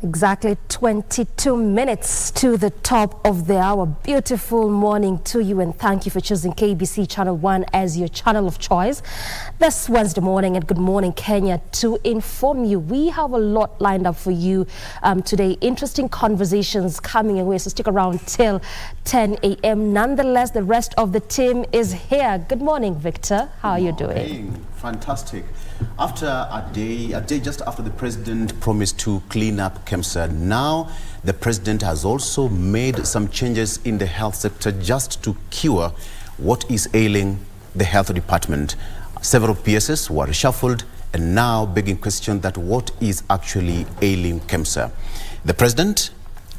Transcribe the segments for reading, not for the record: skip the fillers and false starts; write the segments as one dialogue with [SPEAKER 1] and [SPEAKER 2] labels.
[SPEAKER 1] Exactly 22 minutes to the top of the hour. Beautiful morning to you, and thank you for choosing KBC Channel 1 as your channel of choice this Wednesday morning at Good Morning Kenya to inform you. We have a lot lined up for you today. Interesting conversations coming away, so stick around till 10 a.m. Nonetheless, the rest of the team is here. Good morning, Victor. How are you doing?
[SPEAKER 2] Fantastic. After a day just after the president promised to clean up KEMSA, now the president has also made some changes in the health sector just to cure what is ailing the health department. Several PSs were reshuffled and now begging question that what is actually ailing KEMSA. The president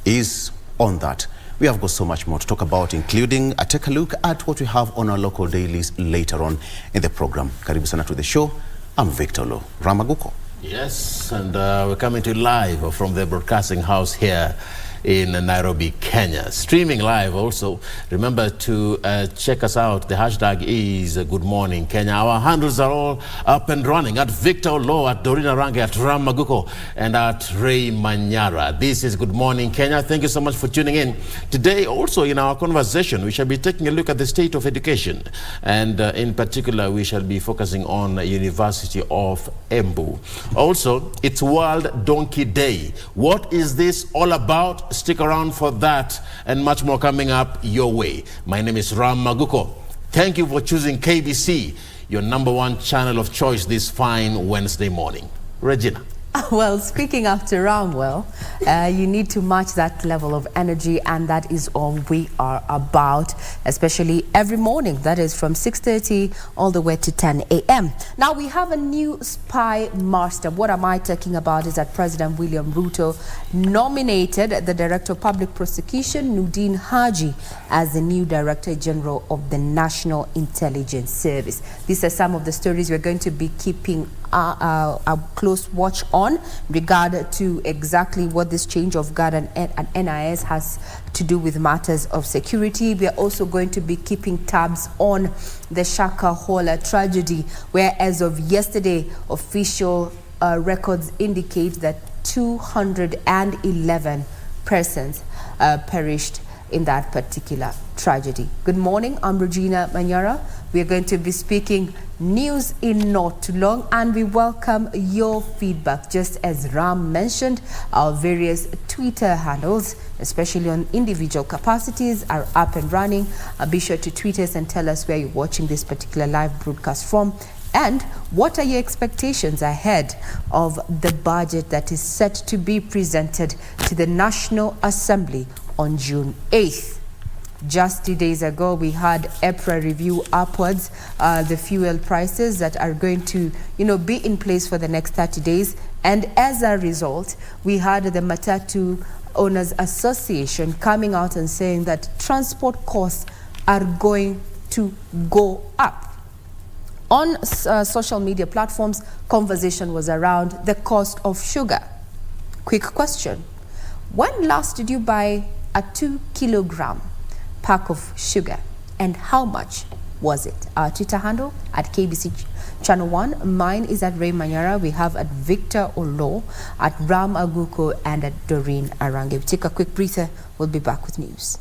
[SPEAKER 2] is on that. We have got so much more to talk about, including take a look at what we have on our local dailies later on in the program. Karibu sana to the show. I'm Victor Lo Ramaguko.
[SPEAKER 3] Yes, and we're coming to you live from the broadcasting house here in Nairobi, Kenya. Streaming live also. Remember to check us out. The hashtag is Good Morning Kenya. Our handles are all up and running at Victor Lo, at Dorina Range, at Ram Maguko, and at Ray Manyara. This is Good Morning Kenya. Thank you so much for tuning in. Today also in our conversation, we shall be taking a look at the state of education. And in particular, we shall be focusing on University of Embu. Also, it's World Donkey Day. What is this all about? Stick around for that and much more coming up your way. My name is Ram Maguko. Thank you for choosing KBC, your #1 channel of choice this fine Wednesday morning. Regina.
[SPEAKER 4] Well, speaking after Ramwell, you need to match that level of energy, and that is all we are about, especially every morning. That is from 6:30 all the way to 10 a.m. Now, we have a new spy master. What am I talking about is that President William Ruto nominated the Director of Public Prosecution, Nudin Haji, as the new Director General of the National Intelligence Service. These are some of the stories we're going to be keeping a close watch on regard to exactly what this change of guard and NIS has to do with matters of security. We are also going to be keeping tabs on the Shaka Hola tragedy, where as of yesterday, official records indicate that 211 persons perished in that particular tragedy. Good morning, I'm Regina Manyara. We are going to be speaking news in not too long, and we welcome your feedback. Just as Ram mentioned, our various Twitter handles, especially on individual capacities, are up and running. Be sure to tweet us and tell us where you're watching this particular live broadcast from, and what are your expectations ahead of the budget that is set to be presented to the National Assembly on June 8th. Just 2 days ago, we had April review upwards the fuel prices that are going to, be in place for the next 30 days. And as a result, we had the Matatu Owners Association coming out and saying that transport costs are going to go up. On social media platforms, conversation was around the cost of sugar. Quick question. When last did you buy a 2-kilogram pack of sugar, and how much was it? Our Twitter handle at KBC Channel 1. Mine is at Ray Manyara. We have at Victor Olo, at Ram Aguko, and at Doreen Arange. We'll take a quick breather. We'll be back with news.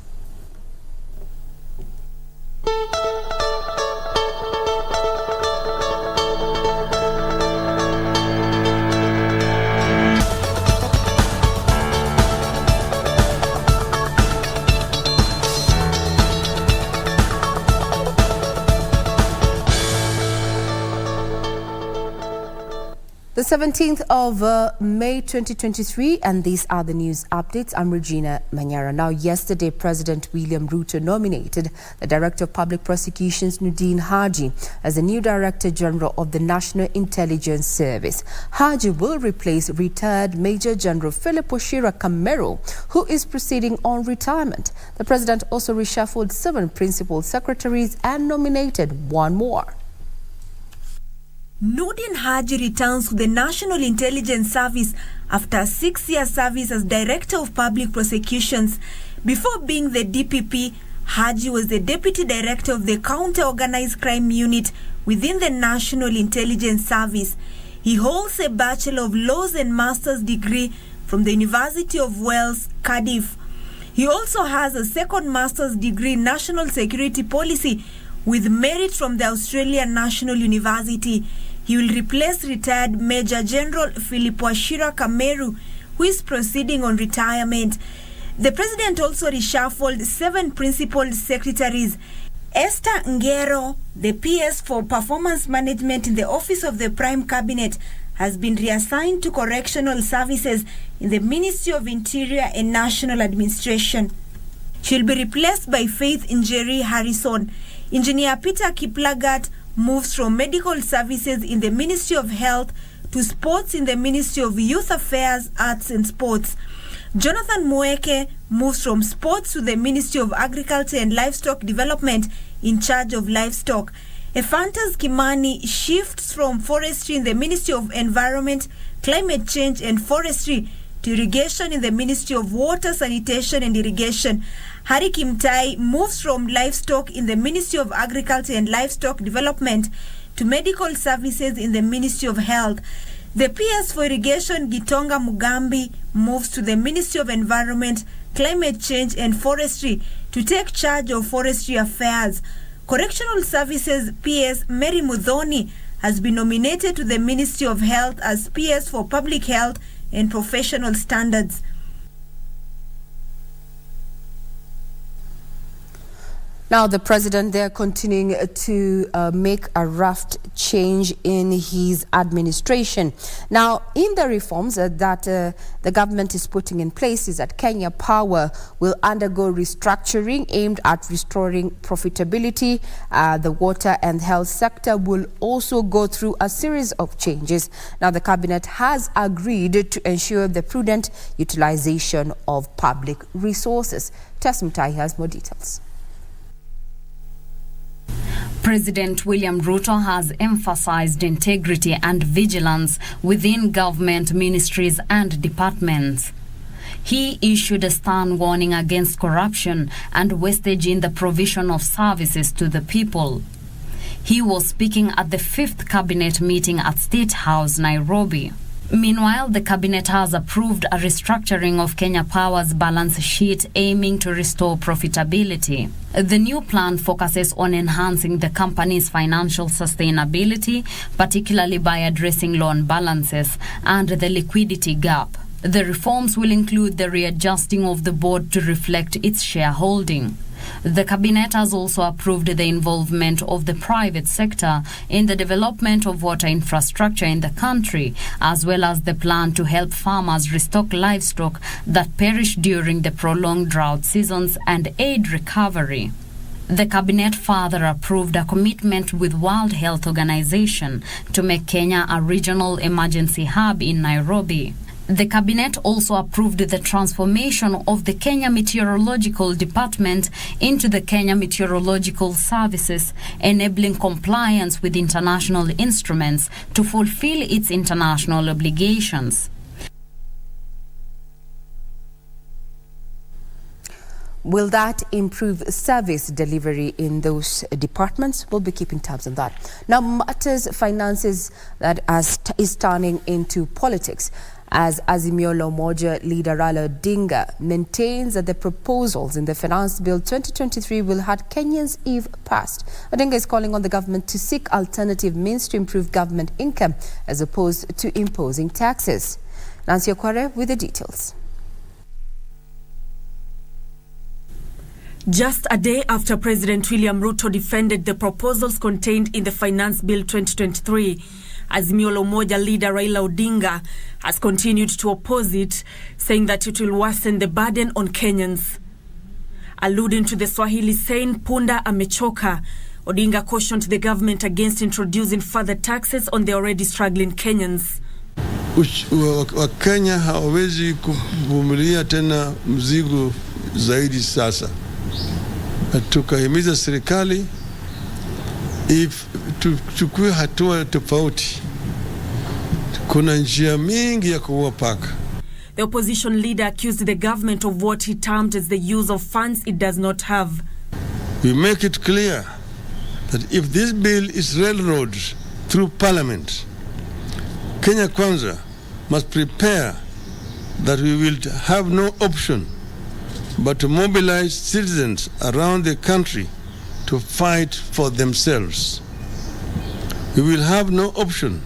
[SPEAKER 4] The 17th of May 2023, and these are the news updates. I'm Regina Manyara. Now, yesterday, President William Ruto nominated the Director of Public Prosecutions, Nudin Haji, as the new Director General of the National Intelligence Service. Haji will replace retired Major General Philip Oshira Kamero, who is proceeding on retirement. The President also reshuffled 7 principal secretaries and nominated 1 more.
[SPEAKER 5] Nudin Haji returns to the National Intelligence Service after a 6-year service as Director of Public Prosecutions. Before being the DPP, Haji was the Deputy Director of the Counter Organized Crime Unit within the National Intelligence Service. He holds a Bachelor of Laws and Master's degree from the University of Wales, Cardiff. He also has a second master's degree in national security policy with merit from the Australian National University. He will replace retired Major General Philip Washira Kameru, who is proceeding on retirement. The president also reshuffled 7 principal secretaries. Esther Ngero, the PS for Performance Management in the Office of the Prime Cabinet, has been reassigned to Correctional Services in the Ministry of Interior and National Administration. She'll be replaced by Faith Njeri Harrison. Engineer Peter Kiplagat moves from Medical Services in the Ministry of Health to Sports in the Ministry of Youth Affairs, Arts and Sports. Jonathan Mueke moves from Sports to the Ministry of Agriculture and Livestock Development in charge of livestock. Ephantas Kimani shifts from Forestry in the Ministry of Environment, Climate Change and Forestry to Irrigation in the Ministry of Water, Sanitation and Irrigation. Hari Kimtai moves from Livestock in the Ministry of Agriculture and Livestock Development to Medical Services in the Ministry of Health. The PS for Irrigation, Gitonga Mugambi, moves to the Ministry of Environment, Climate Change and Forestry to take charge of forestry affairs. Correctional Services PS Mary Mudhoni has been nominated to the Ministry of Health as PS for Public Health and Professional Standards.
[SPEAKER 4] Now, the president there continuing to make a raft change in his administration. Now, in the reforms that the government is putting in place is that Kenya Power will undergo restructuring aimed at restoring profitability. The water and health sector will also go through a series of changes. Now, the cabinet has agreed to ensure the prudent utilization of public resources. Tess Mutai has more details.
[SPEAKER 6] President William Ruto has emphasized integrity and vigilance within government ministries and departments. He issued a stern warning against corruption and wastage in the provision of services to the people. He was speaking at the 5th cabinet meeting at State House, Nairobi. Meanwhile, the cabinet has approved a restructuring of Kenya Power's balance sheet aiming to restore profitability. The new plan focuses on enhancing the company's financial sustainability, particularly by addressing loan balances and the liquidity gap. The reforms will include the readjusting of the board to reflect its shareholding. The cabinet has also approved the involvement of the private sector in the development of water infrastructure in the country, as well as the plan to help farmers restock livestock that perished during the prolonged drought seasons and aid recovery. The cabinet further approved a commitment with World Health Organization to make Kenya a regional emergency hub in Nairobi. The cabinet also approved the transformation of the Kenya Meteorological Department into the Kenya Meteorological Services, enabling compliance with international instruments to fulfill its international obligations.
[SPEAKER 4] Will that improve service delivery in those departments? We'll be keeping tabs on that. Now, matters finances that is turning into politics, as Azimio la Umoja leader Raila Odinga maintains that the proposals in the Finance Bill 2023 will hurt Kenyans if passed. Odinga is calling on the government to seek alternative means to improve government income as opposed to imposing taxes. Nancy Okware with the details.
[SPEAKER 7] Just a day after President William Ruto defended the proposals contained in the Finance Bill 2023, Azimio la Umoja leader Raila Odinga has continued to oppose it, saying that it will worsen the burden on Kenyans. Alluding to the Swahili saying, Punda amechoka, Odinga cautioned the government against introducing further taxes on the already struggling Kenyans.
[SPEAKER 8] Wakenya hawawezi kuvumilia tena mzigo zaidi sasa. Tukahimiza serikali tuchukue hatua tofauti. Kuna njia mingi ya kuwapaka.
[SPEAKER 7] The opposition leader accused the government of what he termed as the use of funds it does not have.
[SPEAKER 8] We make it clear that if this bill is railroaded through Parliament, Kenya Kwanza must prepare that we will have no option but to mobilize citizens around the country to fight for themselves. We will have no option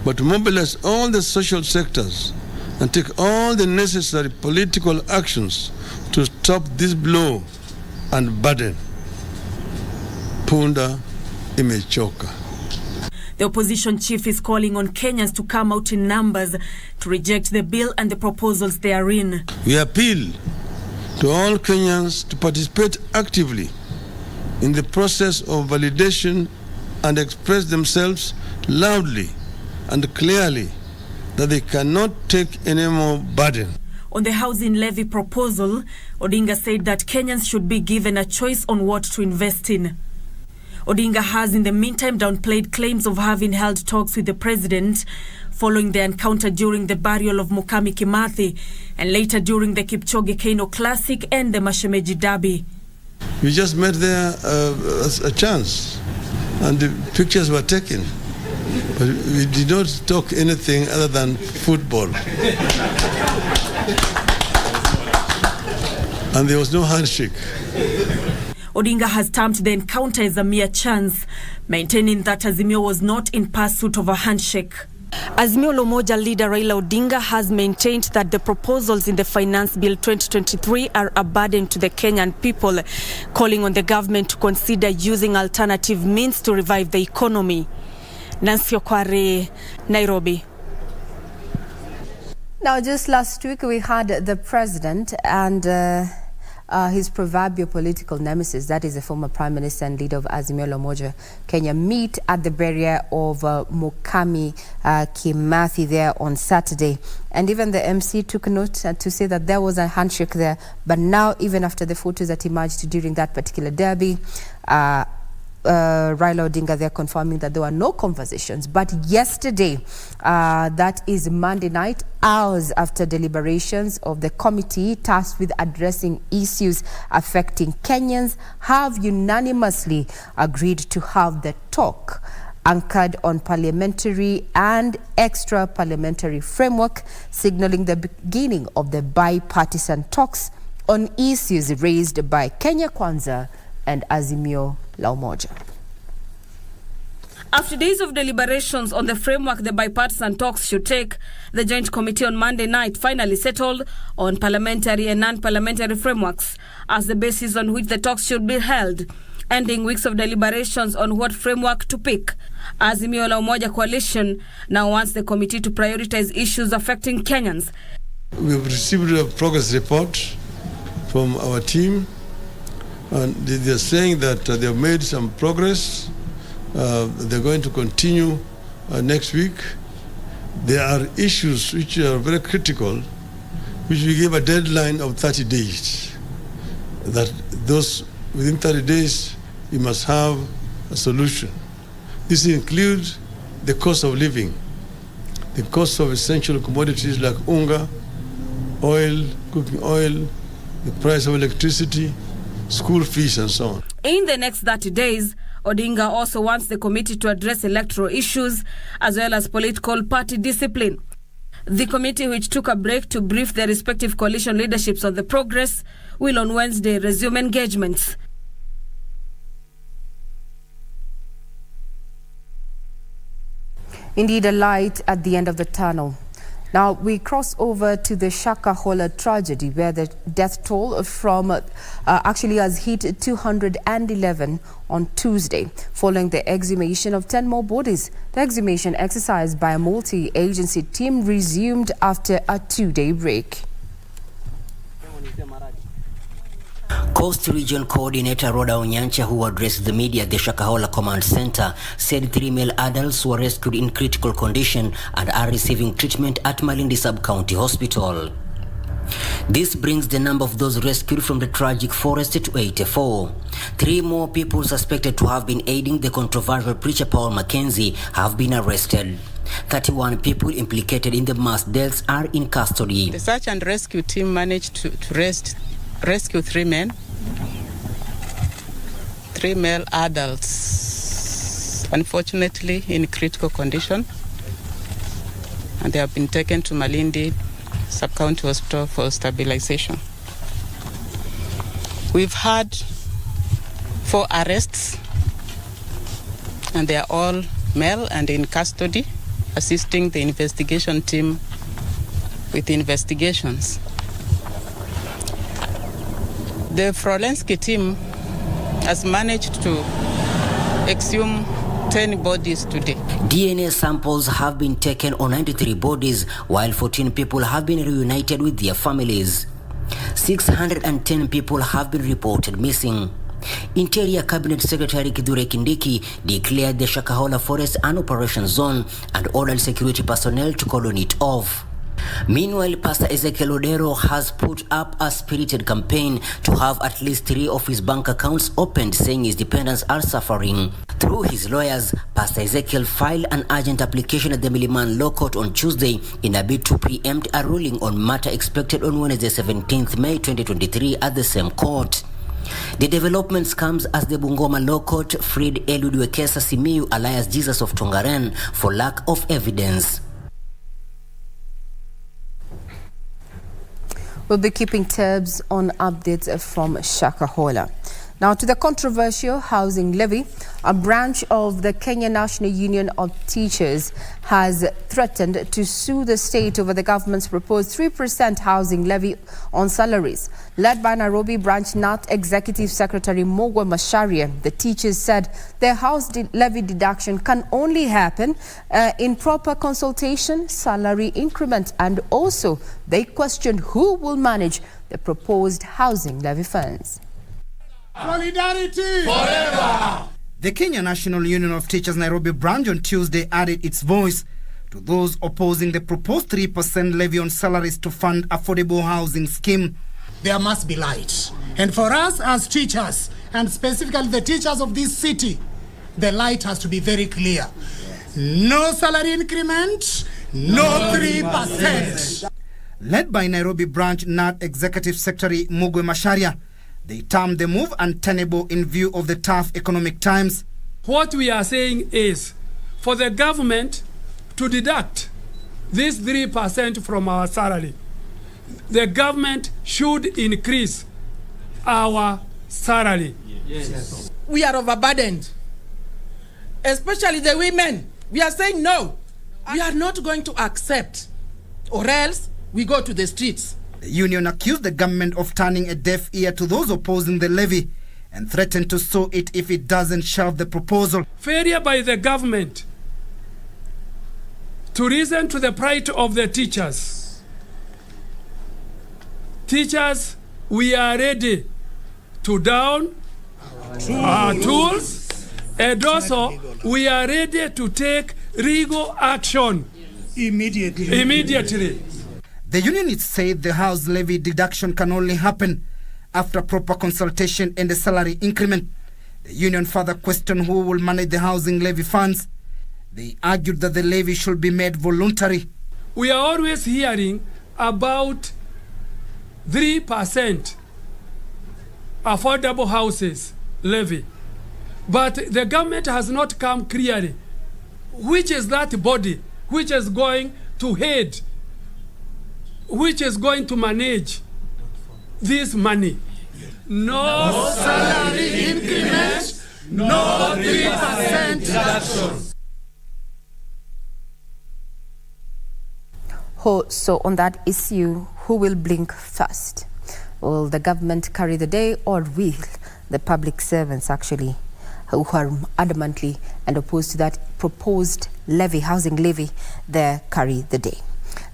[SPEAKER 8] but to mobilize all the social sectors and take all the necessary political actions to stop this blow and burden. Punda imechoka.
[SPEAKER 7] The opposition chief is calling on Kenyans to come out in numbers to reject the bill and the proposals therein.
[SPEAKER 8] We appeal to all Kenyans to participate actively in the process of validation and express themselves loudly and clearly that they cannot take any more burden.
[SPEAKER 7] On the housing levy proposal, Odinga said that Kenyans should be given a choice on what to invest in. Odinga has in the meantime downplayed claims of having held talks with the president following the encounter during the burial of Mukami Kimathi and later during the Kipchoge Keino Classic and the Mashemeji Derby.
[SPEAKER 8] We just met there as a chance and the pictures were taken. But we did not talk anything other than football. And there was no handshake.
[SPEAKER 7] Odinga has termed the encounter as a mere chance, maintaining that Azimio was not in pursuit of a handshake. Azimio la Umoja leader Raila Odinga has maintained that the proposals in the Finance Bill 2023 are a burden to the Kenyan people, calling on the government to consider using alternative means to revive the economy. Nancy Okware, Nairobi.
[SPEAKER 4] Now, just last week we had the president and his proverbial political nemesis, that is the former Prime Minister and leader of Azimio la Umoja Kenya, meet at the burial of Mukami Kimathi there on Saturday. And even the MC took note to say that there was a handshake there. But now, even after the photos that emerged during that particular derby, Raila Odinga there confirming that there were no conversations. But yesterday, that is Monday night, hours after deliberations of the committee tasked with addressing issues affecting Kenyans, have unanimously agreed to have the talk anchored on parliamentary and extra parliamentary framework, signaling the beginning of the bipartisan talks on issues raised by Kenya Kwanza and Azimio la Umoja.
[SPEAKER 9] After days of deliberations on the framework the bipartisan talks should take, the Joint Committee on Monday night finally settled on parliamentary and non-parliamentary frameworks as the basis on which the talks should be held, ending weeks of deliberations on what framework to pick. Azimio la Umoja coalition now wants the committee to prioritize issues affecting Kenyans.
[SPEAKER 8] We've received a progress report from our team, and they're saying that they've made some progress. They're going to continue next week. There are issues which are very critical, which we gave a deadline of 30 days. That those within 30 days, you must have a solution. This includes the cost of living, the cost of essential commodities like unga, oil, cooking oil, the price of electricity, school fees, and so on.
[SPEAKER 9] In the next 30 days, Odinga also wants the committee to address electoral issues as well as political party discipline. The committee, which took a break to brief their respective coalition leaderships on the progress, will on Wednesday resume engagements.
[SPEAKER 4] Indeed, a light at the end of the tunnel. Now, we cross over to the Shakahola tragedy, where the death toll from actually has hit 211 on Tuesday, following the exhumation of 10 more bodies. The exhumation exercise by a multi-agency team resumed after a 2-day break.
[SPEAKER 10] Coast Region Coordinator Rhoda Onyancha, who addressed the media at the Shakahola Command Center, said 3 male adults were rescued in critical condition and are receiving treatment at Malindi Sub-County Hospital. This brings the number of those rescued from the tragic forest to 84. 3 more people suspected to have been aiding the controversial preacher Paul Mackenzie have been arrested. 31 people implicated in the mass deaths are in custody.
[SPEAKER 11] The search and rescue team managed to rescue 3 men, 3 male adults, unfortunately in critical condition, and they have been taken to Malindi Sub-County Hospital for stabilization. We've had 4 arrests, and they are all male and in custody, assisting the investigation team with investigations. The Frolensky team has managed to exhume 10 bodies today.
[SPEAKER 10] DNA samples have been taken on 93 bodies, while 14 people have been reunited with their families. 610 people have been reported missing. Interior Cabinet Secretary Kithure Kindiki declared the Shakahola Forest an operation zone and ordered security personnel to cordon it off. Meanwhile, Pastor Ezekiel Odero has put up a spirited campaign to have at least 3 of his bank accounts opened, saying his dependents are suffering. Through his lawyers, Pastor Ezekiel filed an urgent application at the Miliman Law Court on Tuesday in a bid to preempt a ruling on matter expected on Wednesday 17th May 2023 at the same court. The developments comes as the Bungoma Law Court freed Eliud Wekesa Simiyu alias Jesus of Tongaren for lack of evidence.
[SPEAKER 4] We'll be keeping tabs on updates from Shakahola. Now to the controversial housing levy. A branch of the Kenya National Union of Teachers has threatened to sue the state over the government's proposed 3% housing levy on salaries. Led by Nairobi branch NAT Executive Secretary Mogwa Masharia, the teachers said their house levy deduction can only happen in proper consultation, salary increment, and also they questioned who will manage the proposed housing levy funds.
[SPEAKER 12] Solidarity forever! The Kenya National Union of Teachers Nairobi branch on Tuesday added its voice to those opposing the proposed 3% levy on salaries to fund affordable housing scheme.
[SPEAKER 13] There must be light. And for us as teachers, and specifically the teachers of this city, the light has to be very clear. No salary increment, no 3%.
[SPEAKER 12] Led by Nairobi branch NAT Executive Secretary Mogwe Masharia, they termed the move untenable in view of the tough economic times.
[SPEAKER 14] What we are saying is for the government to deduct this 3% from our salary. The government should increase our salary.
[SPEAKER 15] Yes. We are overburdened, especially the women. We are saying no. We are not going to accept, or else we go to the streets.
[SPEAKER 12] The union accused the government of turning a deaf ear to those opposing the levy and threatened to sue it if it doesn't shelve the proposal.
[SPEAKER 14] Failure by the government to listen to the plight of the teachers. Teachers, we are ready to down our tools, and also we are ready to take legal action immediately.
[SPEAKER 12] The union said the house levy deduction can only happen after proper consultation and a salary increment. The union further questioned who will manage the housing levy funds. They argued that the levy should be made voluntary.
[SPEAKER 14] We are always hearing about 3% affordable houses levy, but the government has not come clearly. Which is that body which is going to head, which is going to manage this money? No salary increment, no 3% deduction.
[SPEAKER 4] So on that issue, who will blink first? Will the government carry the day, or will the public servants actually, who are adamantly and opposed to that proposed levy, housing levy, there carry the day?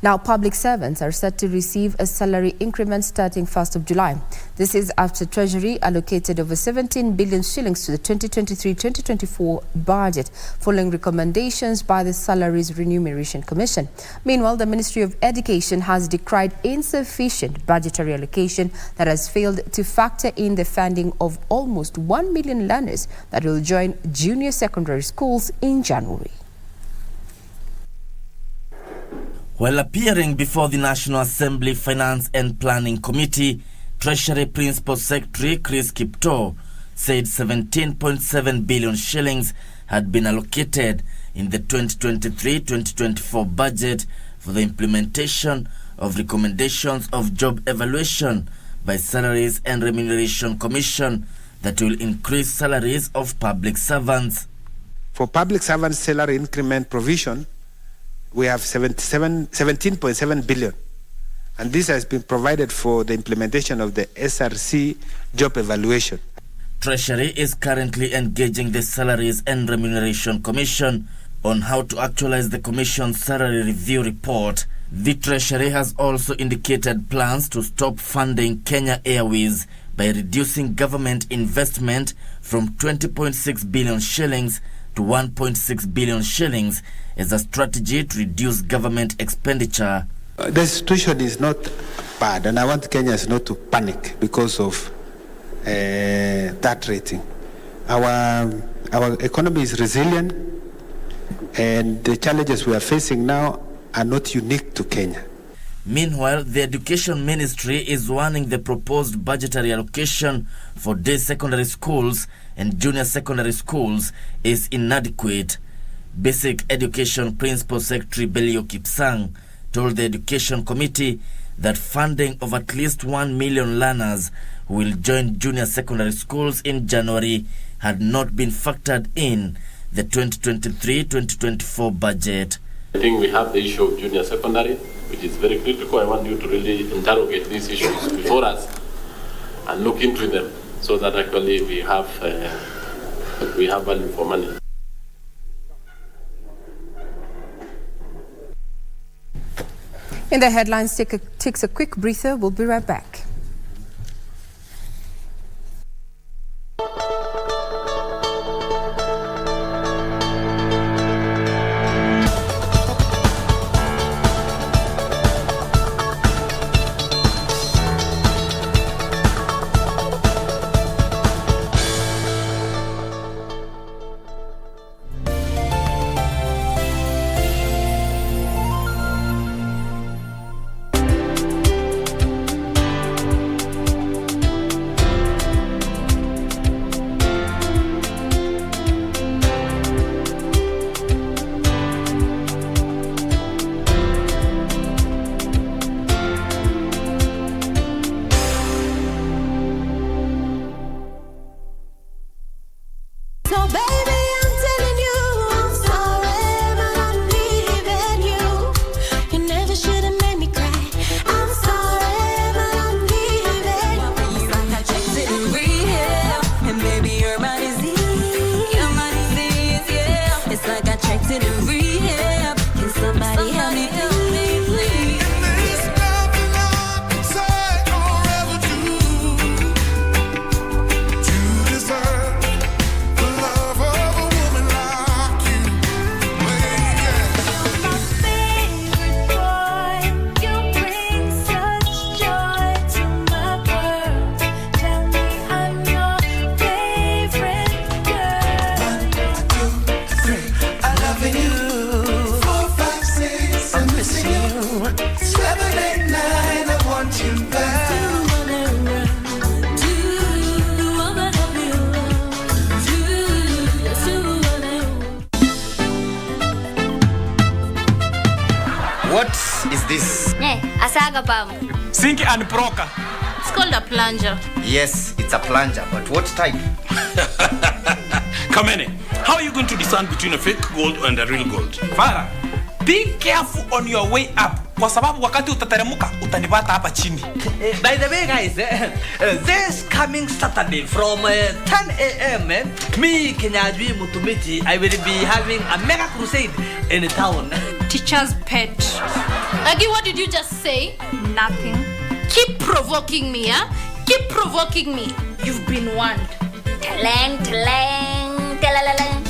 [SPEAKER 4] Now, public servants are set to receive a salary increment starting 1st of July. This is after Treasury allocated over 17 billion shillings to the 2023-2024 budget, following recommendations by the Salaries Remuneration Commission. Meanwhile, the Ministry of Education has decried insufficient budgetary allocation that has failed to factor in the funding of almost 1 million learners that will join junior secondary schools in January.
[SPEAKER 16] While appearing before the National Assembly Finance and Planning Committee, Treasury Principal Secretary Chris Kipto said 17.7 billion shillings had been allocated in the 2023-2024 budget for the implementation of recommendations of job evaluation by Salaries and Remuneration Commission that will increase salaries of public servants.
[SPEAKER 17] For public servants salary increment provision, we have 17.7 billion. And this has been provided for the implementation of the SRC job evaluation.
[SPEAKER 16] Treasury is currently engaging the Salaries and Remuneration Commission on how to actualize the Commission's salary review report. The Treasury has also indicated plans to stop funding Kenya Airways by reducing government investment from 20.6 billion shillings to 1.6 billion shillings as a strategy to reduce government expenditure.
[SPEAKER 17] The situation is not bad, and I want Kenyans not to panic because of that rating. Our economy is resilient, and the challenges we are facing now are not unique to Kenya.
[SPEAKER 16] Meanwhile, the Education Ministry is warning the proposed budgetary allocation for day secondary schools and junior secondary schools is inadequate. Basic Education Principal Secretary Belio Kipsang told the Education Committee that funding of at least 1 million learners who will join junior secondary schools in January had not been factored in the 2023-2024 budget.
[SPEAKER 18] I think we have the issue of junior secondary, which is very critical. I want you to really interrogate these issues before us and look into them so that actually we have value for money.
[SPEAKER 4] In the headlines, takes a quick breather. We'll be right back.
[SPEAKER 19] What is this?
[SPEAKER 20] A saga bomb.
[SPEAKER 19] Sink and broker.
[SPEAKER 20] It's called a plunger.
[SPEAKER 19] Yes, it's a plunger, but what type?
[SPEAKER 21] Kamene, how are you going to discern between a fake gold and a real gold? Farah, be careful on your way up. Kwa sababu wakati utateremuka utanipata hapa chini.
[SPEAKER 22] By the way guys, this coming Saturday from 10 a.m. Me Kenyajwi Mutumiti, I will be having a mega crusade in town.
[SPEAKER 20] Teacher's pet. Agi, what did you just say? Nothing. Keep provoking me, huh? Keep provoking me. You've been warned. Talang, talang, talalalang.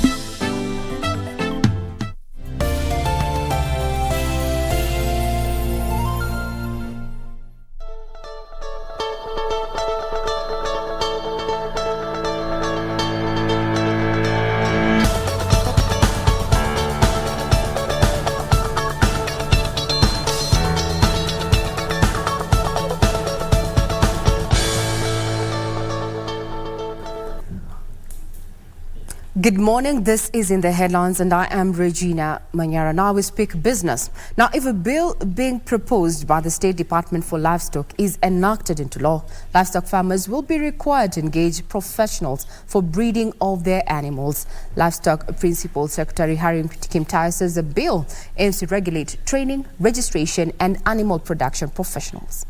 [SPEAKER 4] Good morning. This is In the Headlines and I am Regina Manyara. Now we speak business. Now, if a bill being proposed by the State Department for Livestock is enacted into law, livestock farmers will be required to engage professionals for breeding of their animals. Livestock Principal Secretary Harry Kimtai says the bill aims to regulate training, registration and animal production professionals.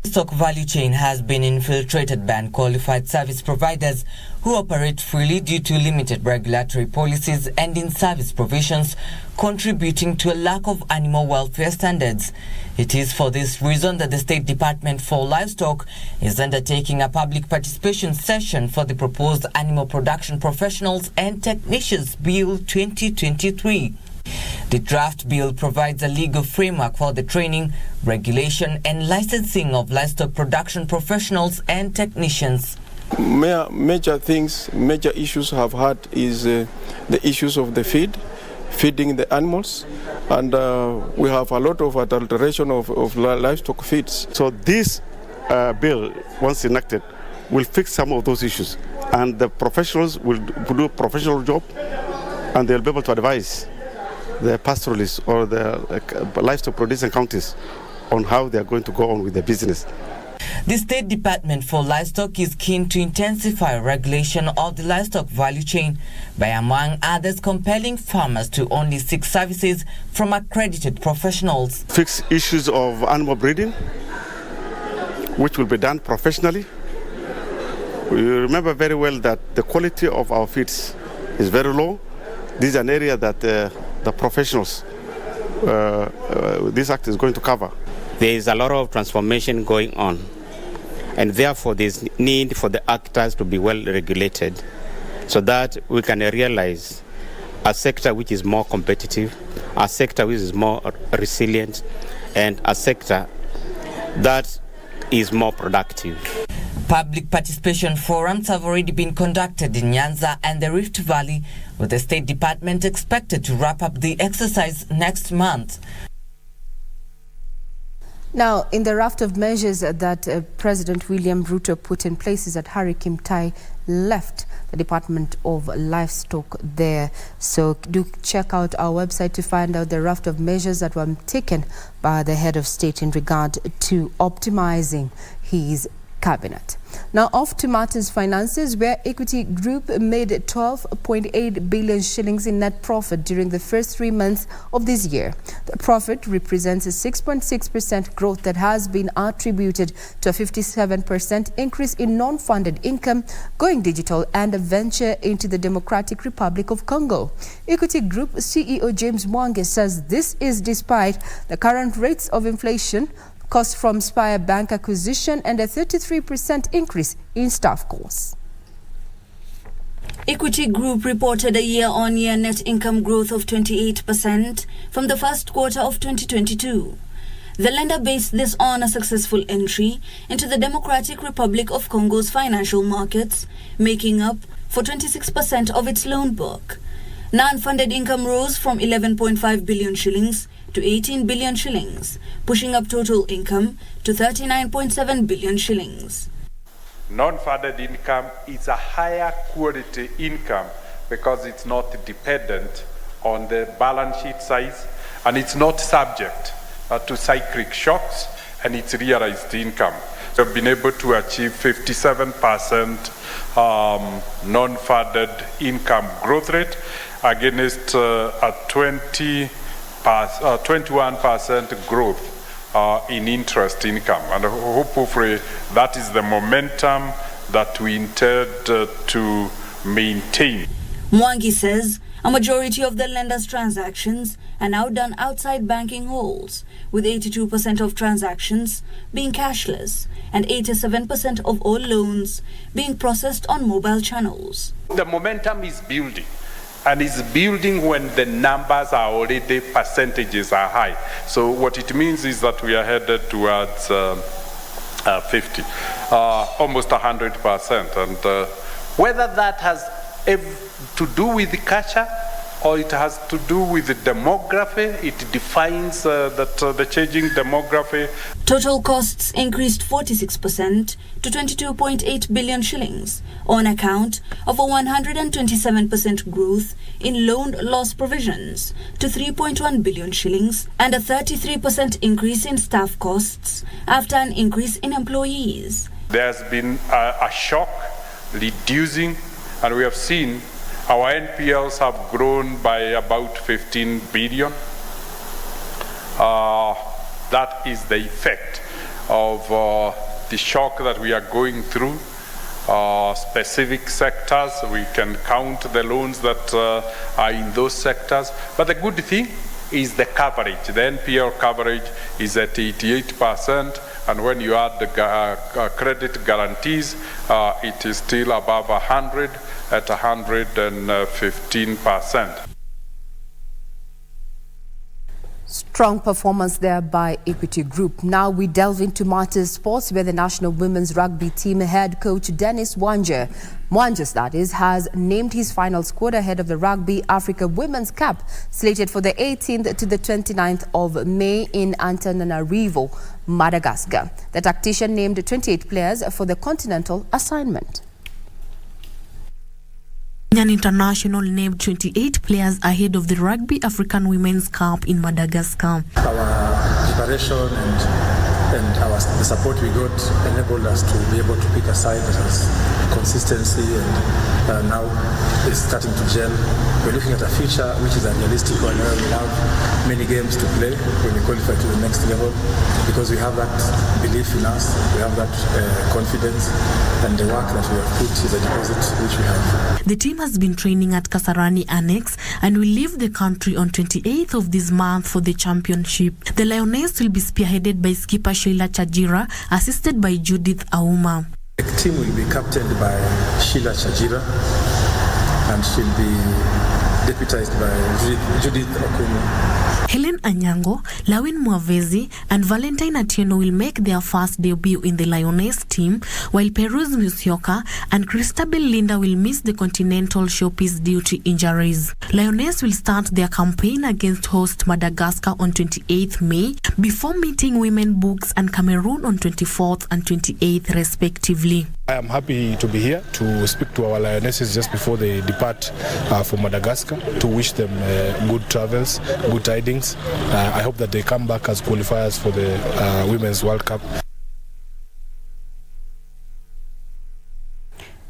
[SPEAKER 1] Livestock value chain has been infiltrated by unqualified service providers who operate freely due to limited regulatory policies and in-service provisions, contributing to a lack of animal welfare standards. It is for this reason that the State Department for Livestock is undertaking a public participation session for the proposed Animal Production Professionals and Technicians Bill 2023. The draft bill provides a legal framework for the training, regulation and licensing of livestock production professionals and technicians.
[SPEAKER 2] Major issues have had is the issues of the feeding the animals, and we have a lot of adulteration of livestock feeds.
[SPEAKER 23] So this bill, once enacted, will fix some of those issues, and the professionals will do a professional job, and they'll be able to advise the pastoralists or the livestock producing counties on how they are going to go on with their business.
[SPEAKER 1] The State Department for Livestock is keen to intensify regulation of the livestock value chain by, among others, compelling farmers to only seek services from accredited professionals.
[SPEAKER 23] Fix issues of animal breeding, which will be done professionally. We remember very well that the quality of our feeds is very low. This is an area that the professionals, this act is going to cover.
[SPEAKER 24] There is a lot of transformation going on, and therefore there's need for the actors to be well regulated so that we can realize a sector which is more competitive, a sector which is more resilient, and a sector that is more productive.
[SPEAKER 1] Public participation forums have already been conducted in Nyanza and the Rift Valley, with the State Department expected to wrap up the exercise next month.
[SPEAKER 4] Now, in the raft of measures that President William Ruto put in place is that Harry Kimtai left the Department of Livestock there. So do check out our website to find out the raft of measures that were taken by the head of state in regard to optimizing his cabinet. Now off to matters finances, where Equity Group made 12.8 billion shillings in net profit during the first 3 months of this year. The profit represents a 6.6% growth that has been attributed to a 57% increase in non-funded income, going digital and a venture into the Democratic Republic of Congo. Equity Group CEO James Mwangi says this is despite the current rates of inflation, costs from Spire Bank acquisition and a 33% increase in staff costs.
[SPEAKER 6] Equity Group reported a year-on-year net income growth of 28% from the first quarter of 2022. The lender based this on a successful entry into the Democratic Republic of Congo's financial markets, making up for 26% of its loan book. Non-funded income rose from 11.5 billion shillings to 18 billion shillings, pushing up total income to 39.7 billion shillings.
[SPEAKER 25] Non-funded income is a higher quality income because it's not dependent on the balance sheet size and it's not subject to cyclic shocks, and it's realized income. So we've been able to achieve 57% non-funded income growth rate against a 21% growth in interest income, and hopefully that is the momentum that we intend to maintain.
[SPEAKER 6] Mwangi says a majority of the lender's transactions are now done outside banking halls, with 82% of transactions being cashless and 87% of all loans being processed on mobile channels.
[SPEAKER 25] The momentum is building. And it's building when the numbers are already, percentages are high. So what it means is that we are headed towards 50, almost 100%. And whether that has to do with the culture or it has to do with the demography. It defines the changing demography.
[SPEAKER 3] Total costs increased 46% to 22.8 billion shillings on account of a 127% growth in loan loss provisions to 3.1 billion shillings and a 33% increase in staff costs after an increase in employees.
[SPEAKER 25] There's been a shock reducing, and we have seen our NPLs have grown by about 15 billion. That is the effect of the shock that we are going through. Specific sectors, we can count the loans that are in those sectors. But the good thing is the coverage. The NPL coverage is at 88%, and when you add the credit guarantees, it is still above 100 at 115%.
[SPEAKER 4] Strong performance there by Equity Group. Now we delve into matters sports, where the national women's rugby team head coach Dennis Mwanjas, that is, has named his final squad ahead of the Rugby Africa Women's Cup, slated for the 18th to the 29th of May in Antananarivo, Madagascar. The tactician named 28 players for the continental assignment.
[SPEAKER 5] Kenyan International named 28 players ahead of the Rugby African Women's Cup in Madagascar.
[SPEAKER 7] Our preparation and the support we got enabled us to be able to pick a side that has consistency, and now it's starting to gel. We're looking at a future which is a realistic one, where we have many games to play when we qualify to the next level, because we have that belief in us, we have that confidence, and the work that we have put is a deposit which we have.
[SPEAKER 5] The team has been training at Kasarani Annex and will leave the country on 28th of this month for the championship. The Lioness will be spearheaded by skipper Sheila Chajira, assisted by Judith Auma.
[SPEAKER 7] The team will be captained by Sheila Chajira, and she'll be deputized by Judith Okumu.
[SPEAKER 5] Helen Anyango, Lawin Mwavezi and Valentine Atieno will make their first debut in the Lioness team, while Peruz Musyoka and Christabel Linda will miss the continental showpiece due to injuries. Lioness will start their campaign against host Madagascar on 28th May, before meeting Women Books and Cameroon on 24th and 28th respectively.
[SPEAKER 8] I am happy to be here to speak to our Lionesses just before they depart for Madagascar, to wish them good travels, good tidings. I hope that they come back as qualifiers for the Women's World Cup.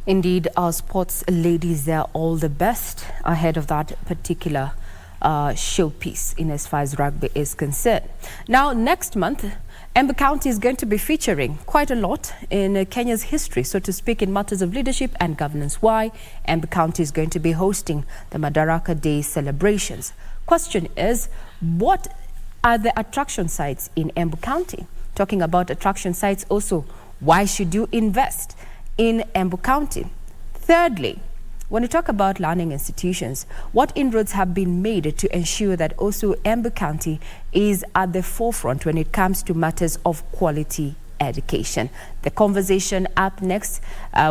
[SPEAKER 4] Indeed, our sports ladies, they're all the best ahead of that particular showpiece in as far as rugby is concerned. Now, next month, Embu County is going to be featuring quite a lot in Kenya's history, so to speak, in matters of leadership and governance. Why? Embu County is going to be hosting the Madaraka Day celebrations. Question is, what are the attraction sites in Embu County? Talking about attraction sites also, why should you invest in Embu County? Thirdly, when you talk about learning institutions, what inroads have been made to ensure that also Embu County is at the forefront when it comes to matters of quality education? The conversation up next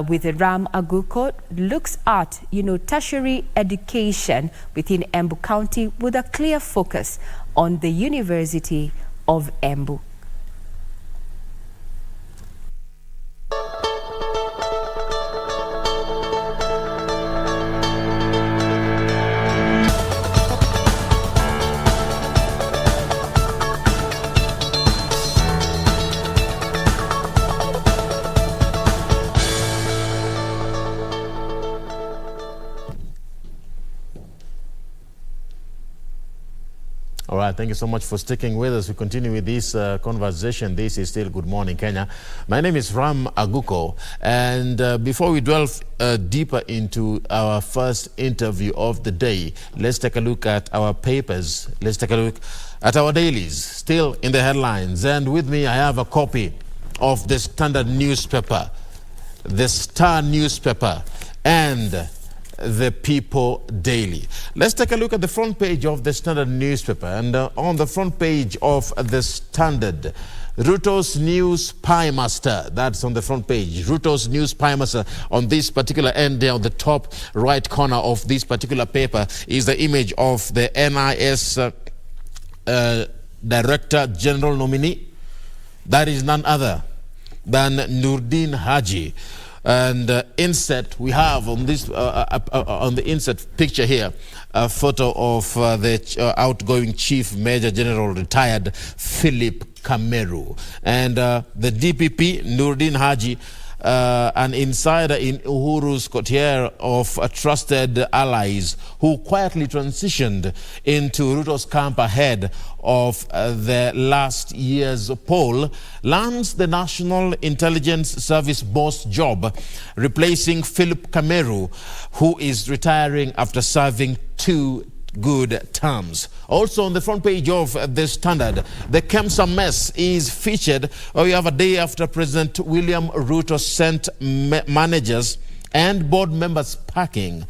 [SPEAKER 4] with Ram Aguko looks at, tertiary education within Embu County with a clear focus on the University of Embu.
[SPEAKER 9] All right, thank you so much for sticking with us. We continue with this conversation. This is still Good Morning Kenya. My name is Ram Aguko, and before we delve deeper into our first interview of the day, let's take a look at our papers. Let's take a look at our dailies, still in the headlines. And with me, I have a copy of the Standard newspaper, the Star newspaper, and the People Daily. Let's take a look at the front page of the Standard newspaper. And on the front page of the Standard, Ruto's new spy master, that's on the front page. Ruto's new spy master. On this particular end there, on the top right corner of this particular paper, is the image of the NIS Director General nominee. That is none other than Noordin Haji. And inset, we have on this on the inset picture here a photo of the outgoing Chief Major General retired Philip Kameru. And the DPP, Noordin Haji, an insider in Uhuru's coterie of trusted allies who quietly transitioned into Ruto's camp ahead of the last year's poll, lands the National Intelligence Service boss job, replacing Philip Kameru, who is retiring after serving 2 good terms. Also on the front page of the Standard, the Kemsa mess is featured. We have a day after President William Ruto sent managers and board members packing.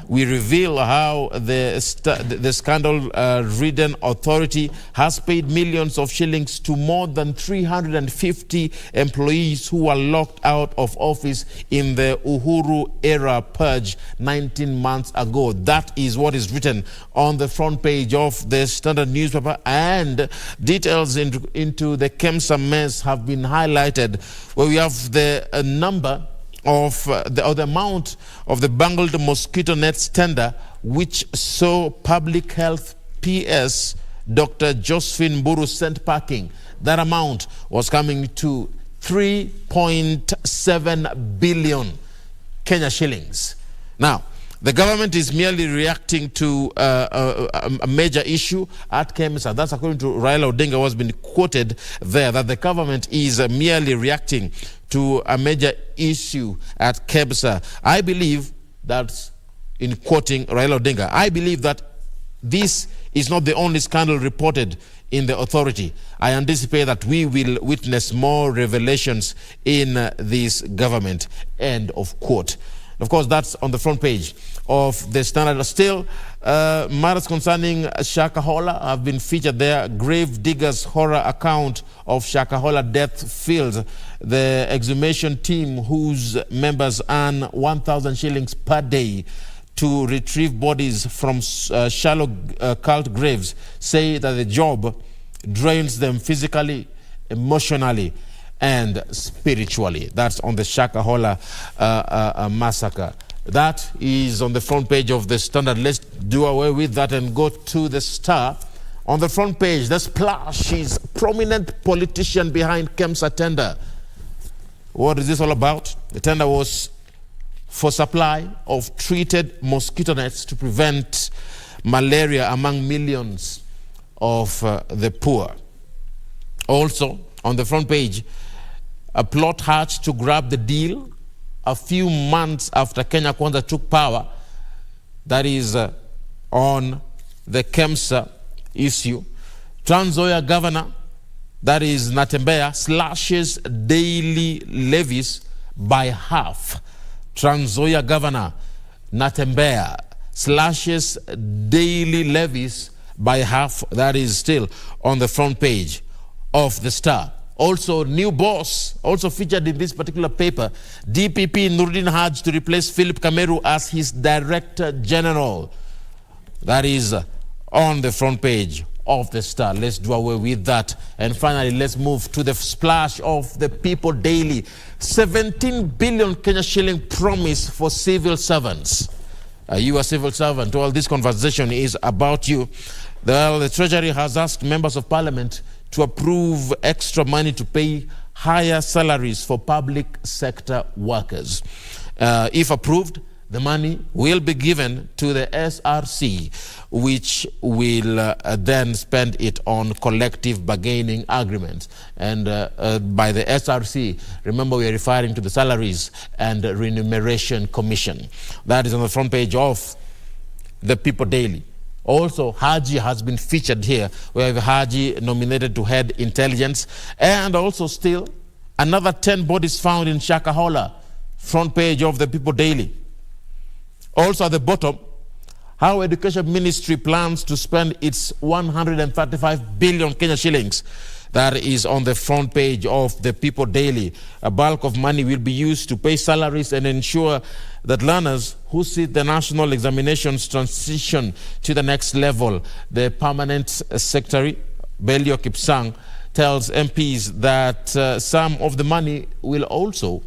[SPEAKER 9] We reveal how the scandal-ridden authority has paid millions of shillings to more than 350 employees who were locked out of office in the Uhuru-era purge 19 months ago. That is what is written on the front page of the Standard newspaper, and details into the Kemsa mess have been highlighted, where we have the number of the amount of the bungled mosquito nets tender, which saw Public Health PS Dr. Josephine Mburu sent packing. That amount was coming to 3.7 billion Kenya shillings. Now, the government is merely reacting to a major issue at KEMSA. That's according to Raila Odinga, who has been quoted there, that the government is merely reacting to a major issue at KEMSA. I believe that, in quoting Raila Odinga, I believe that this is not the only scandal reported in the authority. I anticipate that we will witness more revelations in this government. End of quote. Of course, that's on the front page of the Standard. Still, matters concerning Shakahola have been featured there. Grave diggers' horror account of Shakahola death fills the exhumation team, whose members earn 1,000 shillings per day to retrieve bodies from shallow cult graves, say that the job drains them physically, emotionally, and spiritually. That's on the Shakahola massacre. That is on the front page of the Standard. Let's do away with that and go to the Star. On the front page, the splash is prominent politician behind KEMSA tender. What is this all about? The tender was for supply of treated mosquito nets to prevent malaria among millions of the poor. Also, on the front page, a plot hatched to grab the deal a few months after Kenya Kwanza took power. That is on the KEMSA issue. Trans Nzoia governor, that is Natembeya, slashes daily levies by half. Trans Nzoia governor Natembeya slashes daily levies by half. That is still on the front page of the Star. Also, new boss, also featured in this particular paper, DPP Noordin Haji to replace Philip Kameru as his Director General. That is on the front page of the Star. Let's do away with that. And finally, let's move to the splash of the People Daily. 17 billion Kenya shilling promise for civil servants. Are you a civil servant? Well, this conversation is about you. The Treasury has asked members of Parliament to approve extra money to pay higher salaries for public sector workers. If approved, the money will be given to the SRC, which will then spend it on collective bargaining agreements. And by the SRC, remember, we are referring to the Salaries and Remuneration Commission. That is on the front page of the People Daily. Also, Haji has been featured here. We have Haji nominated to head intelligence. And also still, another 10 bodies found in Shakahola. Front page of the People Daily. Also at the bottom, how Education Ministry plans to spend its 135 billion Kenya shillings. That is on the front page of the People Daily. A bulk of money will be used to pay salaries and ensure that learners who sit the national examinations transition to the next level. The permanent secretary, Belio Kipsang, tells MPs that some of the money will also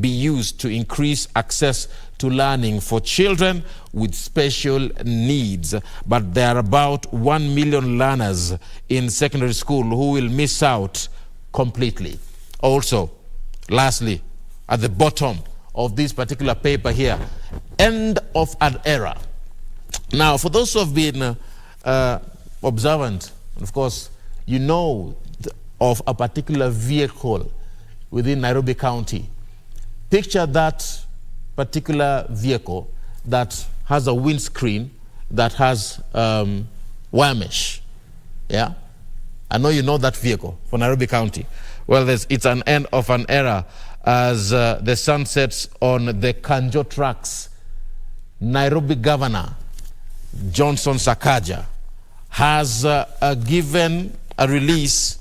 [SPEAKER 9] be used to increase access to learning for children with special needs. But there are about 1 million learners in secondary school who will miss out completely. Also, lastly, at the bottom of this particular paper here, end of an era. Now, for those who have been observant, of course, you know of a particular vehicle within Nairobi County. Picture that particular vehicle that has a windscreen that has wire mesh. Yeah? I know you know that vehicle for Nairobi County. Well, it's an end of an era as the sun sets on the Kanjo tracks. Nairobi Governor Johnson Sakaja has given a release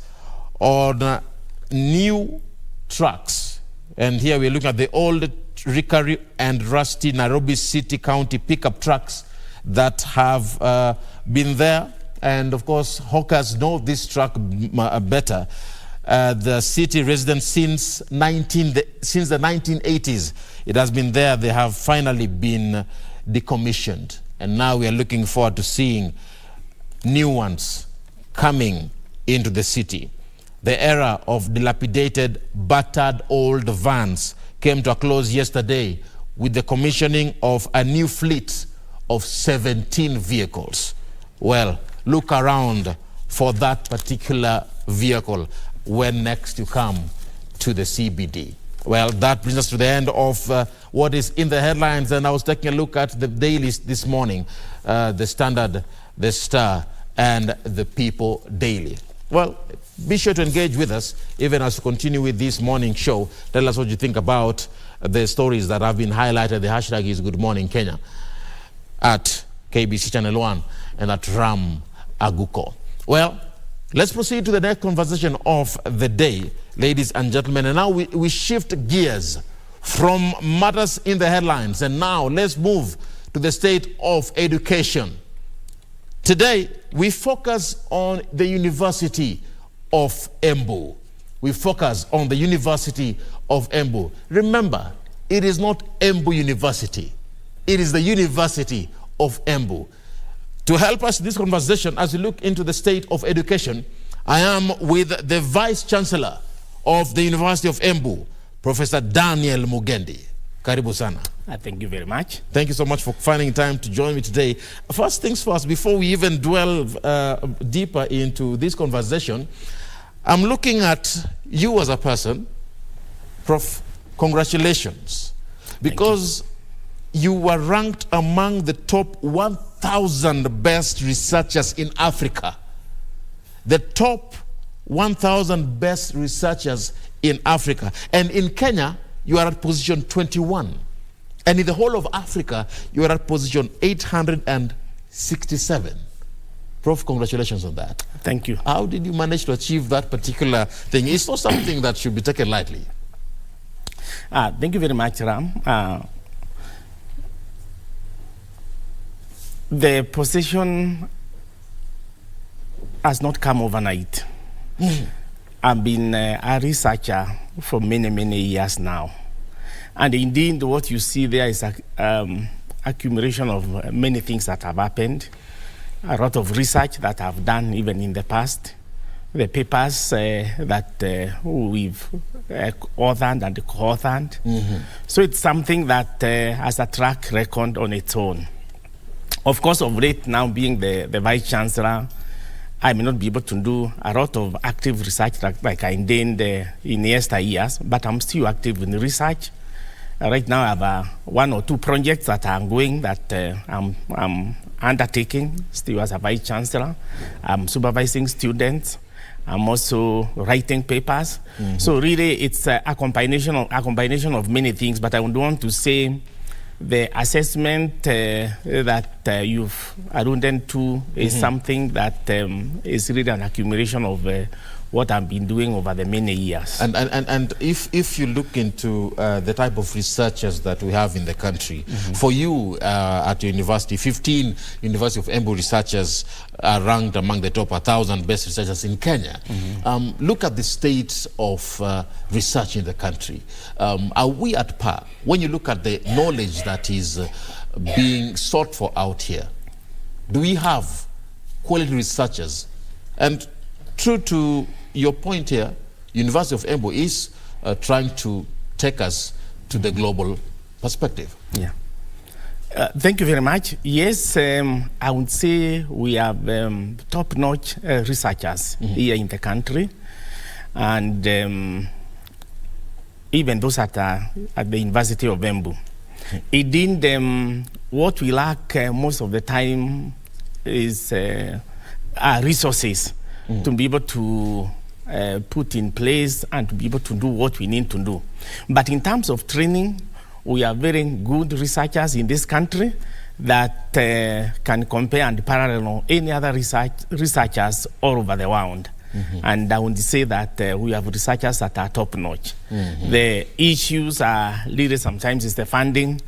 [SPEAKER 9] on new trucks. And here we're looking at the old Rickery and rusty Nairobi City County pickup trucks that have been there. And of course, hawkers know this truck better. The city residents since the 1980s, it has been there. They have finally been decommissioned. And now we are looking forward to seeing new ones coming into the city. The era of dilapidated, battered old vans came to a close yesterday with the commissioning of a new fleet of 17 vehicles. Well, look around for that particular vehicle when next you come to the CBD. Well, that brings us to the end of what is in the headlines, and I was taking a look at the dailies this morning, the Standard, the Star, and the People Daily. Well, be sure to engage with us even as we continue with this morning show. Tell us what you think about the stories that have been highlighted. The hashtag is Good Morning Kenya at KBC Channel 1 and at Ram Aguko. Well, let's proceed to the next conversation of the day, ladies and gentlemen. And now we shift gears from matters in the headlines. And now let's move to the state of education. Today, we focus on the University of Embu. We focus on the University of Embu. Remember, it is not Embu University. It is the University of Embu. To help us in this conversation as we look into the state of education, I am with the Vice Chancellor of the University of Embu, Professor Daniel Mugendi. Karibu sana.
[SPEAKER 10] Thank you very much.
[SPEAKER 9] Thank you so much for finding time to join me today. First things first, before we even delve deeper into this conversation, I'm looking at you as a person. Prof, congratulations. Because you were ranked among the top 1,000 best researchers in Africa. The top 1,000 best researchers in Africa. And in Kenya, you are at position 21. And in the whole of Africa, you are at position 867. Prof, congratulations on that.
[SPEAKER 10] Thank you.
[SPEAKER 9] How did you manage to achieve that particular thing? It's not something that should be taken lightly.
[SPEAKER 10] Thank you very much, Ram. The position has not come overnight. I've been a researcher for many, many years now. And indeed, what you see there is an accumulation of many things that have happened, a lot of research that I've done even in the past, the papers that we've authored and co-authored. So it's something that has a track record on its own. Of course, of late, now being the Vice Chancellor, I may not be able to do a lot of active research like I did in yesteryears, but I'm still active in research. Right now, I have 1 or 2 projects that are ongoing that I'm undertaking still as a Vice Chancellor. I'm supervising students. I'm also writing papers. So really, it's a combination of many things, but I would want to say the assessment that you've alluded to is something that is really an accumulation of what I've been doing over the many years.
[SPEAKER 9] And if you look into the type of researchers that we have in the country, for you at your university, 15 University of Embu researchers are ranked among the top 1,000 best researchers in Kenya. Look at the state of research in the country. Are we at par? When you look at the knowledge that is being sought for out here, do we have quality researchers? And true to your point here, University of Embu is trying to take us to the global perspective.
[SPEAKER 10] Yeah. Thank you very much. Yes, I would say we have top-notch researchers here in the country, and even those at the University of Embu. Indeed, what we lack most of the time is resources to be able to put in place and to be able to do what we need to do. But in terms of training, we are very good researchers in this country that can compare and parallel any other researchers all over the world. And I would say that we have researchers that are top notch. The issues are really sometimes is the funding,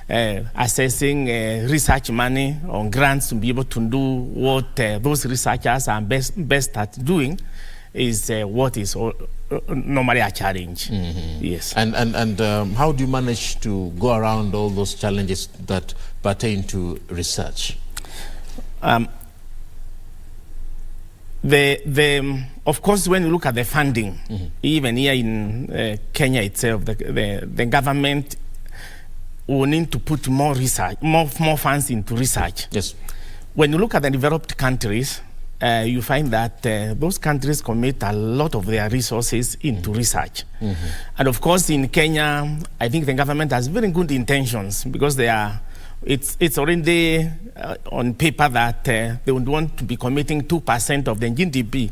[SPEAKER 10] assessing research money on grants to be able to do what those researchers are best at doing is what is normally a challenge. Yes.
[SPEAKER 9] And how do you manage to go around all those challenges that pertain to research?
[SPEAKER 10] Of course, when you look at the funding, even here in Kenya itself, the government will need to put more research, more funds into research.
[SPEAKER 9] Yes.
[SPEAKER 10] When you look at the developed countries, you find that those countries commit a lot of their resources into research. And of course, in Kenya, I think the government has very good intentions because it's already on paper that they would want to be committing 2% of the GDP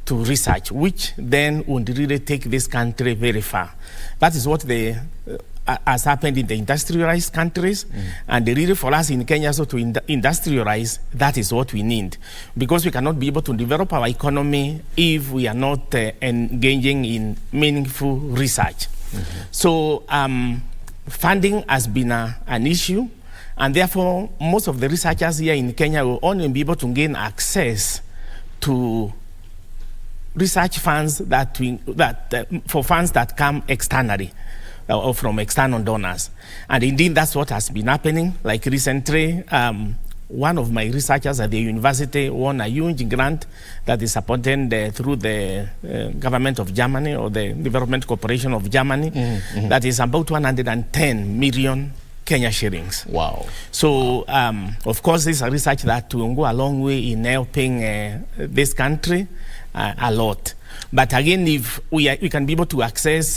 [SPEAKER 10] to research, which then would really take this country very far. That is what has happened in the industrialized countries, and really for us in Kenya, so to industrialize, that is what we need, because we cannot be able to develop our economy if we are not engaging in meaningful research. So funding has been an issue, and therefore most of the researchers here in Kenya will only be able to gain access to research funds for funds that come externally or from external donors. And indeed, that's what has been happening. Like recently, one of my researchers at the university won a huge grant that is supported through the government of Germany or the Development Corporation of Germany. That is about 110 million Kenya shillings.
[SPEAKER 9] Wow.
[SPEAKER 10] So, of course, this is a research that will go a long way in helping this country a lot. But again, if we can be able to access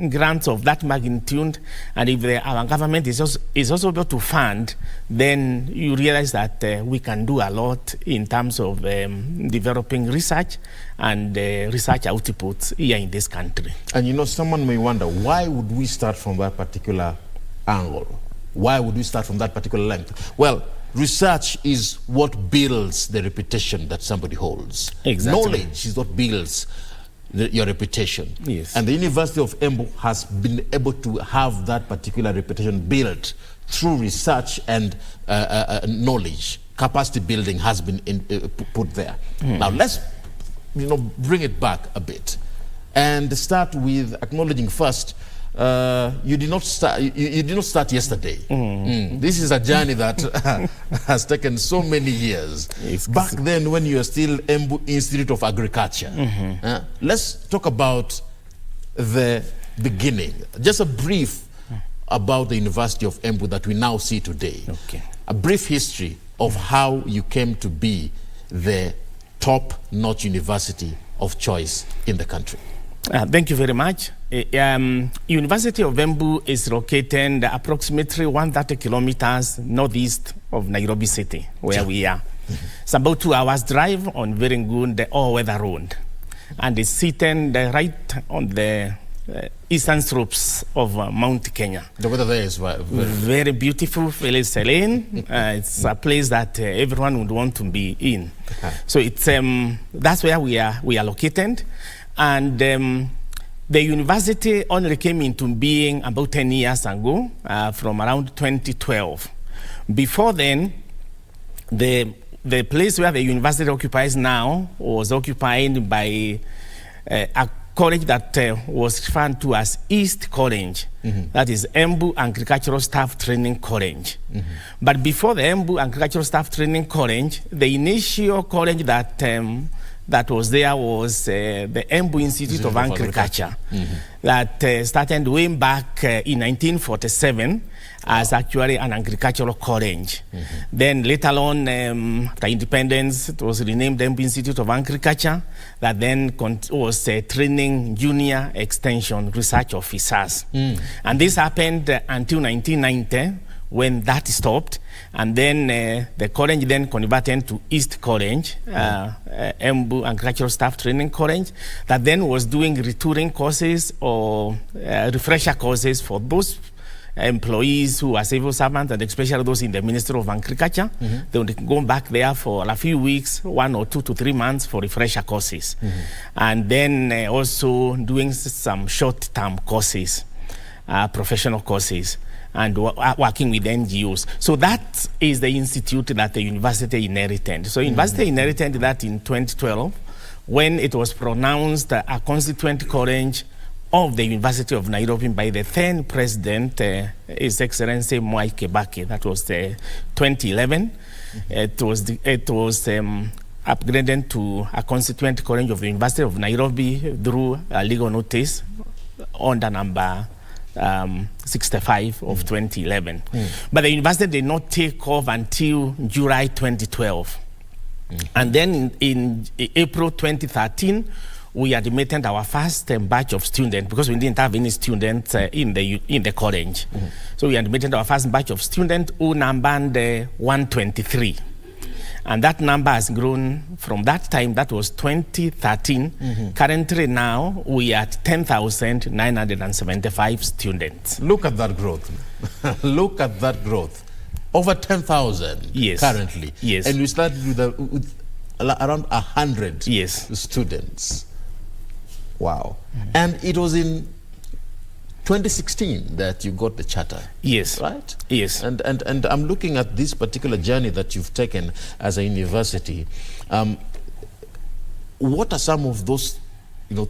[SPEAKER 10] grants of that magnitude, and if our government is also able to fund, then you realize that we can do a lot in terms of developing research and research outputs here in this country.
[SPEAKER 9] And you know, someone may wonder, why would we start from that particular angle? Why would we start from that particular length? Well, research is what builds the reputation that somebody holds.
[SPEAKER 10] Exactly.
[SPEAKER 9] Knowledge is what builds your reputation.
[SPEAKER 10] Yes.
[SPEAKER 9] And the University of Embu has been able to have that particular reputation built through research and knowledge. Capacity building has been put there. Now let's bring it back a bit and start with acknowledging first you did not start yesterday. This is a journey that has taken so many years. Back then, when you were still Embu Institute of Agriculture, let's talk about the beginning. Just a brief about the University of Embu that we now see today.
[SPEAKER 10] Okay.
[SPEAKER 9] A brief history of how you came to be the top-notch university of choice in the country.
[SPEAKER 10] Thank you very much. University of Embu is located approximately 130 kilometers northeast of Nairobi City, where we are. It's about 2 hours drive on very good all-weather road. And it's sitting right on the eastern slopes of Mount Kenya.
[SPEAKER 9] The weather there is
[SPEAKER 10] very beautiful, very serene. It's a place that everyone would want to be in. So it's that's where we are located, and the university only came into being about 10 years ago, from around 2012. Before then, the place where the university occupies now was occupied by a college that was referred to as East College. That is Embu Agricultural Staff Training College. But before the Embu Agricultural Staff Training College, the initial college that was there was the Embu Institute of Agriculture, that started way back in 1947 as actually an agricultural college. Then later on, after independence, it was renamed Embu Institute of Agriculture, that then was training junior extension research officers. And this happened until 1990, when that stopped, and then the college then converted to East College, Embu Agricultural Staff Training College, that then was doing retouring courses or refresher courses for those employees who are civil servants, and especially those in the Ministry of Agriculture. They would go back there for a few weeks, 1 or 2 to 3 months for refresher courses. And then also doing some short-term courses, professional courses, and working with NGOs. So that is the institute that the university inherited. So university inherited that in 2012, when it was pronounced a constituent college of the University of Nairobi by the then President, His Excellency Mwai Kibaki. That was 2011. It was upgraded to a constituent college of the University of Nairobi through a legal notice under number 65 of 2011. But the university did not take off until July 2012. And then in April 2013, we admitted our first batch of students, because we didn't have any students in the college. So we admitted our first batch of students, who numbered 123. And that number has grown from that time. That was 2013. Currently now, we are at 10,975 students.
[SPEAKER 9] Look at that growth. Look at that growth. Over 10,000 currently.
[SPEAKER 10] Yes.
[SPEAKER 9] And we started with around 100 students. Wow. And it was in 2016 that you got the charter.
[SPEAKER 10] Yes.
[SPEAKER 9] Right?
[SPEAKER 10] Yes.
[SPEAKER 9] And I'm looking at this particular journey that you've taken as a university. What are some of those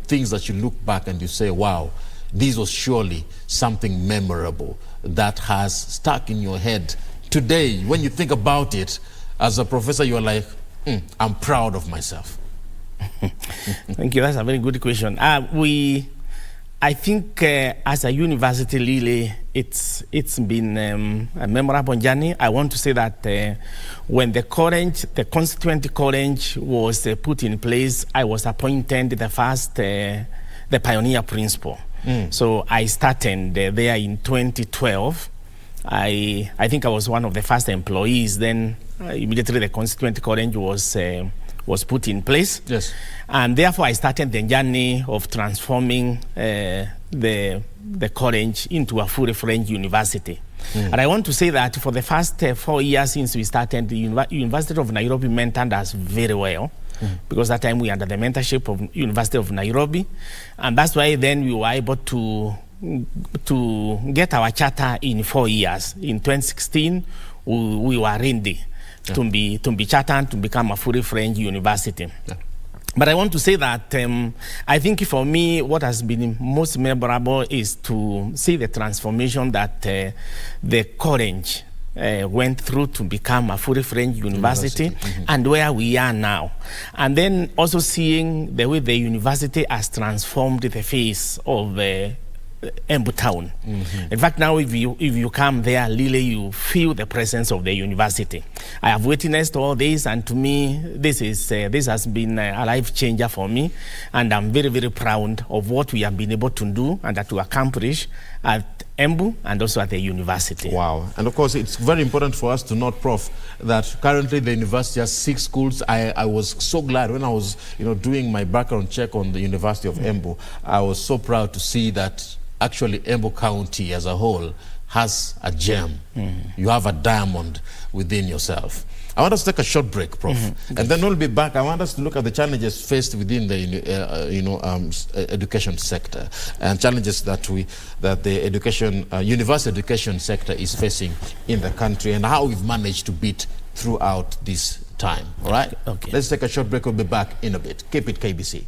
[SPEAKER 9] things that you look back and you say, wow, this was surely something memorable that has stuck in your head today? When you think about it, as a professor, you're like, I'm proud of myself.
[SPEAKER 10] Thank you. That's a very good question. I think as a university, really, it's been a memorable journey. I want to say that when the constituent college was put in place, I was appointed the pioneer principal. So I started there in 2012. I think I was one of the first employees. Then immediately the constituent college was put in place.
[SPEAKER 9] Yes.
[SPEAKER 10] And therefore I started the journey of transforming the college into a fully-fledged university. And I want to say that for the first 4 years since we started, the University of Nairobi mentored us very well, because that time we were under the mentorship of University of Nairobi. And that's why then we were able to get our charter in 4 years. In 2016, we were ready to be chartered to become a fully-fledged university. But I want to say that I think for me, what has been most memorable is to see the transformation that the college went through to become a fully-fledged university, and where we are now. And then also seeing the way the university has transformed the face of Embu town. In fact, now if you come there, really you feel the presence of the university. I have witnessed all this, and to me, this has been a life changer for me, and I'm very, very proud of what we have been able to do and to accomplish at Embu and also at the university.
[SPEAKER 9] Wow. And of course, it's very important for us to note, Prof, that currently the university has 6 schools. I was so glad when I was doing my background check on the University of Embu. I was so proud to see that actually Embu County as a whole has a gem. You have a diamond within yourself. I want us to take a short break, Prof, and then we'll be back. I want us to look at the challenges faced within the education sector and challenges that the university education sector is facing in the country and how we've managed to beat throughout this time. All right? Okay. Let's take a short break. We'll be back in a bit. Keep it KBC.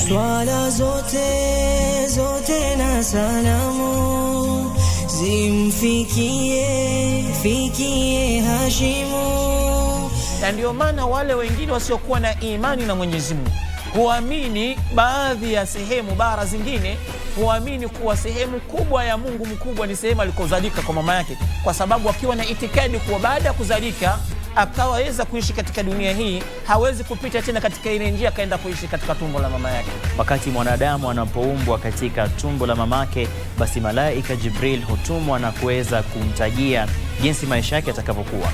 [SPEAKER 11] Swala zote na salamu zimfikie Hashimu.
[SPEAKER 12] Na ndio maana wale wengine wasiokuwa na imani na Mwenyezi Mungu huamini baadhi ya sehemu, bara zingine huamini kuwa sehemu kubwa ya Mungu mkubwa ni sehemu alikozalika kwa mama yake, kwa sababu akiwa na itikadi kuwa baada ya kuzalika akaweza kuishi katika dunia hii, hawezi kupita tena katika ile njia akaenda kuishi katika tumbo la mama yake.
[SPEAKER 13] Wakati mwanadamu anapoumbwa katika tumbo la mamake, basi malaika Jibril hutumwa na kuweza kumtajia jinsi maisha yake yatakavyokuwa,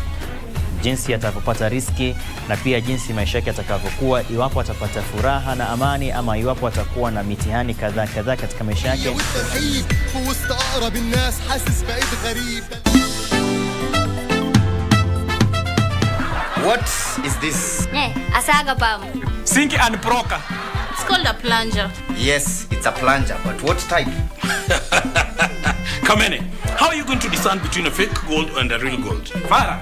[SPEAKER 13] jinsi atapopata riski, na pia jinsi maisha yake yatakavyokuwa, iwapo atapata furaha na amani ama iwapo atakuwa na mitihani kadhaa katika maisha yake.
[SPEAKER 19] What is this?
[SPEAKER 20] A saga bomb.
[SPEAKER 21] Sink and broker.
[SPEAKER 20] It's called a plunger.
[SPEAKER 19] Yes, it's a plunger, but what type?
[SPEAKER 21] Kamene, how are you going to discern between a fake gold and a real gold? Farah,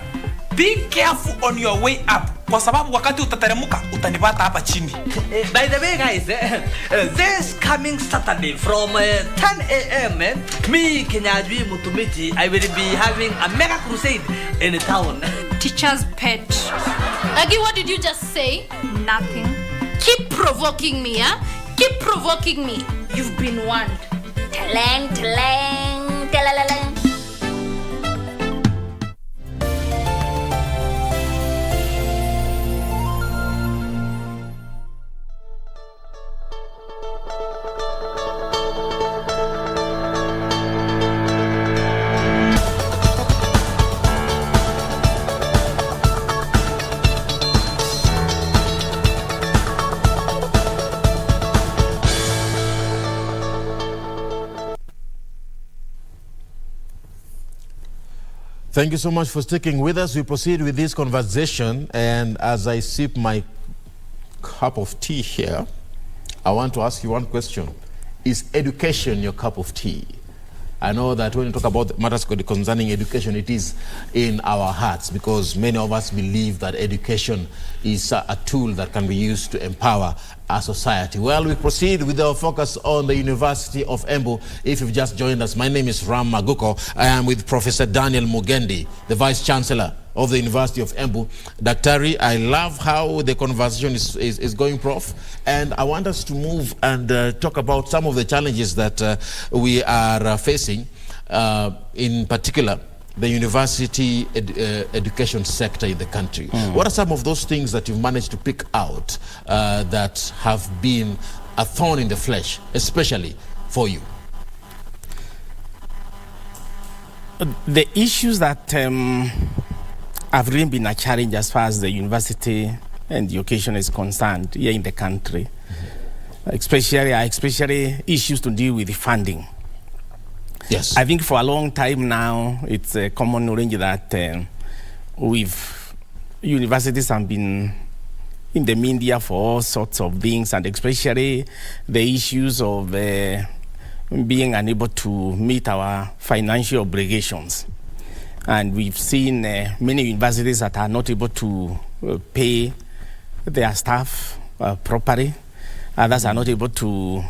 [SPEAKER 21] be careful on your way up, kwa sababu wakati utateremuka utanipata hapa chini.
[SPEAKER 22] By the way, guys, this coming Saturday from 10 a.m. Me, Kenyajwi Mutumiti, I will be having a mega crusade in the town.
[SPEAKER 20] Teacher's pet. Agi, what did you just say? Nothing. Keep provoking me, huh? Keep provoking me. You've been warned. Talang, talang, talalalang.
[SPEAKER 9] Thank you so much for sticking with us. We proceed with this conversation, and as I sip my cup of tea here, I want to ask you one question. Is education your cup of tea? I know that when you talk about matters concerning education, it is in our hearts, because many of us believe that education is a tool that can be used to empower our society. Well, we proceed with our focus on the University of Embu. If you've just joined us, my name is Ram Maguko. I am with Professor Daniel Mugendi, the Vice Chancellor of the University of Embu. Daktari, I love how the conversation is going, Prof. And I want us to move and talk about some of the challenges that we are facing, in particular, the university education sector in the country. What are some of those things that you've managed to pick out that have been a thorn in the flesh, especially for you?
[SPEAKER 10] The issues that have really been a challenge as far as the university and education is concerned here in the country, especially issues to deal with the funding.
[SPEAKER 9] Yes.
[SPEAKER 10] I think for a long time now, it's a common knowledge that universities have been in the media for all sorts of things, and especially the issues of being unable to meet our financial obligations. And we've seen many universities that are not able to pay their staff properly. Others are not able to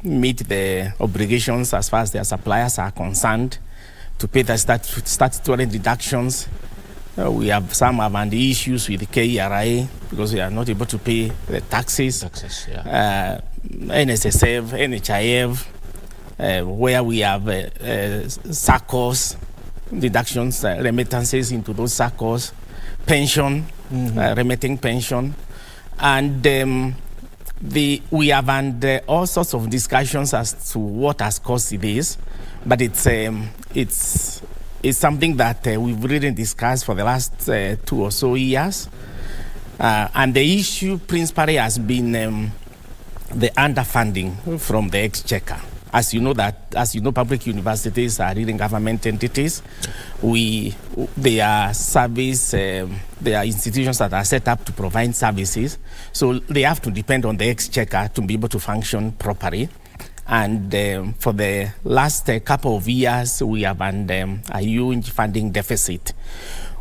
[SPEAKER 10] meet the obligations as far as their suppliers are concerned, to pay the statutory deductions. We have some have the issues with the KERA because we are not able to pay the taxes. NSSF, NHIF, where we have SACCOs, deductions, remittances into those SACCOs, pension, remitting pension, and we have had all sorts of discussions as to what has caused this, but it's something that we've really discussed for the last 2 or so years, and the issue principally has been the underfunding from the exchequer. As you know, public universities are really government entities. They are institutions that are set up to provide services, so they have to depend on the exchequer to be able to function properly. And for the last couple of years, we have had a huge funding deficit.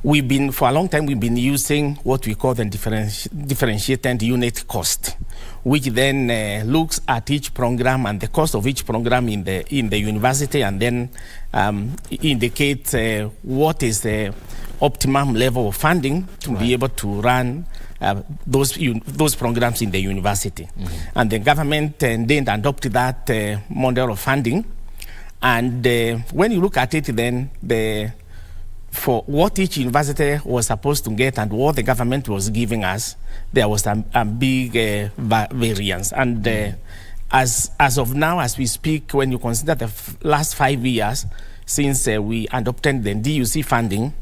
[SPEAKER 10] For a long time, we've been using what we call the differentiated unit cost, which then looks at each program and the cost of each program in the university, and then indicates what is the optimum level of funding to be able to run those programs in the university. And the government then adopted that model of funding. And when you look at it, then for what each university was supposed to get and what the government was giving us, there was a big variance. And as of now, as we speak, when you consider the last 5 years since we adopted the DUC funding,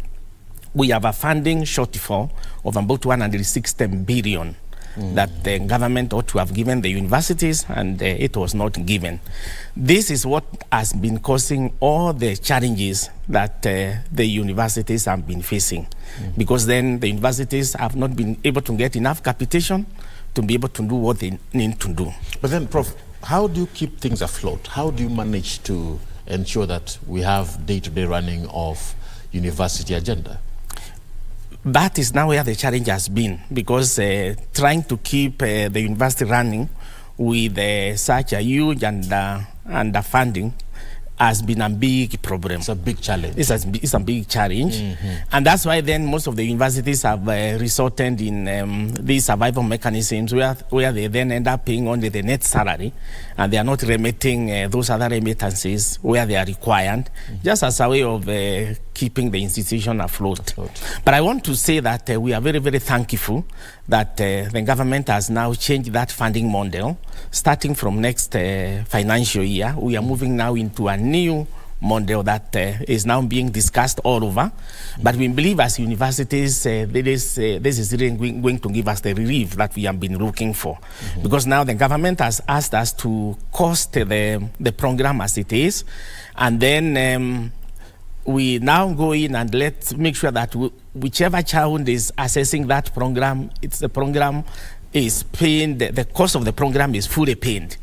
[SPEAKER 10] we have a funding shortfall of about 160 billion that the government ought to have given the universities, and it was not given. This is what has been causing all the challenges that the universities have been facing, because then the universities have not been able to get enough capitation to be able to do what they need to do.
[SPEAKER 9] But then, Prof, how do you keep things afloat? How do you manage to ensure that we have day-to-day running of university agenda?
[SPEAKER 10] That is now where the challenge has been, because trying to keep the university running with such a huge underfunding has been a big problem.
[SPEAKER 9] It's a big challenge.
[SPEAKER 10] It's a big challenge. And that's why then most of the universities have resorted in these survival mechanisms where they then end up paying only the net salary, and they are not remitting those other remittances where they are required, just as a way of keeping the institution afloat. But I want to say that we are very, very thankful that the government has now changed that funding model. Starting from next financial year, we are moving now into a new model that is now being discussed all over. But we believe as universities, this is really going to give us the relief that we have been looking for. Because now the government has asked us to cost the program as it is, and then we now go in and let's make sure that whichever child is assessing that program, the program is paying, the cost of the program is fully paid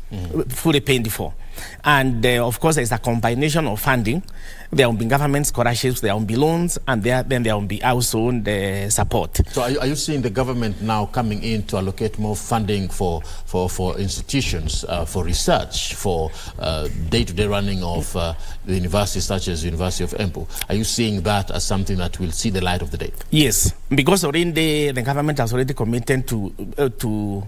[SPEAKER 10] for. And of course, there's a combination of funding. There will be government scholarships, there will be loans, and then there will be household support.
[SPEAKER 9] So are you seeing the government now coming in to allocate more funding for institutions, for research, for day-to-day running of the universities such as University of Embu? Are you seeing that as something that will see the light of the day?
[SPEAKER 10] Yes, because already the government has already committed to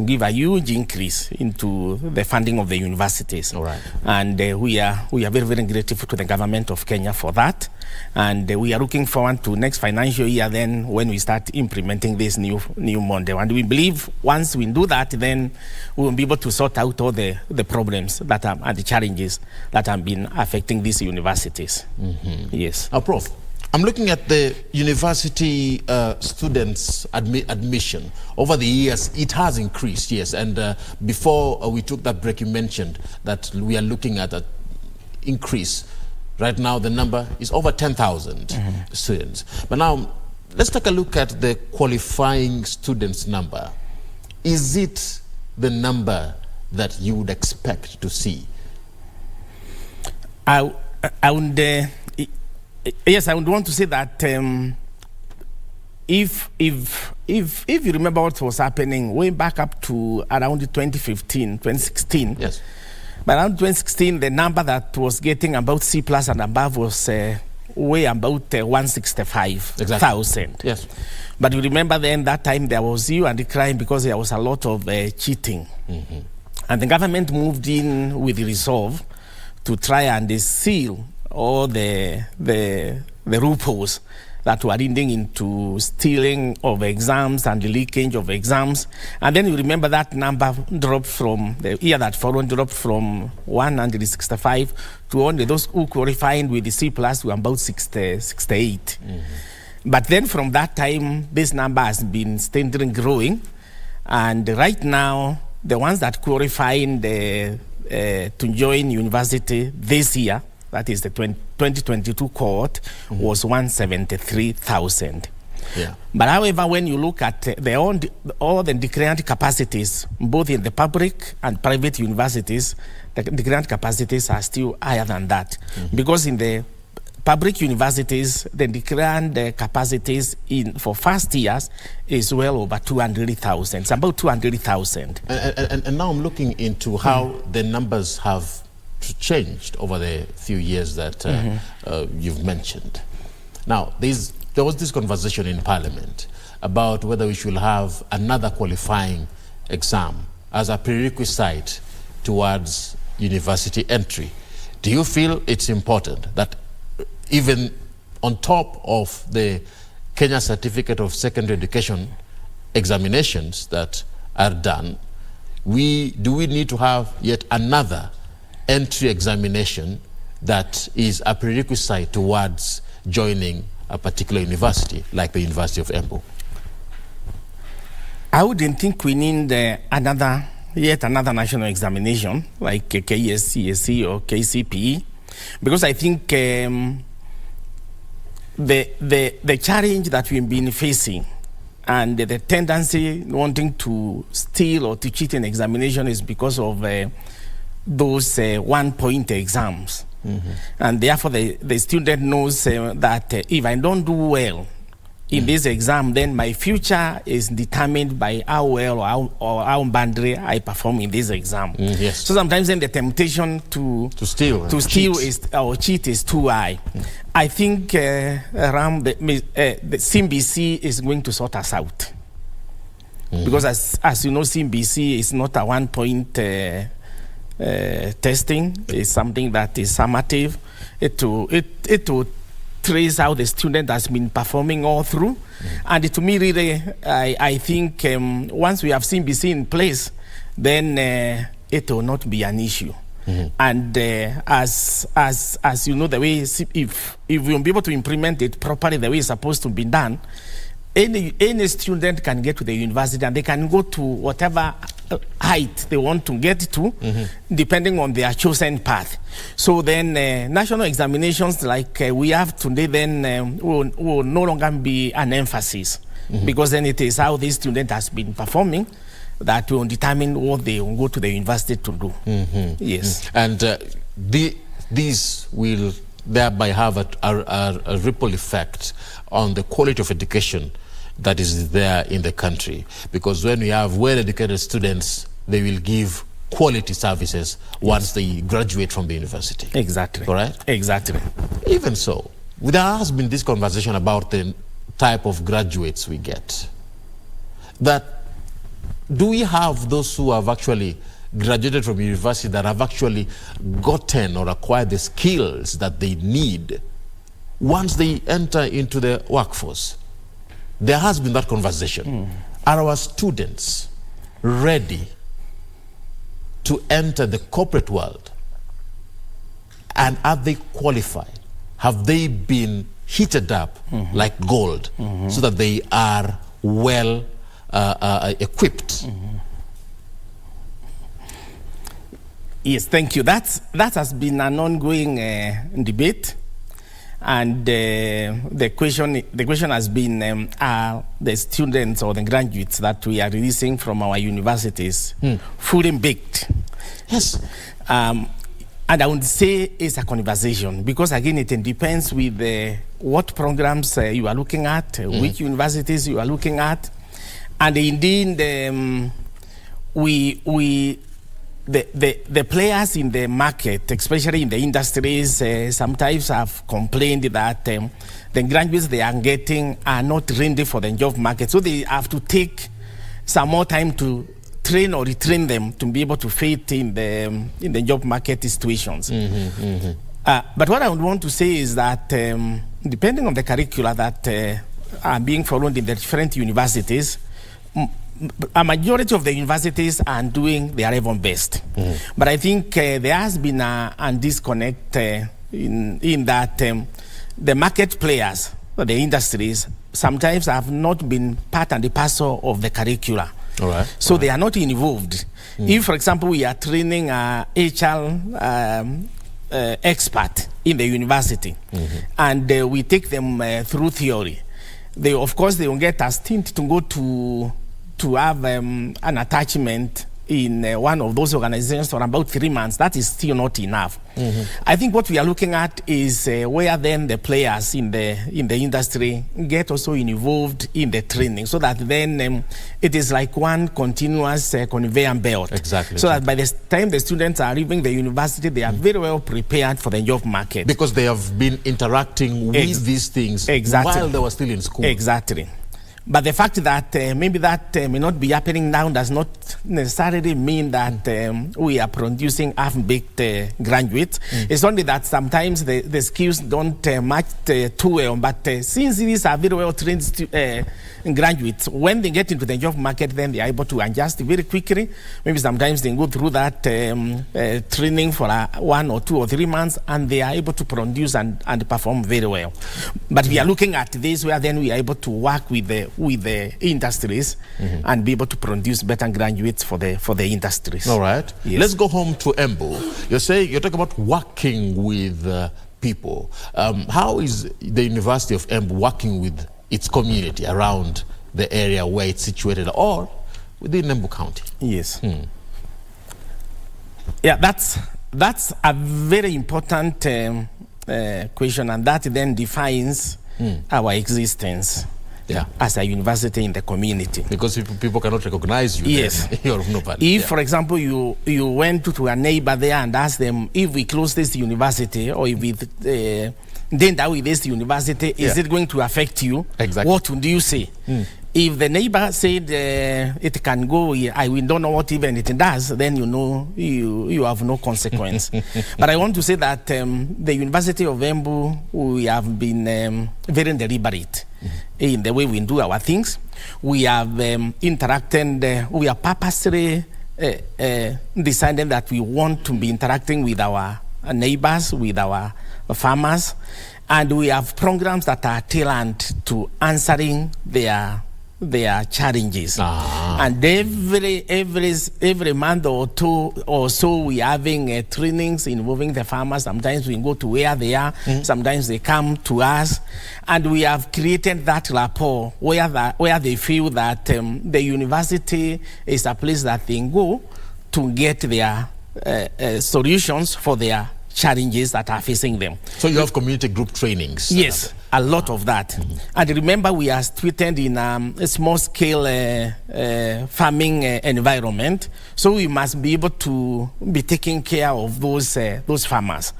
[SPEAKER 10] give a huge increase into the funding of the universities.
[SPEAKER 9] All right. And
[SPEAKER 10] we are very, very grateful to the government of Kenya for that. And we are looking forward to next financial year then when we start implementing this new model. And we believe once we do that, then we will be able to sort out all the problems that are and the challenges that have been affecting these universities. Yes.
[SPEAKER 9] Prof, I'm looking at the university students admission. Over the years, it has increased, yes. And before we took that break, you mentioned that we are looking at an increase. Right now, the number is over 10,000 students. But now, let's take a look at the qualifying students number. Is it the number that you would expect to see?
[SPEAKER 10] I would, yes, I would want to say that if you remember what was happening way back up to around 2016,
[SPEAKER 9] yes.
[SPEAKER 10] By around 2016, the number that was getting about C plus and above was way about 165,000.
[SPEAKER 9] Yes.
[SPEAKER 10] But you remember then that time there was zero and decline because there was a lot of cheating.
[SPEAKER 9] Mm-hmm.
[SPEAKER 10] And the government moved in with the resolve to try and seal all the loopholes that were leading into stealing of exams and the leakage of exams. And then you remember that number dropped from, the year that followed, dropped from 165 to only those who qualified with the C plus were about 68.
[SPEAKER 9] Mm-hmm.
[SPEAKER 10] But then from that time, this number has been steadily growing. And right now, the ones that qualified to join university this year, that is the 2022 cohort, was 173,000.
[SPEAKER 9] Yeah.
[SPEAKER 10] But however, when you look at all the declared capacities, both in the public and private universities, the declared capacities are still higher than that. Because in the public universities, the declared capacities for first years is well over 200,000. It's about 200,000.
[SPEAKER 9] And now I'm looking into how the numbers have changed over the few years that you've mentioned. Now, there was this conversation in Parliament about whether we should have another qualifying exam as a prerequisite towards university entry. Do you feel it's important that even on top of the Kenya Certificate of Secondary Education examinations that are done, do we need to have yet another entry examination that is a prerequisite towards joining a particular university, like the University of Embu?
[SPEAKER 10] I wouldn't think we need yet another national examination like KSCSE or KCPE, because I think the challenge that we've been facing and the tendency wanting to steal or to cheat in examination is because of those one-point exams. And therefore the student knows that if I don't do well in this exam, then my future is determined by how well or how badly I perform in this exam.
[SPEAKER 9] Yes.
[SPEAKER 10] So sometimes then the temptation to steal or cheat is too high. I think around the CBC is going to sort us out. Because as you know, CBC is not a one-point testing. It's something that is summative. It will trace how the student has been performing all through. And to me, really, I think once we have CBC in place, then it will not be an issue. And as you know, the way if we will be able to implement it properly the way it's supposed to be done, any student can get to the university and they can go to whatever height they want to get to, depending on their chosen path. So then national examinations like we have today then will no longer be an emphasis, because then it is how this student has been performing that will determine what they will go to the university to do. Yes.
[SPEAKER 9] And these will thereby have a ripple effect on the quality of education that is there in the country, because when we have well-educated students, they will give quality services once they graduate from the university.
[SPEAKER 10] Exactly.
[SPEAKER 9] Correct?
[SPEAKER 10] Exactly.
[SPEAKER 9] Even so, there has been this conversation about the type of graduates we get. Do we have those who have actually graduated from university that have actually gotten or acquired the skills that they need once they enter into the workforce? There has been that conversation. Are our students ready to enter the corporate world? And are they qualified? Have they been heated up like gold so that they are well equipped?
[SPEAKER 10] Yes, thank you. That has been an ongoing debate. And the question has been, are the students or the graduates that we are releasing from our universities fully baked?
[SPEAKER 9] Yes.
[SPEAKER 10] And I would say it's a conversation, because again, it depends with what programs you are looking at, which universities you are looking at. And indeed, the players in the market, especially in the industries, sometimes have complained that the graduates they are getting are not ready for the job market. So they have to take some more time to train or retrain them to be able to fit in the job market situations. But what I would want to say is that depending on the curricula that are being followed in the different universities, a majority of the universities are doing their even best. But I think there has been a disconnect in that the market players, the industries, sometimes have not been part and parcel of the curricula.
[SPEAKER 9] All right.
[SPEAKER 10] So they are not involved. If, for example, we are training a HR expert in the university, and we take them through theory, they will get a stint to go to have an attachment in one of those organizations for about 3 months. That is still not enough. I think what we are looking at is where then the players in the industry get also involved in the training, so that then it is like one continuous conveyor belt.
[SPEAKER 9] Exactly.
[SPEAKER 10] So that by the time the students are leaving the university, they are very well prepared for the job market.
[SPEAKER 9] Because they have been interacting with these things while they were still in school.
[SPEAKER 10] Exactly. But the fact that maybe that may not be happening now does not necessarily mean that we are producing half-baked graduates. It's only that sometimes the skills don't match too well. But since these are very well-trained graduates, when they get into the job market, then they are able to adjust very quickly. Maybe sometimes they go through that training for 1 or 2 or 3 months, and they are able to produce and perform very well. But we are looking at this where then we are able to work with the industries and be able to produce better graduates for the industries.
[SPEAKER 9] All right.
[SPEAKER 10] Yes.
[SPEAKER 9] Let's go home to Embu. You're talking about working with people. How is the University of Embu working with its community around the area where it's situated, or within Embu County?
[SPEAKER 10] Yes. Yeah, that's a very important question, and that then defines our existence. As a university in the community.
[SPEAKER 9] Because people cannot recognize you.
[SPEAKER 10] Yes.
[SPEAKER 9] You're of no value.
[SPEAKER 10] If, for example, you went to a neighbor there and asked them, if we close this university, or if we then with this university, is it going to affect you?
[SPEAKER 9] Exactly.
[SPEAKER 10] What would you say? If the neighbor said it can go, we don't know what even it does, then you know you have no consequence. But I want to say that the University of Embu, we have been very deliberate in the way we do our things. We have interacted, we are purposely decided that we want to be interacting with our neighbors, with our farmers, and we have programs that are tailored to answering their challenges. And every month or two or so we are having trainings involving the farmers. Sometimes we go to where they are, sometimes they come to us, and we have created that rapport where they feel that the university is a place that they go to get their solutions for their challenges that are facing them.
[SPEAKER 9] So you have community group trainings?
[SPEAKER 10] Yes, a lot of that. And remember, we are situated in a small-scale farming environment, so we must be able to be taking care of those farmers.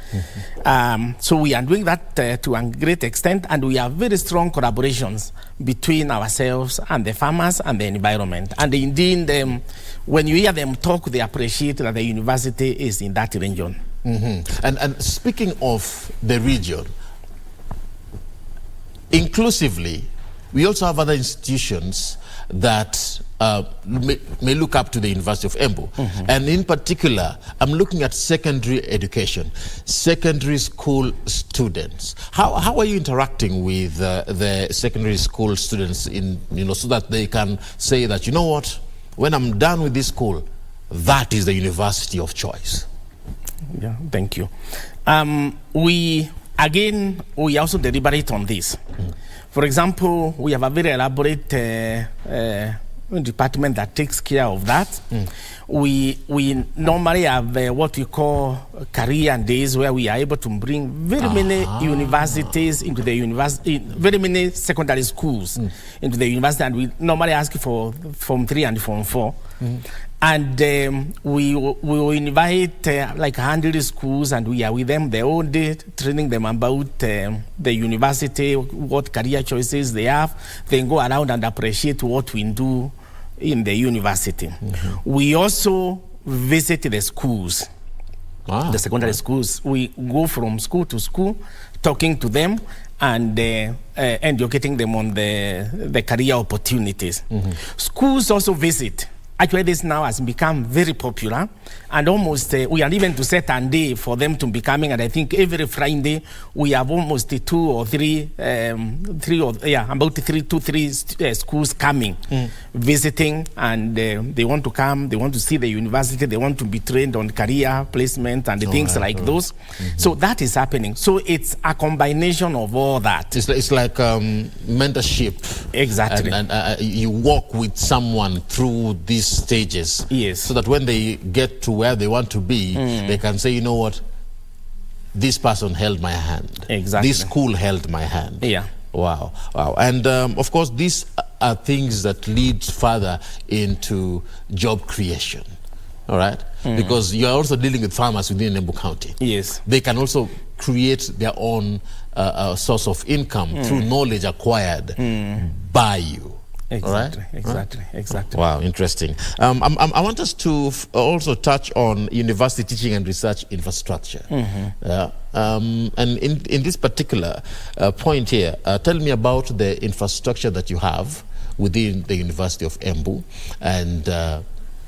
[SPEAKER 10] So we are doing that to a great extent, and we have very strong collaborations between ourselves and the farmers and the environment. And indeed, when you hear them talk, they appreciate that the university is in that region.
[SPEAKER 9] And speaking of the region, inclusively, we also have other institutions that may look up to the University of Embu. And in particular, I'm looking at secondary education, secondary school students. How are you interacting with the secondary school students so that they can say that, you know what, when I'm done with this school, that is the university of choice?
[SPEAKER 10] Yeah, thank you. We Again, we also deliberate on this. For example, we have a very elaborate department that takes care of that. We normally have what we call career days, where we are able to bring very many universities into the university, very many secondary schools into the university, and we normally ask for Form 3 and Form 4. And we will invite like 100 schools, and we are with them the whole day, training them about the university, what career choices they have. Then go around and appreciate what we do in the university. We also visit the schools, the secondary schools. We go from school to school, talking to them and educating them on the career opportunities. Schools also visit. Actually, this now has become very popular, and almost we are even to set a day for them to be coming. And I think every Friday we have almost about 3 to 3 schools coming, visiting, and they want to come. They want to see the university. They want to be trained on career placement and things like those. So that is happening. So it's a combination of all that.
[SPEAKER 9] It's like mentorship.
[SPEAKER 10] Exactly.
[SPEAKER 9] And you walk with someone through these stages, so that when they get to where they want to be, they can say, you know what, this person held my hand.
[SPEAKER 10] Exactly.
[SPEAKER 9] This school held my hand.
[SPEAKER 10] Yeah.
[SPEAKER 9] Wow. And of course, these are things that lead further into job creation. All right, because you are also dealing with farmers within Embu County.
[SPEAKER 10] Yes,
[SPEAKER 9] they can also create their own source of income through knowledge acquired by you.
[SPEAKER 10] Exactly,
[SPEAKER 9] right?
[SPEAKER 10] Exactly.
[SPEAKER 9] Wow, interesting. I want us to also touch on university teaching and research infrastructure. And in this particular point here, tell me about the infrastructure that you have within the University of Embu, and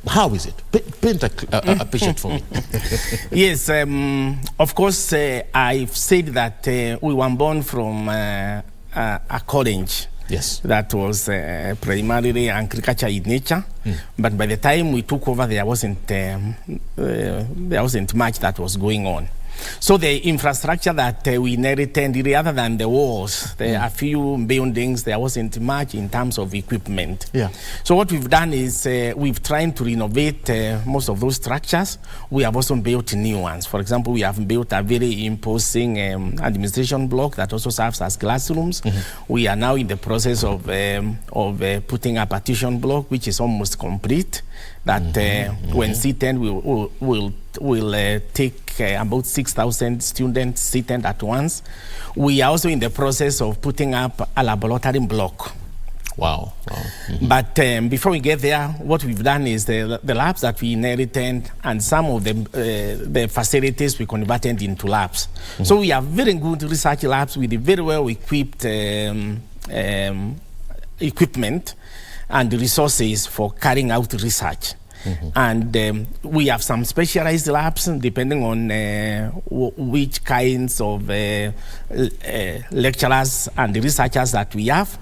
[SPEAKER 9] how is it? Paint a picture for me.
[SPEAKER 10] Yes, of course, I've said that we were born from a college.
[SPEAKER 9] Yes.
[SPEAKER 10] That was primarily agriculture in nature, but by the time we took over, there wasn't much that was going on. So the infrastructure that we inherited, rather than the walls, there are a few buildings, there wasn't much in terms of equipment.
[SPEAKER 9] Yeah.
[SPEAKER 10] So what we've done is we've tried to renovate most of those structures. We have also built new ones. For example, we have built a very imposing administration block that also serves as classrooms. We are now in the process of putting a partition block, which is almost complete. That when seated, will take about 6,000 students seated at once. We are also in the process of putting up a laboratory block.
[SPEAKER 9] Wow.
[SPEAKER 10] But before we get there, what we've done is the labs that we inherited and some of the facilities we converted into labs. So we have very good research labs with very well equipped equipment and resources for carrying out research. And we have some specialized labs depending on which kinds of lecturers and researchers that we have.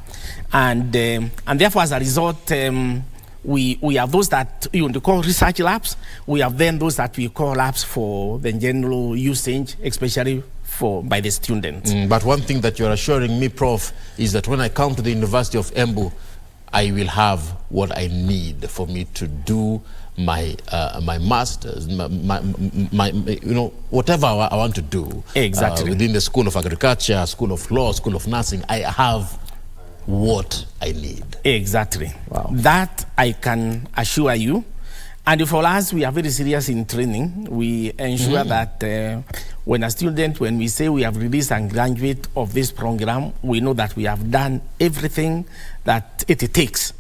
[SPEAKER 10] And therefore, as a result, we have those that you call research labs. We have then those that we call labs for the general usage, especially by the students.
[SPEAKER 9] But one thing that you're assuring me, Prof, is that when I come to the University of Embu, I will have what I need for me to do my my masters, my whatever I want to do.
[SPEAKER 10] Exactly.
[SPEAKER 9] Within the School of Agriculture, School of Law, School of Nursing, I have what I need.
[SPEAKER 10] Exactly.
[SPEAKER 9] Wow.
[SPEAKER 10] That I can assure you. And for us, we are very serious in training. We ensure that when we say we have released a graduate of this program, we know that we have done everything that it takes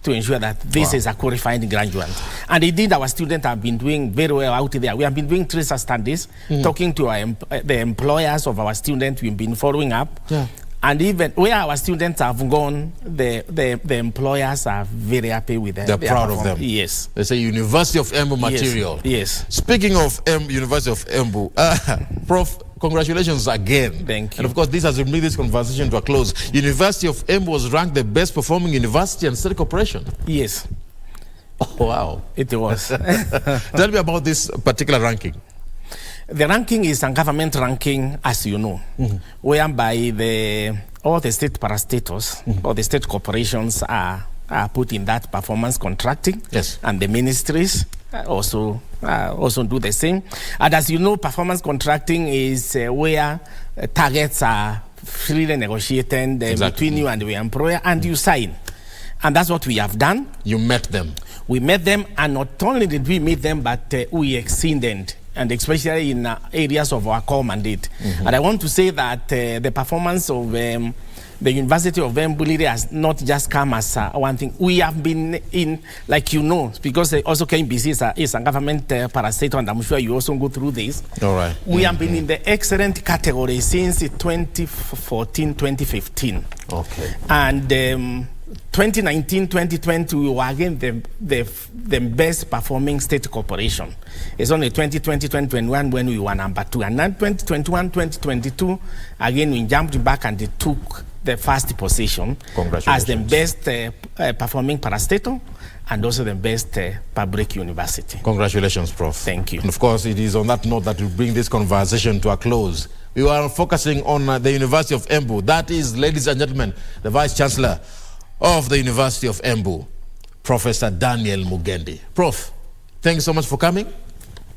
[SPEAKER 10] to ensure that this is a qualified graduate. And indeed, our students have been doing very well out there. We have been doing tracer studies, talking to the employers of our students. We've been following up.
[SPEAKER 9] Yeah.
[SPEAKER 10] And even where our students have gone, the employers are very happy with them.
[SPEAKER 9] They're proud of them.
[SPEAKER 10] Yes.
[SPEAKER 9] They say University of Embu material.
[SPEAKER 10] Yes.
[SPEAKER 9] Speaking of University of Embu, Prof, congratulations again.
[SPEAKER 10] Thank you.
[SPEAKER 9] And of course, this has brought this conversation to a close. University of Embu was ranked the best performing university and state corporation.
[SPEAKER 10] Yes.
[SPEAKER 9] Oh, wow.
[SPEAKER 10] It was.
[SPEAKER 9] Tell me about this particular ranking.
[SPEAKER 10] The ranking is a government ranking, as you know, whereby all the state parastatals, or the state corporations are put in that performance contracting.
[SPEAKER 9] Yes.
[SPEAKER 10] And the ministries also do the same. And as you know, performance contracting is where targets are freely negotiated between you and the employer, and you sign. And that's what we have done.
[SPEAKER 9] You met them.
[SPEAKER 10] We met them, and not only did we meet them, but we exceeded, and especially in areas of our core mandate. And I want to say that the performance of the University of Embu has not just come as one thing. We have been in, like you know, because also KBC is a government parastatal, and I'm sure you also go through this.
[SPEAKER 9] All right.
[SPEAKER 10] We have been in the excellent category since 2014, 2015.
[SPEAKER 9] Okay.
[SPEAKER 10] And 2019, 2020, we were again the best performing state corporation. It's only 2020, 2021 when we were number 2. And then 2021, 2022, again we jumped back and they took the first position as the best performing parastatal and also the best public university.
[SPEAKER 9] Congratulations, Prof.
[SPEAKER 10] Thank you.
[SPEAKER 9] And of course, it is on that note that we bring this conversation to a close. We are focusing on the University of Embu. That is, ladies and gentlemen, the Vice Chancellor of the University of Embu, Professor Daniel Mugendi. Prof, thank you so much for coming.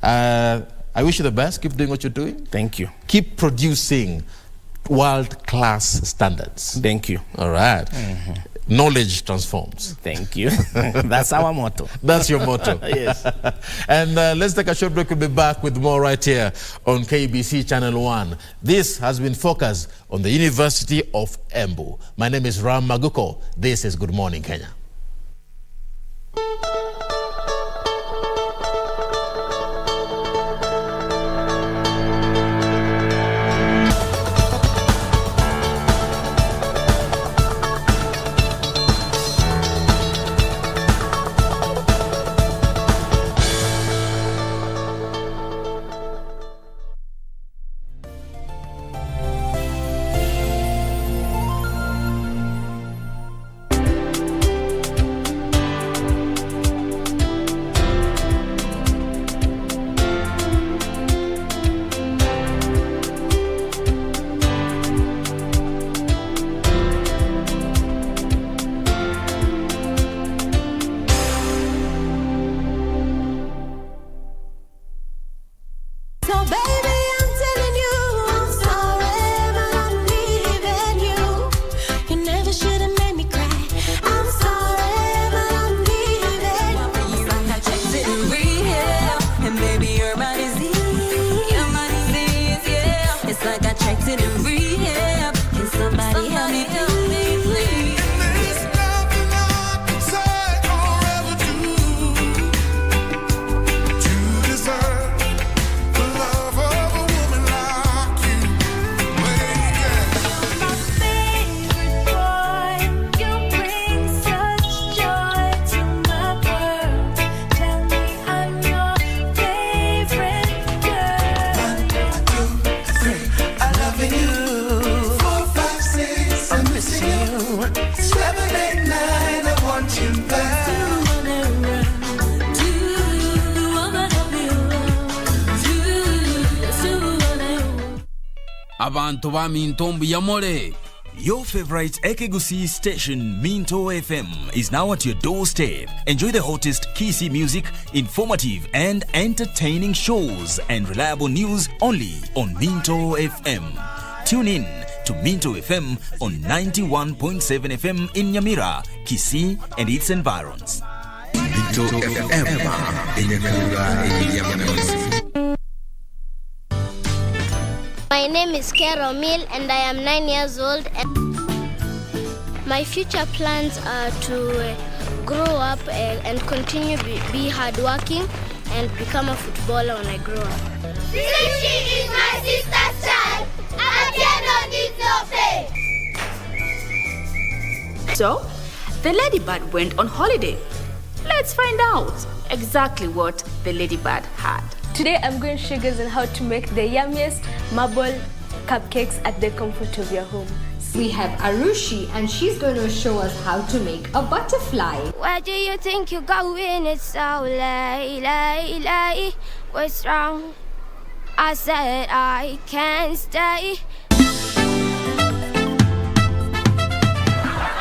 [SPEAKER 9] I wish you the best. Keep doing what you're doing.
[SPEAKER 10] Thank you.
[SPEAKER 9] Keep producing world-class standards.
[SPEAKER 10] Thank you.
[SPEAKER 9] All right. Knowledge transforms.
[SPEAKER 10] Thank you. That's our motto.
[SPEAKER 9] That's your motto.
[SPEAKER 10] Yes.
[SPEAKER 9] And let's take a short break. We'll be back with more right here on KBC Channel 1. This has been Focus on the University of Embu. My name is Ram Maguko. This is Good Morning Kenya.
[SPEAKER 14] Abantu ba Mintombu Yamole. Your favorite Ekegusi station, Minto FM, is now at your doorstep. Enjoy the hottest Kisi music, informative and entertaining shows, and reliable news only on Minto FM. Tune in to Minto FM on 91.7 FM in Nyamira, Kisi, and its environs.
[SPEAKER 15] Minto FM in Nyamira.
[SPEAKER 16] My name is Carol Mill and I am 9 years old. My future plans are to grow up and continue be hardworking and become a footballer when I grow up.
[SPEAKER 17] Since she is my sister's child, Atieno needs no pay.
[SPEAKER 18] So, the ladybird went on holiday. Let's find out exactly what the ladybird had.
[SPEAKER 26] Today I'm going to show you guys on how to make the yummiest marble cupcakes at the comfort of your home.
[SPEAKER 27] We have Arushi and she's going to show us how to make a butterfly.
[SPEAKER 17] Where do you think you're going? It's so late. What's wrong?
[SPEAKER 16] I said I can't stay.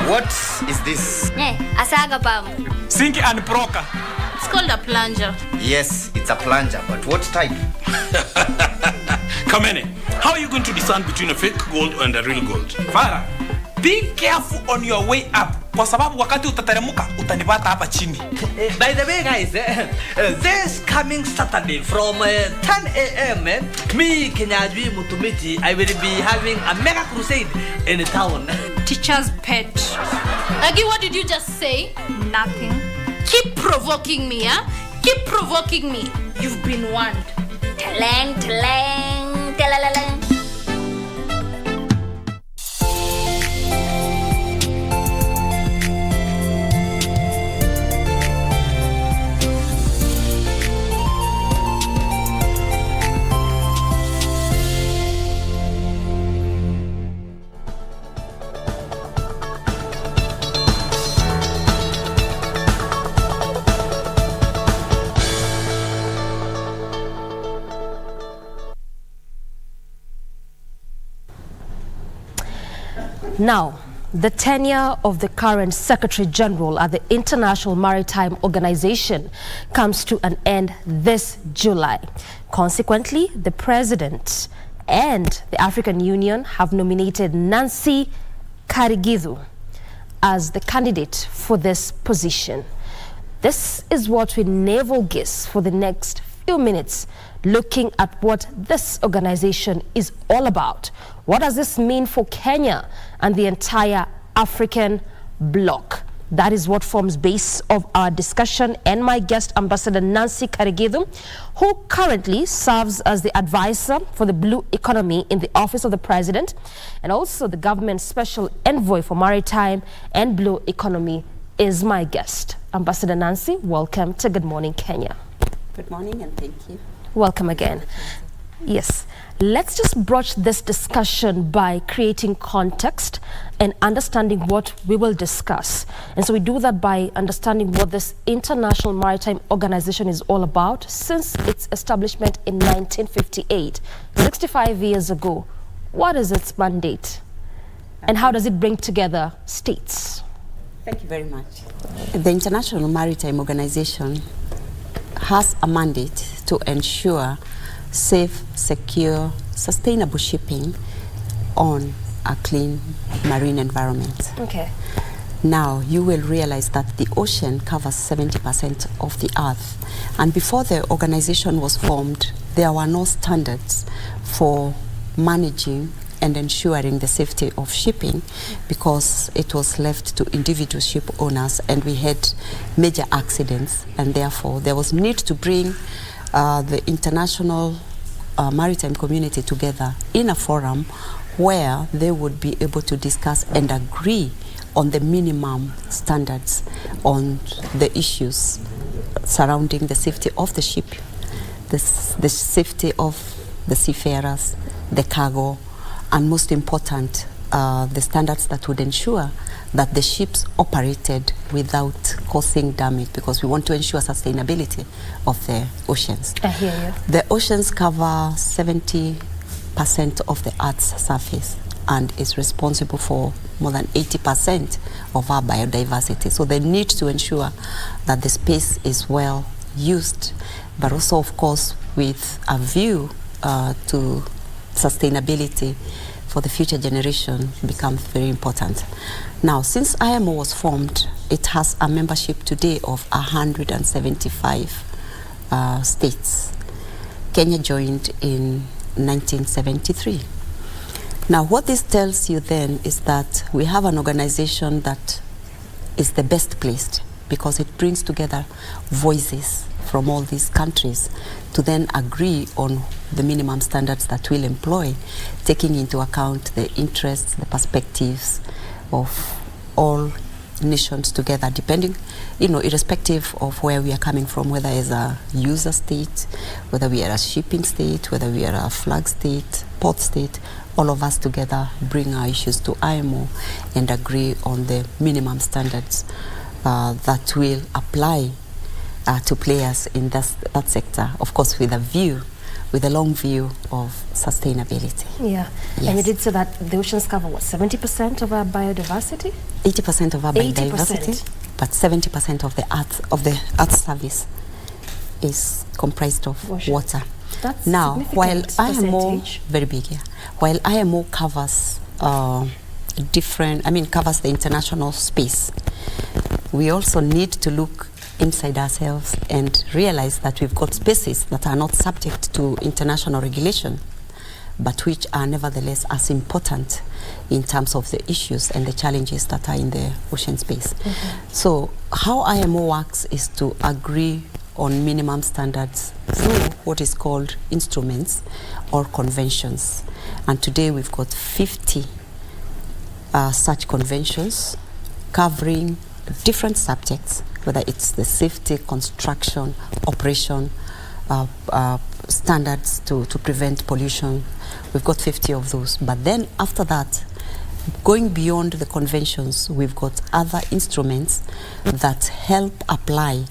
[SPEAKER 19] What is this?
[SPEAKER 16] Asaga bam.
[SPEAKER 21] Sink and broker.
[SPEAKER 20] It's called a plunger.
[SPEAKER 19] Yes, it's a plunger, but what type?
[SPEAKER 21] Kamene, how are you going to discern between a fake gold and a real gold? Farah, be careful on your way up. Kwa sababu wakati utateremuka utanipata hapa chini.
[SPEAKER 22] By the way, guys, this coming Saturday from 10 a.m., me, Kenyajwi Mutumiti, I will be having a mega crusade in the town.
[SPEAKER 20] Teacher's pet. Agi, what did you just say? Nothing. Keep provoking me, huh? Keep provoking me. You've been warned.
[SPEAKER 16] Telang, telang, telalalang.
[SPEAKER 1] Now, the tenure of the current Secretary General at the International Maritime Organization comes to an end this July. Consequently, the President and the African Union have nominated Nancy Karigidhu as the candidate for this position. This is what we navel gaze for the next few minutes, looking at what this organization is all about. What does this mean for Kenya and the entire African bloc? That is what forms base of our discussion, and my guest, Ambassador Nancy Karigidhu, who currently serves as the advisor for the blue economy in the office of the president, and also the government special envoy for maritime and blue economy, is my guest. Ambassador Nancy, welcome to Good Morning Kenya.
[SPEAKER 2] Good morning and thank you.
[SPEAKER 1] Welcome again. Yes, let's just broach this discussion by creating context and understanding what we will discuss. And so we do that by understanding what this International Maritime Organization is all about since its establishment in 1958, 65 years ago. What is its mandate? And how does it bring together states?
[SPEAKER 2] Thank you very much. The International Maritime Organization has a mandate to ensure safe, secure, sustainable shipping on a clean marine environment.
[SPEAKER 1] Okay.
[SPEAKER 2] Now, you will realize that the ocean covers 70% of the earth. And before the organization was formed, there were no standards for managing and ensuring the safety of shipping because it was left to individual ship owners and we had major accidents, and therefore there was need to bring the international maritime community together in a forum where they would be able to discuss and agree on the minimum standards on the issues surrounding the safety of the ship, the safety of the seafarers, the cargo, and most important, the standards that would ensure that the ships operated without causing damage, because we want to ensure sustainability of the oceans.
[SPEAKER 1] I hear you.
[SPEAKER 2] The oceans cover 70% of the Earth's surface and is responsible for more than 80% of our biodiversity. So they need to ensure that the space is well used, but also, of course, with a view to sustainability for the future generation becomes very important. Now, since IMO was formed, it has a membership today of 175 states. Kenya joined in 1973. Now, what this tells you then is that we have an organization that is the best placed because it brings together voices from all these countries to then agree on the minimum standards that we'll employ, taking into account the interests, the perspectives of all nations together, depending, irrespective of where we are coming from, whether as a user state, whether we are a shipping state, whether we are a flag state, port state, all of us together bring our issues to IMO and agree on the minimum standards that will apply to players in that sector, of course with a view with a long view of sustainability.
[SPEAKER 1] Yeah.
[SPEAKER 2] Yes.
[SPEAKER 1] And you did say that the oceans cover, what, 70% of our biodiversity?
[SPEAKER 2] 80% of our
[SPEAKER 1] 80%.
[SPEAKER 2] biodiversity, but 70% of the Earth surface is comprised of water.
[SPEAKER 1] That's
[SPEAKER 2] now, while IMO,
[SPEAKER 1] percentage.
[SPEAKER 2] very big, yeah. While IMO covers covers the international space, we also need to look inside ourselves and realize that we've got spaces that are not subject to international regulation, but which are nevertheless as important in terms of the issues and the challenges that are in the ocean space. So how IMO works is to agree on minimum standards through what is called instruments or conventions. And today we've got 50 such conventions covering different subjects, whether it's the safety, construction, operation, standards to prevent pollution. We've got 50 of those. But then after that, going beyond the conventions, we've got other instruments that help apply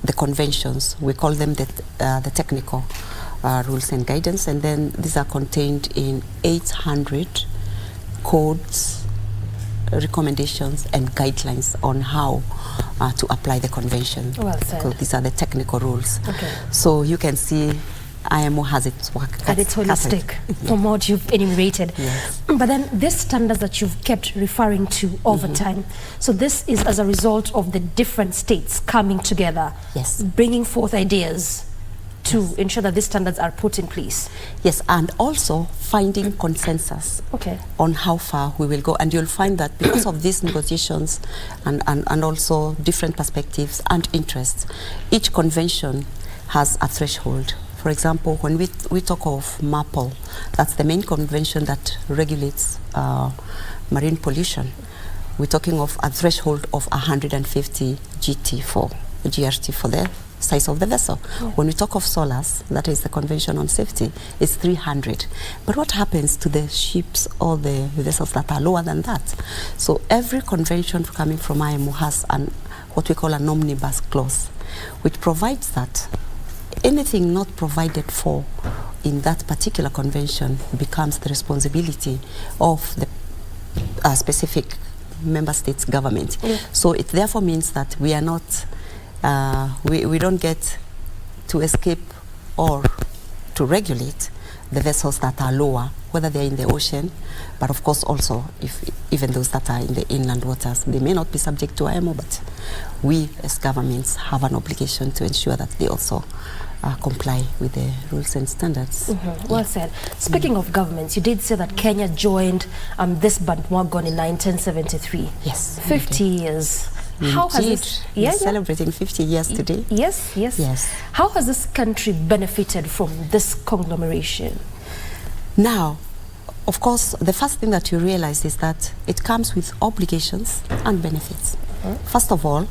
[SPEAKER 2] the conventions. We call them the technical rules and guidance, and then these are contained in 800 codes, recommendations and guidelines on how to apply the convention.
[SPEAKER 1] Well said.
[SPEAKER 2] So these are the technical rules.
[SPEAKER 1] Okay.
[SPEAKER 2] So you can see IMO has its work.
[SPEAKER 1] And it's holistic from what you've enumerated.
[SPEAKER 2] Yes.
[SPEAKER 1] But then these standards that you've kept referring to over time, so this is as a result of the different states coming together, bringing forth ideas to ensure that these standards are put in place.
[SPEAKER 2] Yes, and also finding consensus on how far we will go. And you'll find that because of these negotiations and also different perspectives and interests, each convention has a threshold. For example, when we talk of MAPL, that's the main convention that regulates marine pollution. We're talking of a threshold of 150 GRT for the size of the vessel. When we talk of SOLAS, that is the Convention on Safety, it's 300. But what happens to the ships or the vessels that are lower than that? So every convention coming from IMO has what we call an omnibus clause, which provides that anything not provided for in that particular convention becomes the responsibility of the specific member states government. So it therefore means that we are not we don't get to escape or to regulate the vessels that are lower, whether they're in the ocean, but of course also even those that are in the inland waters. They may not be subject to IMO, but we as governments have an obligation to ensure that they also comply with the rules and standards.
[SPEAKER 1] Well said. Speaking of governments, you did say that Kenya joined this bandwagon in 1973.
[SPEAKER 2] Yes.
[SPEAKER 1] 50 years. How has this,
[SPEAKER 2] we're celebrating 50 years today.
[SPEAKER 1] Yes. How has this country benefited from this conglomeration?
[SPEAKER 2] Now, of course, the first thing that you realize is that it comes with obligations and benefits. First of all,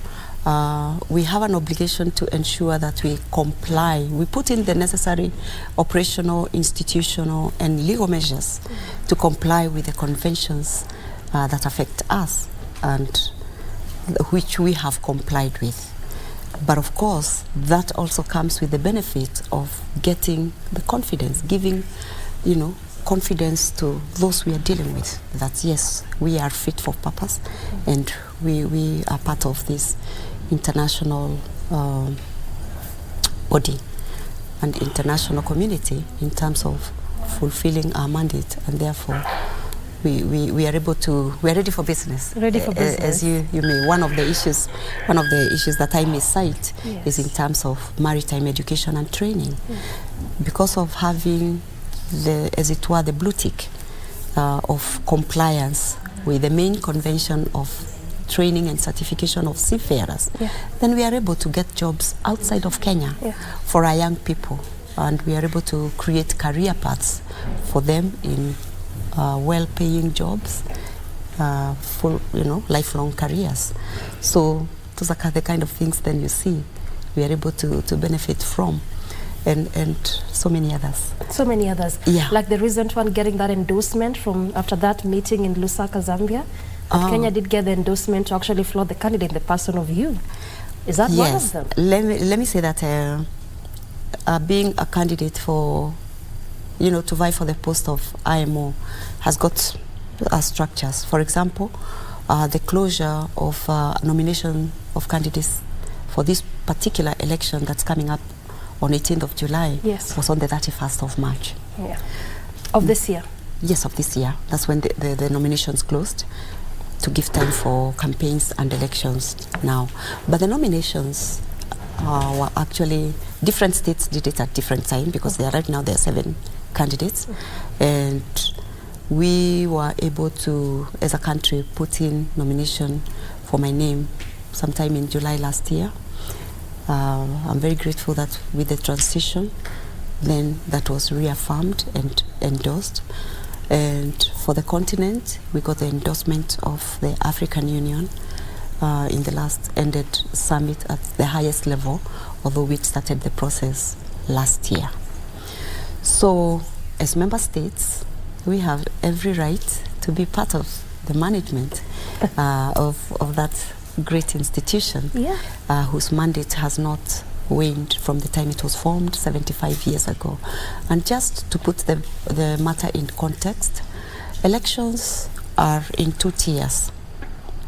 [SPEAKER 2] we have an obligation to ensure that we comply. We put in the necessary operational, institutional, and legal measures to comply with the conventions that affect us and which we have complied with. But of course, that also comes with the benefit of getting the confidence, giving, confidence to those we are dealing with, that yes, we are fit for purpose and we are part of this international body and international community in terms of fulfilling our mandate, and therefore we are ready for business. As you may, one of the issues that I may cite is in terms of maritime education and training. Because of having as it were, the blue tick of compliance with the main convention of training and certification of seafarers, then we are able to get jobs outside of Kenya for our young people, and we are able to create career paths for them in well-paying jobs, full, lifelong careers. So those are the kind of things then you see we are able to benefit from, and so many others.
[SPEAKER 1] So many others.
[SPEAKER 2] Yeah.
[SPEAKER 1] Like the recent one, getting that endorsement from after that meeting in Lusaka, Zambia. Kenya did get the endorsement to actually float the candidate in the person of you. Is that one of them?
[SPEAKER 2] Let me say that being a candidate for to vie for the post of IMO has got structures. For example, the closure of nomination of candidates for this particular election that's coming up on 18th of July was on the 31st of March.
[SPEAKER 1] Yeah. Of this year?
[SPEAKER 2] Yes, of this year. That's when the nominations closed, to give time for campaigns and elections now. But the nominations were actually, different states did it at different time, because right now there are 7 candidates. And we were able to, as a country, put in nomination for my name sometime in July last year. I'm very grateful that with the transition, then that was reaffirmed and endorsed. And for the continent, we got the endorsement of the African Union in the last ended summit at the highest level, although we started the process last year. So as member states, we have every right to be part of the management of that great institution, whose mandate has not waned from the time it was formed 75 years ago. And just to put the matter in context, elections are in 2 tiers.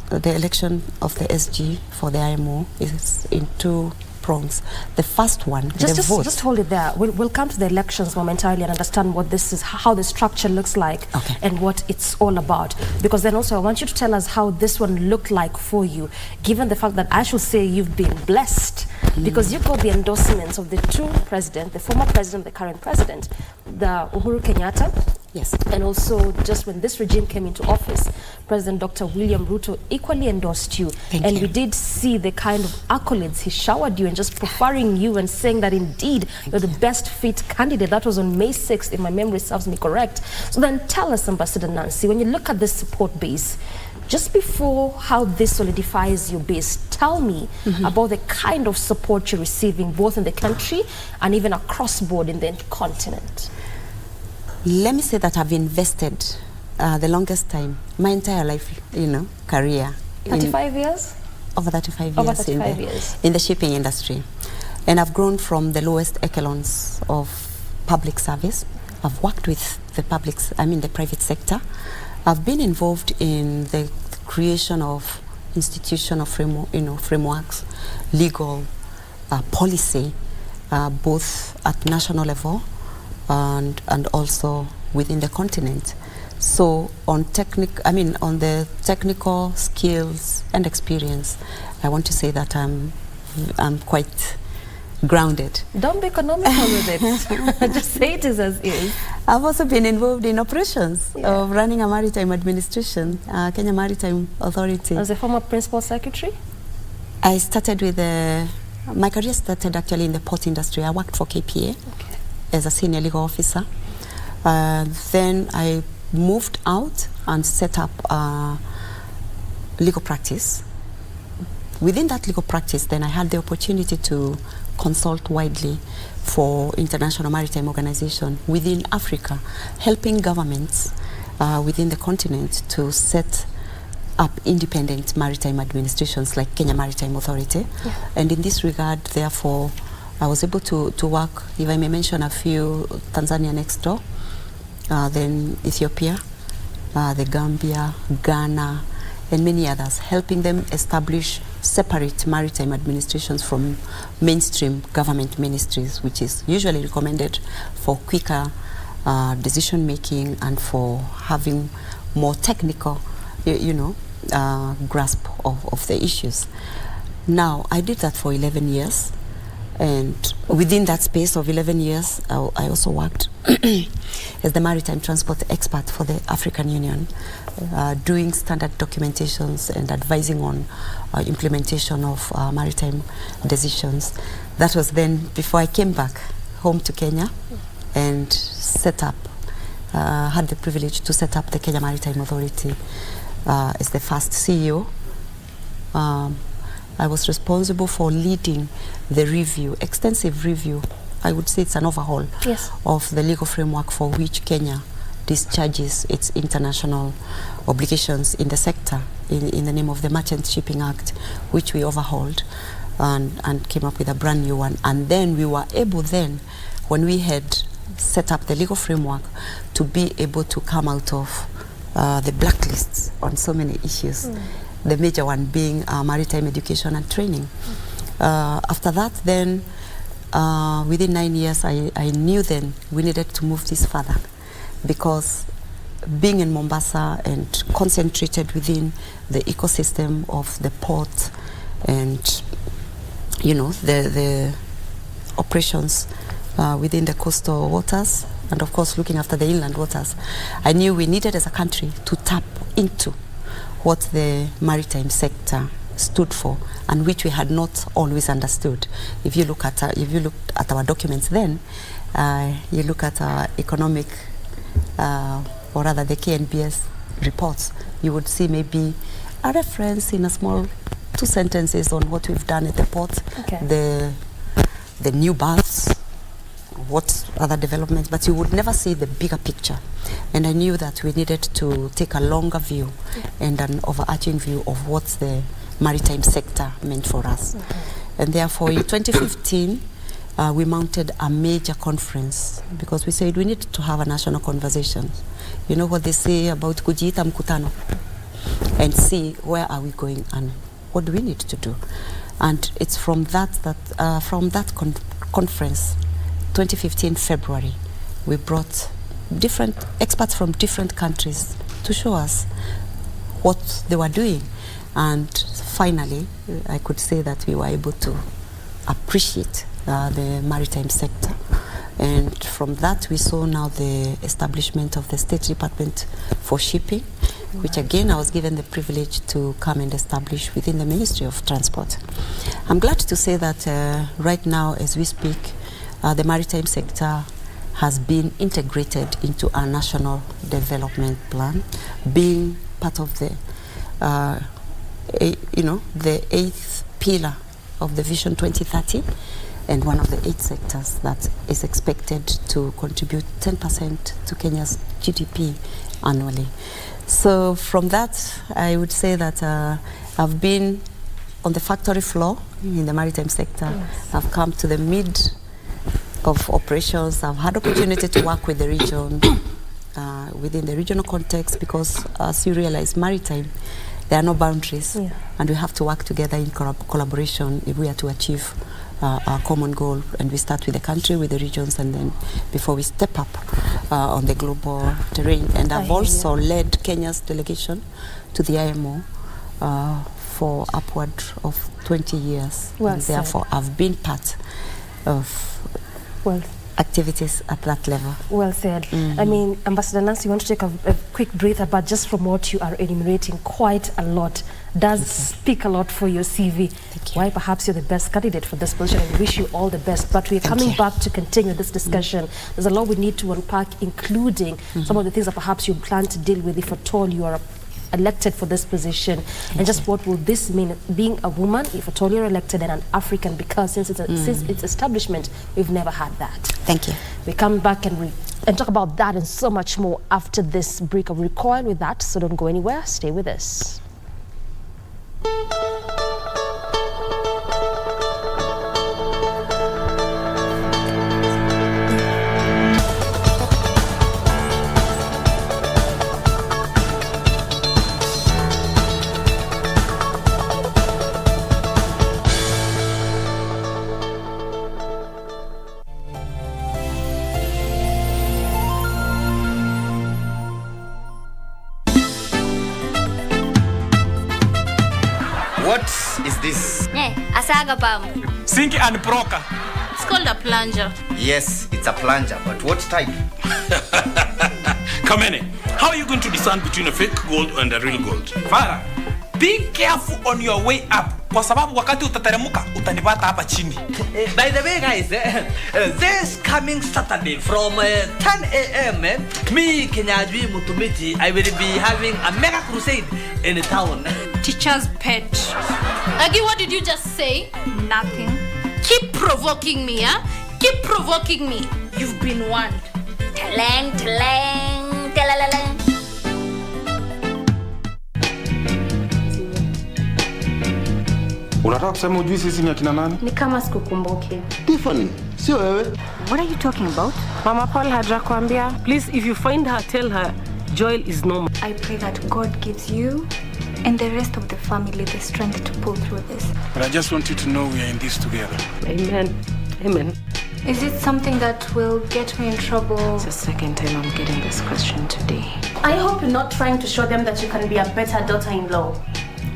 [SPEAKER 2] The election of the SG for the IMO is in 2 prongs. The first one, the vote.
[SPEAKER 1] Just hold it there. We'll come to the elections momentarily and understand what this is, how the structure looks like, and what it's all about. Because then also I want you to tell us how this one looked like for you, given the fact that I should say you've been blessed, because you got the endorsements of the 2 presidents, the former president, the current president, the Uhuru Kenyatta.
[SPEAKER 2] Yes.
[SPEAKER 1] And also, just when this regime came into office, President Dr. William Ruto equally endorsed you. And we did see the kind of accolades he showered you, and just preferring you and saying that indeed you're the best fit candidate. That was on May 6th, if my memory serves me correct. So then tell us, Ambassador Nancy, when you look at this support base, just before how this solidifies your base, tell me about the kind of support you're receiving, both in the country and even across board in the continent.
[SPEAKER 2] Let me say that I've invested the longest time, my entire life, career.
[SPEAKER 1] 35 years?
[SPEAKER 2] Over 35
[SPEAKER 1] Over
[SPEAKER 2] years,
[SPEAKER 1] 35 years
[SPEAKER 2] in the shipping industry. And I've grown from the lowest echelons of public service. I've worked with the private sector. I've been involved in the creation of institutional frameworks, legal policy, both at national level and also within the continent. So on the technical skills and experience, I want to say that I'm quite grounded.
[SPEAKER 1] Don't be economical with it. Just say it is as is.
[SPEAKER 2] I've also been involved in operations of running a maritime administration, Kenya Maritime Authority.
[SPEAKER 1] As a former principal secretary?
[SPEAKER 2] I started with my career started actually in the port industry. I worked for KPA as a senior legal officer. Then I moved out and set up legal practice. Within that legal practice, then I had the opportunity to consult widely for International Maritime Organization within Africa, helping governments within the continent to set up independent maritime administrations like Kenya Maritime Authority. And in this regard, therefore, I was able to work, if I may mention a few, Tanzania next door, then Ethiopia, the Gambia, Ghana, and many others, helping them establish separate maritime administrations from mainstream government ministries, which is usually recommended for quicker decision making and for having more technical, grasp of the issues. Now, I did that for 11 years. And within that space of 11 years, I also worked as the maritime transport expert for the African Union, doing standard documentations and advising on implementation of maritime decisions. That was then before I came back home to Kenya and had the privilege to set up the Kenya Maritime Authority as the first CEO. I was responsible for leading the review, extensive review. I would say it's an overhaul of the legal framework for which Kenya discharges its international obligations in the sector in the name of the Merchant Shipping Act, which we overhauled and came up with a brand new one. And then we were able then, when we had set up the legal framework to be able to come out of the blacklists on so many issues. The major one being maritime education and training. After that, then, within 9 years, I knew then we needed to move this further, because being in Mombasa and concentrated within the ecosystem of the port and, you know, the operations within the coastal waters, and of course looking after the inland waters, I knew we needed as a country to tap into what the maritime sector stood for, and which we had not always understood. If you look at our documents then, you look at our economic, or rather the KNBS reports, you would see maybe a reference in a small 2 sentences on what we've done at the port, the new berths, what other developments, but you would never see the bigger picture. And I knew that we needed to take a longer view and an overarching view of what the maritime sector meant for us. And therefore in 2015, we mounted a major conference, because we said we need to have a national conversation. You know what they say about kujiita mkutano, and see where are we going and what do we need to do. And it's from that conference, 2015 February, we brought different experts from different countries to show us what they were doing. And finally, I could say that we were able to appreciate the maritime sector. And from that, we saw now the establishment of the State Department for Shipping, which again, I was given the privilege to come and establish within the Ministry of Transport. I'm glad to say that right now, as we speak, the maritime sector has been integrated into our national development plan, being part of the, the 8th pillar of the Vision 2030, and one of the 8 sectors that is expected to contribute 10% to Kenya's GDP annually. So from that, I would say that I've been on the factory floor in the maritime sector. Yes. I've come to the mid of operations. I've had opportunity to work with the region, within the regional context, because as you realize, maritime, there are no boundaries, and we have to work together in collaboration if we are to achieve our common goal. And we start with the country, with the regions, and then before we step up on the global terrain. And I've also led Kenya's delegation to the IMO for upward of 20 years.
[SPEAKER 1] Well
[SPEAKER 2] and therefore, I've been part of activities at that level. Well said.
[SPEAKER 1] I mean, Ambassador Nancy, you want to take a quick breather, but just from what you are enumerating, quite a lot does speak a lot for your CV. Why perhaps you're the best candidate for this position, and we wish you all the best. But we're coming back to continue this discussion. There's a lot we need to unpack, including some of the things that perhaps you plan to deal with if at all you are elected for this position, and just what will this mean being a woman if at all you're elected, and an African, because since its establishment we've never had that.
[SPEAKER 2] Thank you.
[SPEAKER 1] We come back and talk about that and so much more after this break. I'll recoil with that, so don't go anywhere. Stay with us.
[SPEAKER 19] What is this?
[SPEAKER 17] A saga pump.
[SPEAKER 21] Sink and broker.
[SPEAKER 20] It's called a plunger.
[SPEAKER 19] Yes, it's a plunger, but what type?
[SPEAKER 21] Kamene, how are you going to discern between a fake gold and a real gold? Farah, be careful on your way up, kwa sababu wakati utateremuka utanipata hapa chini.
[SPEAKER 22] By the way, guys, this coming Saturday from 10 a.m., me, Kenyajwi Mutumiti, I will be having a mega crusade in the town.
[SPEAKER 20] Teacher's pet. Agi, what did you just say? Nothing. Keep provoking me, huh? Keep provoking me. You've been warned.
[SPEAKER 17] Telang, telang, telalalang.
[SPEAKER 3] Unataka kusema ujui sisi ni akina nani?
[SPEAKER 26] Ni kama sikukumbuki.
[SPEAKER 3] Tiffany, sio wewe. What are you talking about?
[SPEAKER 5] Mama Paul hajakwambia. Please, if you find her, tell her Joel is normal.
[SPEAKER 3] I pray that God gives you and the rest of the family the strength to pull through this.
[SPEAKER 21] But I just want you to know we are in this together.
[SPEAKER 5] Amen. Amen.
[SPEAKER 3] Is it something that will get me in trouble?
[SPEAKER 5] It's the second time I'm getting this question today.
[SPEAKER 1] I hope you're not trying to show them that you can be a better daughter-in-law.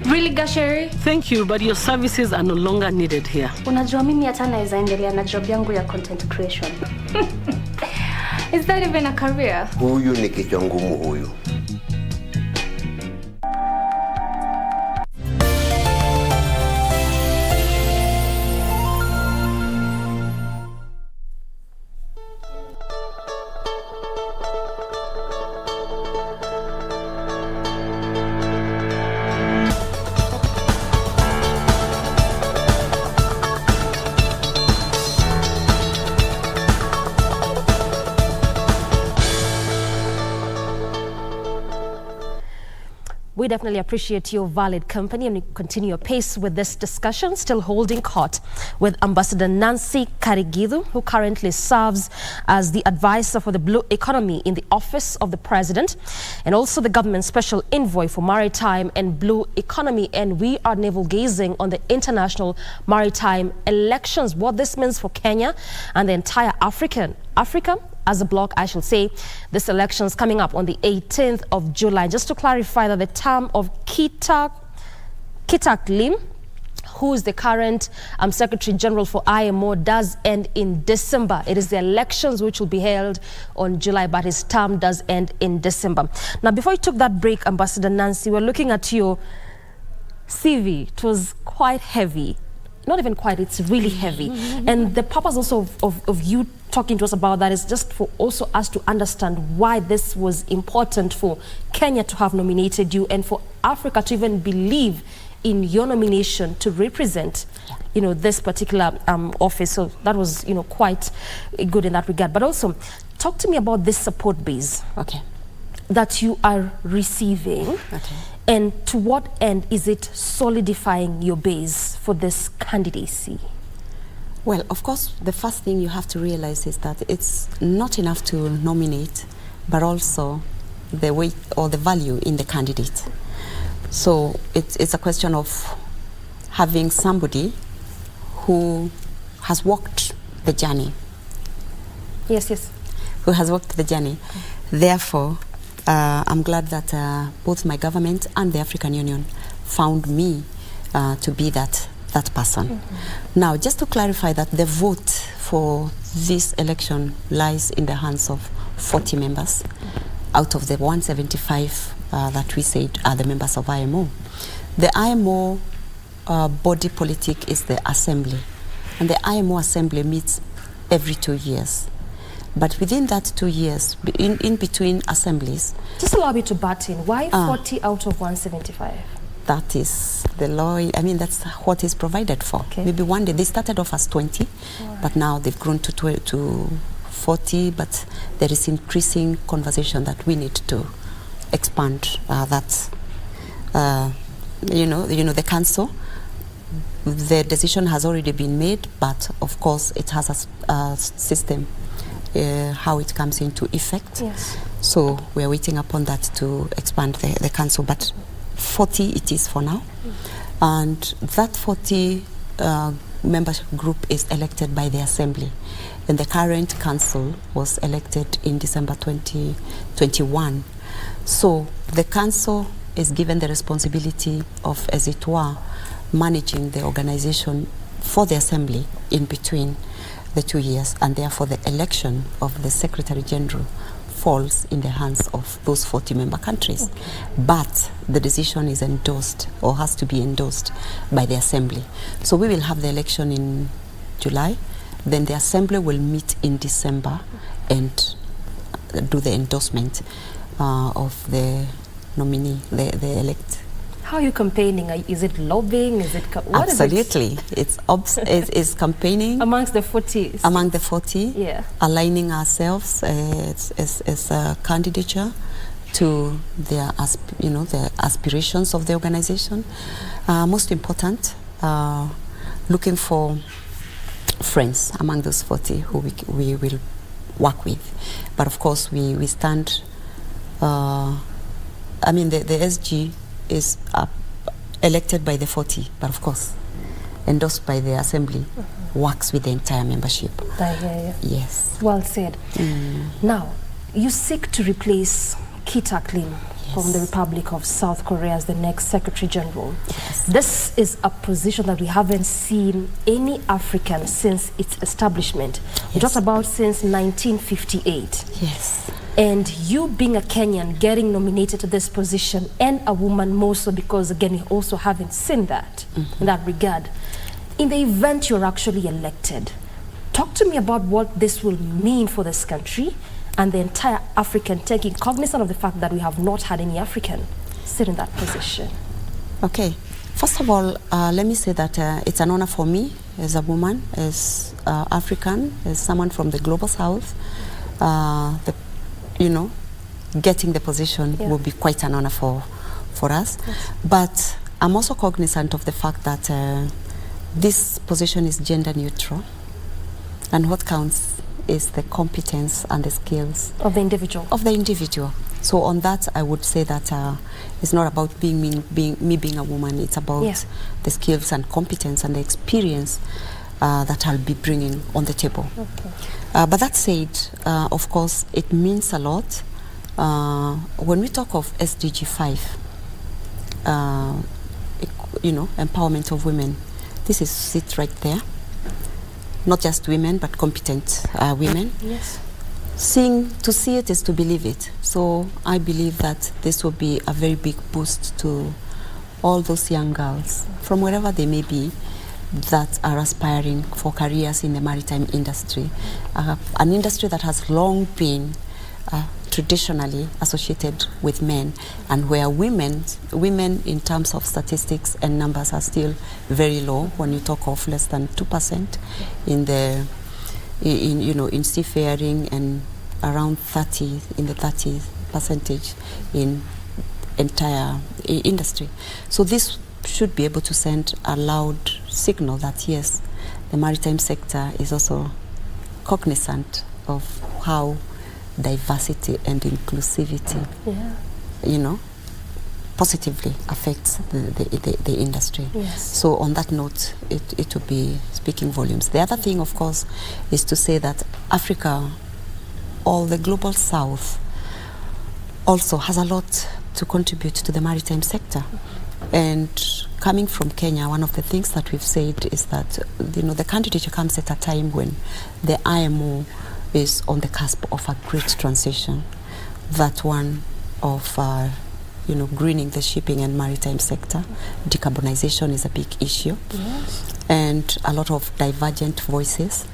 [SPEAKER 3] Really, Gasheri?
[SPEAKER 5] Thank you, but your services are no longer needed here.
[SPEAKER 3] Unajua mimi hata naweza endelea na job yangu ya content creation. Is that even a career?
[SPEAKER 6] Huyu ni kichwa ngumu huyu.
[SPEAKER 1] We definitely appreciate your valid company and we continue your pace with this discussion, still holding court with Ambassador Nancy Karigidu, who currently serves as the advisor for the blue economy in the office of the president and also the government special envoy for maritime and blue economy. And we are navel gazing on the international maritime elections, what this means for Kenya and the entire Africa as a bloc, I shall say. This election is coming up on the 18th of July. Just to clarify that the term of Kitak Lim, who is the current Secretary General for IMO, does end in December. It is the elections which will be held on July, but his term does end in December. Now, before you took that break, Ambassador Nancy, we're looking at your CV. It was quite heavy. Not even quite, it's really heavy. And the purpose also of you talking to us about that is just for also us to understand why this was important for Kenya to have nominated you and for Africa to even believe in your nomination to represent, you know, this particular office. So that was, you know, quite good in that regard. But also, talk to me about this support base that you are receiving. And to what end is it solidifying your base for this candidacy?
[SPEAKER 2] Well, of course, the first thing you have to realize is that it's not enough to nominate, but also the weight or the value in the candidate. So it's a question of having somebody who has walked the journey.
[SPEAKER 1] Yes.
[SPEAKER 2] Who has walked the journey. Therefore, I'm glad that both my government and the African Union found me to be that person. Now, just to clarify that the vote for this election lies in the hands of 40 members out of the 175 that we said are the members of IMO. The IMO body politic is the assembly, and the IMO assembly meets every 2 years. But within that 2 years, in between assemblies...
[SPEAKER 1] Just allow me to butt in. Why 40 out of 175?
[SPEAKER 2] That is the law. I mean, that's what is provided for. Maybe one day, they started off as 20, but now they've grown to 40, but there is increasing conversation that we need to expand that, the council. The decision has already been made, but of course it has a system how it comes into effect. So we are waiting upon that to expand the council, but 40 it is for now. And that 40 membership group is elected by the assembly. And the current council was elected in December 2021. So the council is given the responsibility of, as it were, managing the organization for the assembly in between the 2 years, and therefore the election of the Secretary General falls in the hands of those 40 member countries. But the decision is endorsed or has to be endorsed by the assembly. So we will have the election in July, then the assembly will meet in December and do the endorsement of the nominee, the elect.
[SPEAKER 1] How are you campaigning? Is it lobbying? Is it what
[SPEAKER 2] Absolutely.
[SPEAKER 1] Is
[SPEAKER 2] it? It's campaigning
[SPEAKER 1] amongst the 40.
[SPEAKER 2] Among the 40, aligning ourselves as a candidature to their the aspirations of the organization. Most important, looking for friends among those 40 who we will work with. But of course, we stand, the SG is elected by the 40, but of course, endorsed by the Assembly, works with the entire membership.
[SPEAKER 1] I hear you.
[SPEAKER 2] Yes.
[SPEAKER 1] Well said. Now, you seek to replace Kitaklin from the Republic of South Korea as the next Secretary General.
[SPEAKER 2] Yes.
[SPEAKER 1] This is a position that we haven't seen any African since its establishment. We talked about since 1958.
[SPEAKER 2] Yes.
[SPEAKER 1] And you being a Kenyan getting nominated to this position, and a woman more so because, again, you also haven't seen that in that regard. In the event you're actually elected, talk to me about what this will mean for this country and the entire African, taking cognizant of the fact that we have not had any African sit in that position.
[SPEAKER 2] Okay. First of all, let me say that it's an honor for me as a woman, as African, as someone from the global south. Getting the position will be quite an honor for us. Yes. But I'm also cognizant of the fact that this position is gender neutral, and what counts is the competence and the skills
[SPEAKER 1] of the individual.
[SPEAKER 2] So on that, I would say that it's not about being a woman. It's about the skills and competence and the experience that I'll be bringing on the table.
[SPEAKER 1] Okay.
[SPEAKER 2] But that said, of course, it means a lot. When we talk of SDG 5, empowerment of women, this is sit right there. Not just women, but competent women.
[SPEAKER 1] Yes.
[SPEAKER 2] To see it is to believe it. So I believe that this will be a very big boost to all those young girls, from wherever they may be, that are aspiring for careers in the maritime industry. An industry that has long been traditionally associated with men, and where women in terms of statistics and numbers are still very low. When you talk of less than 2% in seafaring, and around 30% in entire industry. So this should be able to send a loud signal that yes, the maritime sector is also cognizant of how diversity and inclusivity, positively affects the industry.
[SPEAKER 1] Yes.
[SPEAKER 2] So on that note, it will be speaking volumes. The other thing, of course, is to say that Africa, or the global south, also has a lot to contribute to the maritime sector. And coming from Kenya, one of the things that we've said is that the candidature comes at a time when the IMO is on the cusp of a great transition. That one of greening the shipping and maritime sector. Decarbonization is a big issue.
[SPEAKER 1] Yes.
[SPEAKER 2] And a lot of divergent voices.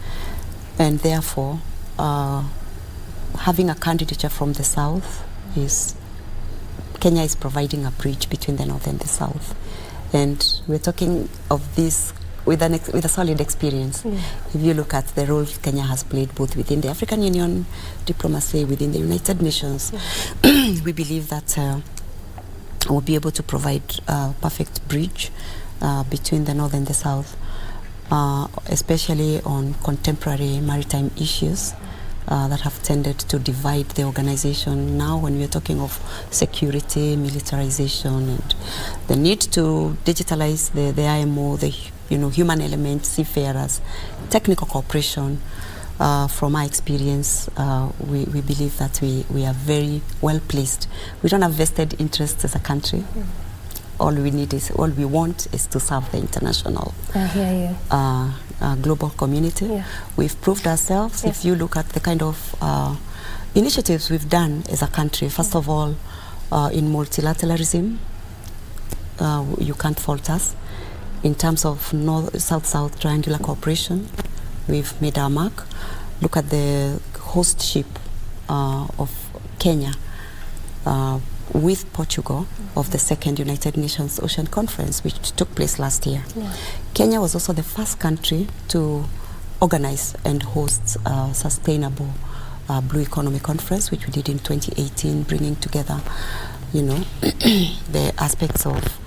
[SPEAKER 2] And therefore, having a candidature from the south Kenya is providing a bridge between the north and the south. And we're talking of this with a solid experience. If you look at the role Kenya has played both within the African Union diplomacy, within the United Nations, we believe that we'll be able to provide a perfect bridge between the north and the south, especially on contemporary maritime issues that have tended to divide the organization. Now when we're talking of security, militarization, and the need to digitalize the IMO, the human element, seafarers, technical cooperation, from our experience, we believe that we are very well placed. We don't have vested interests as a country. All we want is to serve the international global community. We've proved ourselves. If you look at the kind of initiatives we've done as a country, first of all, in multilateralism, you can't fault us. In terms of South-South triangular cooperation, we've made our mark. Look at the host ship of Kenya with Portugal of the second United Nations Ocean Conference, which took place last year. Kenya was also the first country to organize and host a sustainable Blue Economy Conference, which we did in 2018, bringing together, the aspects of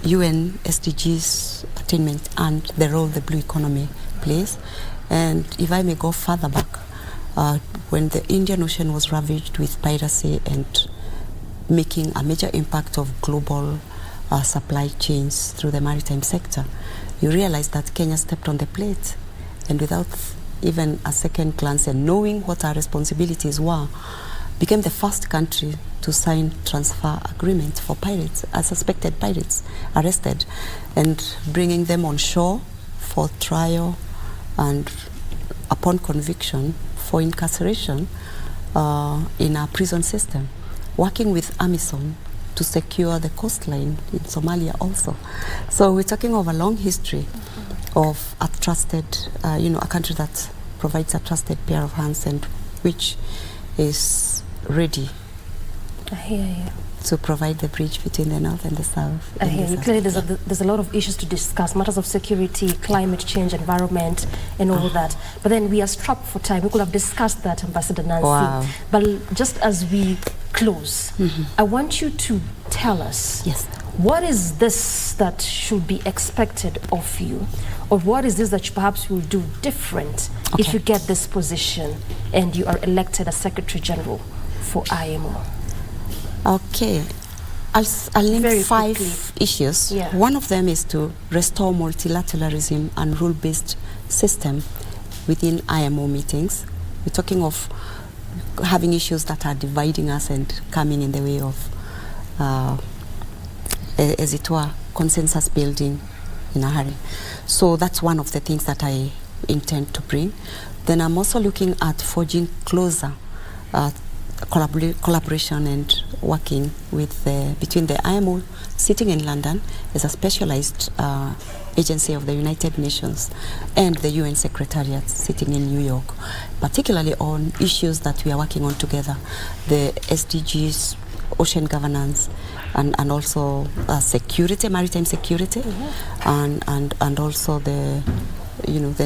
[SPEAKER 2] UN SDGs attainment and the role the Blue Economy place. And if I may go further back, when the Indian Ocean was ravaged with piracy and making a major impact of global supply chains through the maritime sector, you realize that Kenya stepped on the plate, and without even a second glance and knowing what our responsibilities were, became the first country to sign transfer agreement for pirates, suspected pirates arrested, and bringing them on shore for trial and upon conviction for incarceration in our prison system, working with AMISOM to secure the coastline in Somalia also. So we're talking of a long history of a trusted, a country that provides a trusted pair of hands and which is ready to provide the bridge between the north and the south.
[SPEAKER 1] I hear you. Clearly there's a lot of issues to discuss, matters of security, climate change, environment, and all that. But then we are strapped for time. We could have discussed that, Ambassador Nancy.
[SPEAKER 2] Wow.
[SPEAKER 1] But just as we close, I want you to tell us, what is this that should be expected of you? Or what is this that you perhaps will do different if you get this position and you are elected as Secretary General for IMO?
[SPEAKER 2] Okay, I'll name
[SPEAKER 1] Very
[SPEAKER 2] 5
[SPEAKER 1] quickly.
[SPEAKER 2] issues.
[SPEAKER 1] Yeah.
[SPEAKER 2] One of them is to restore multilateralism and rule-based system within IMO meetings. We're talking of having issues that are dividing us and coming in the way of, as it were, consensus building in a hurry. So that's one of the things that I intend to bring. Then I'm also looking at forging closer collaboration and working with between the IMO sitting in London as a specialized agency of the United Nations and the UN Secretariat sitting in New York, particularly on issues that we are working on together, the SDGs, ocean governance, and also security, maritime security, and also the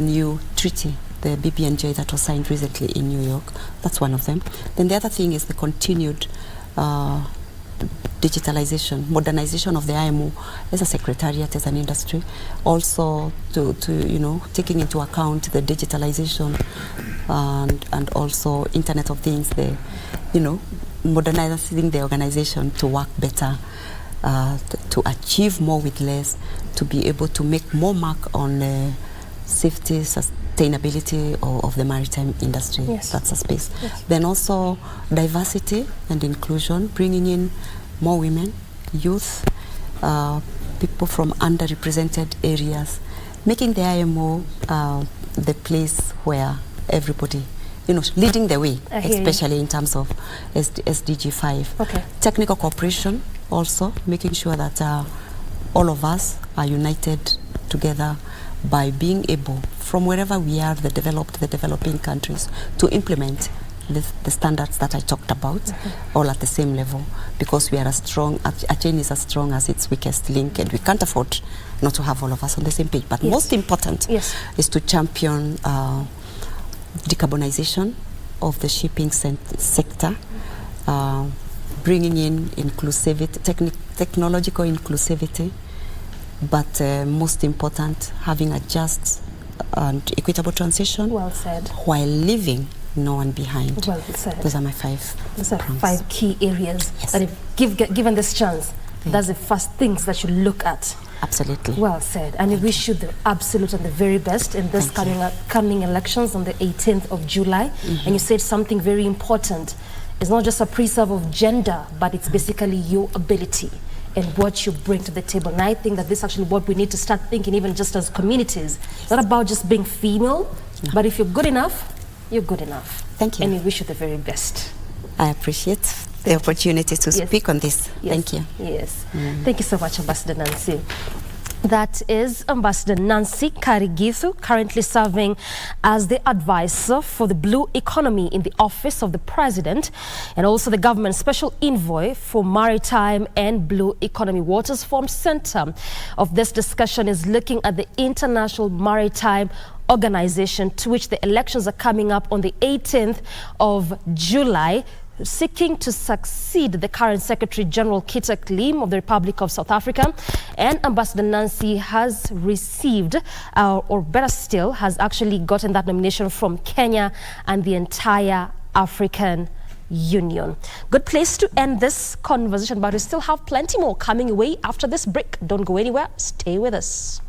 [SPEAKER 2] new treaty, the BBNJ that was signed recently in New York. That's one of them. Then the other thing is the continued digitalization, modernization of the IMO as a secretariat, as an industry. Also to taking into account the digitalization and also Internet of Things, modernizing the organization to work better, to achieve more with less, to be able to make more mark on safety, sustainability of the maritime industry.
[SPEAKER 1] Yes.
[SPEAKER 2] That's a space.
[SPEAKER 1] Yes.
[SPEAKER 2] Then also diversity and inclusion, bringing in more women, youth, people from underrepresented areas, making the IMO the place where everybody, leading the way, especially in terms of SDG 5.
[SPEAKER 1] Okay.
[SPEAKER 2] Technical cooperation also, making sure that all of us are united together by being able, from wherever we are, the developing countries, to implement the standards that I talked about, all at the same level, because we are a chain is as strong as its weakest link, and we can't afford not to have all of us on the same page. But most important is to champion decarbonization of the shipping sector, bringing in inclusivity, technological inclusivity, but most important, having a just and equitable transition.
[SPEAKER 1] Well said.
[SPEAKER 2] While leaving no one behind.
[SPEAKER 1] Well said.
[SPEAKER 2] Those are my 5.
[SPEAKER 1] Those are 5 key areas that, if given this chance, that's the first things that you look at.
[SPEAKER 2] Absolutely.
[SPEAKER 1] Well said. And we wish you the absolute and the very best in this coming elections on the 18th of July. And you said something very important. It's not just a preserve of gender, but it's basically your ability and what you bring to the table. And I think that this is actually what we need to start thinking, even just as communities. It's not about just being female, but if you're good enough, you're good enough.
[SPEAKER 2] Thank you.
[SPEAKER 1] And we wish you the very best.
[SPEAKER 2] I appreciate the opportunity to speak on this. Thank you.
[SPEAKER 1] Yes. Thank you so much, Ambassador Nancy. That is Ambassador Nancy Karigithu, currently serving as the advisor for the blue economy in the office of the president, and also the government special envoy for maritime and blue economy. Waters Form Center of this discussion is looking at the International Maritime Organization, to which the elections are coming up on the 18th of July seeking to succeed the current Secretary General Kitek Lim of the Republic of South Africa, and Ambassador Nancy has received, or better still, has actually gotten that nomination from Kenya and the entire African Union. Good place to end this conversation, but we still have plenty more coming away after this break. Don't go anywhere. Stay with us.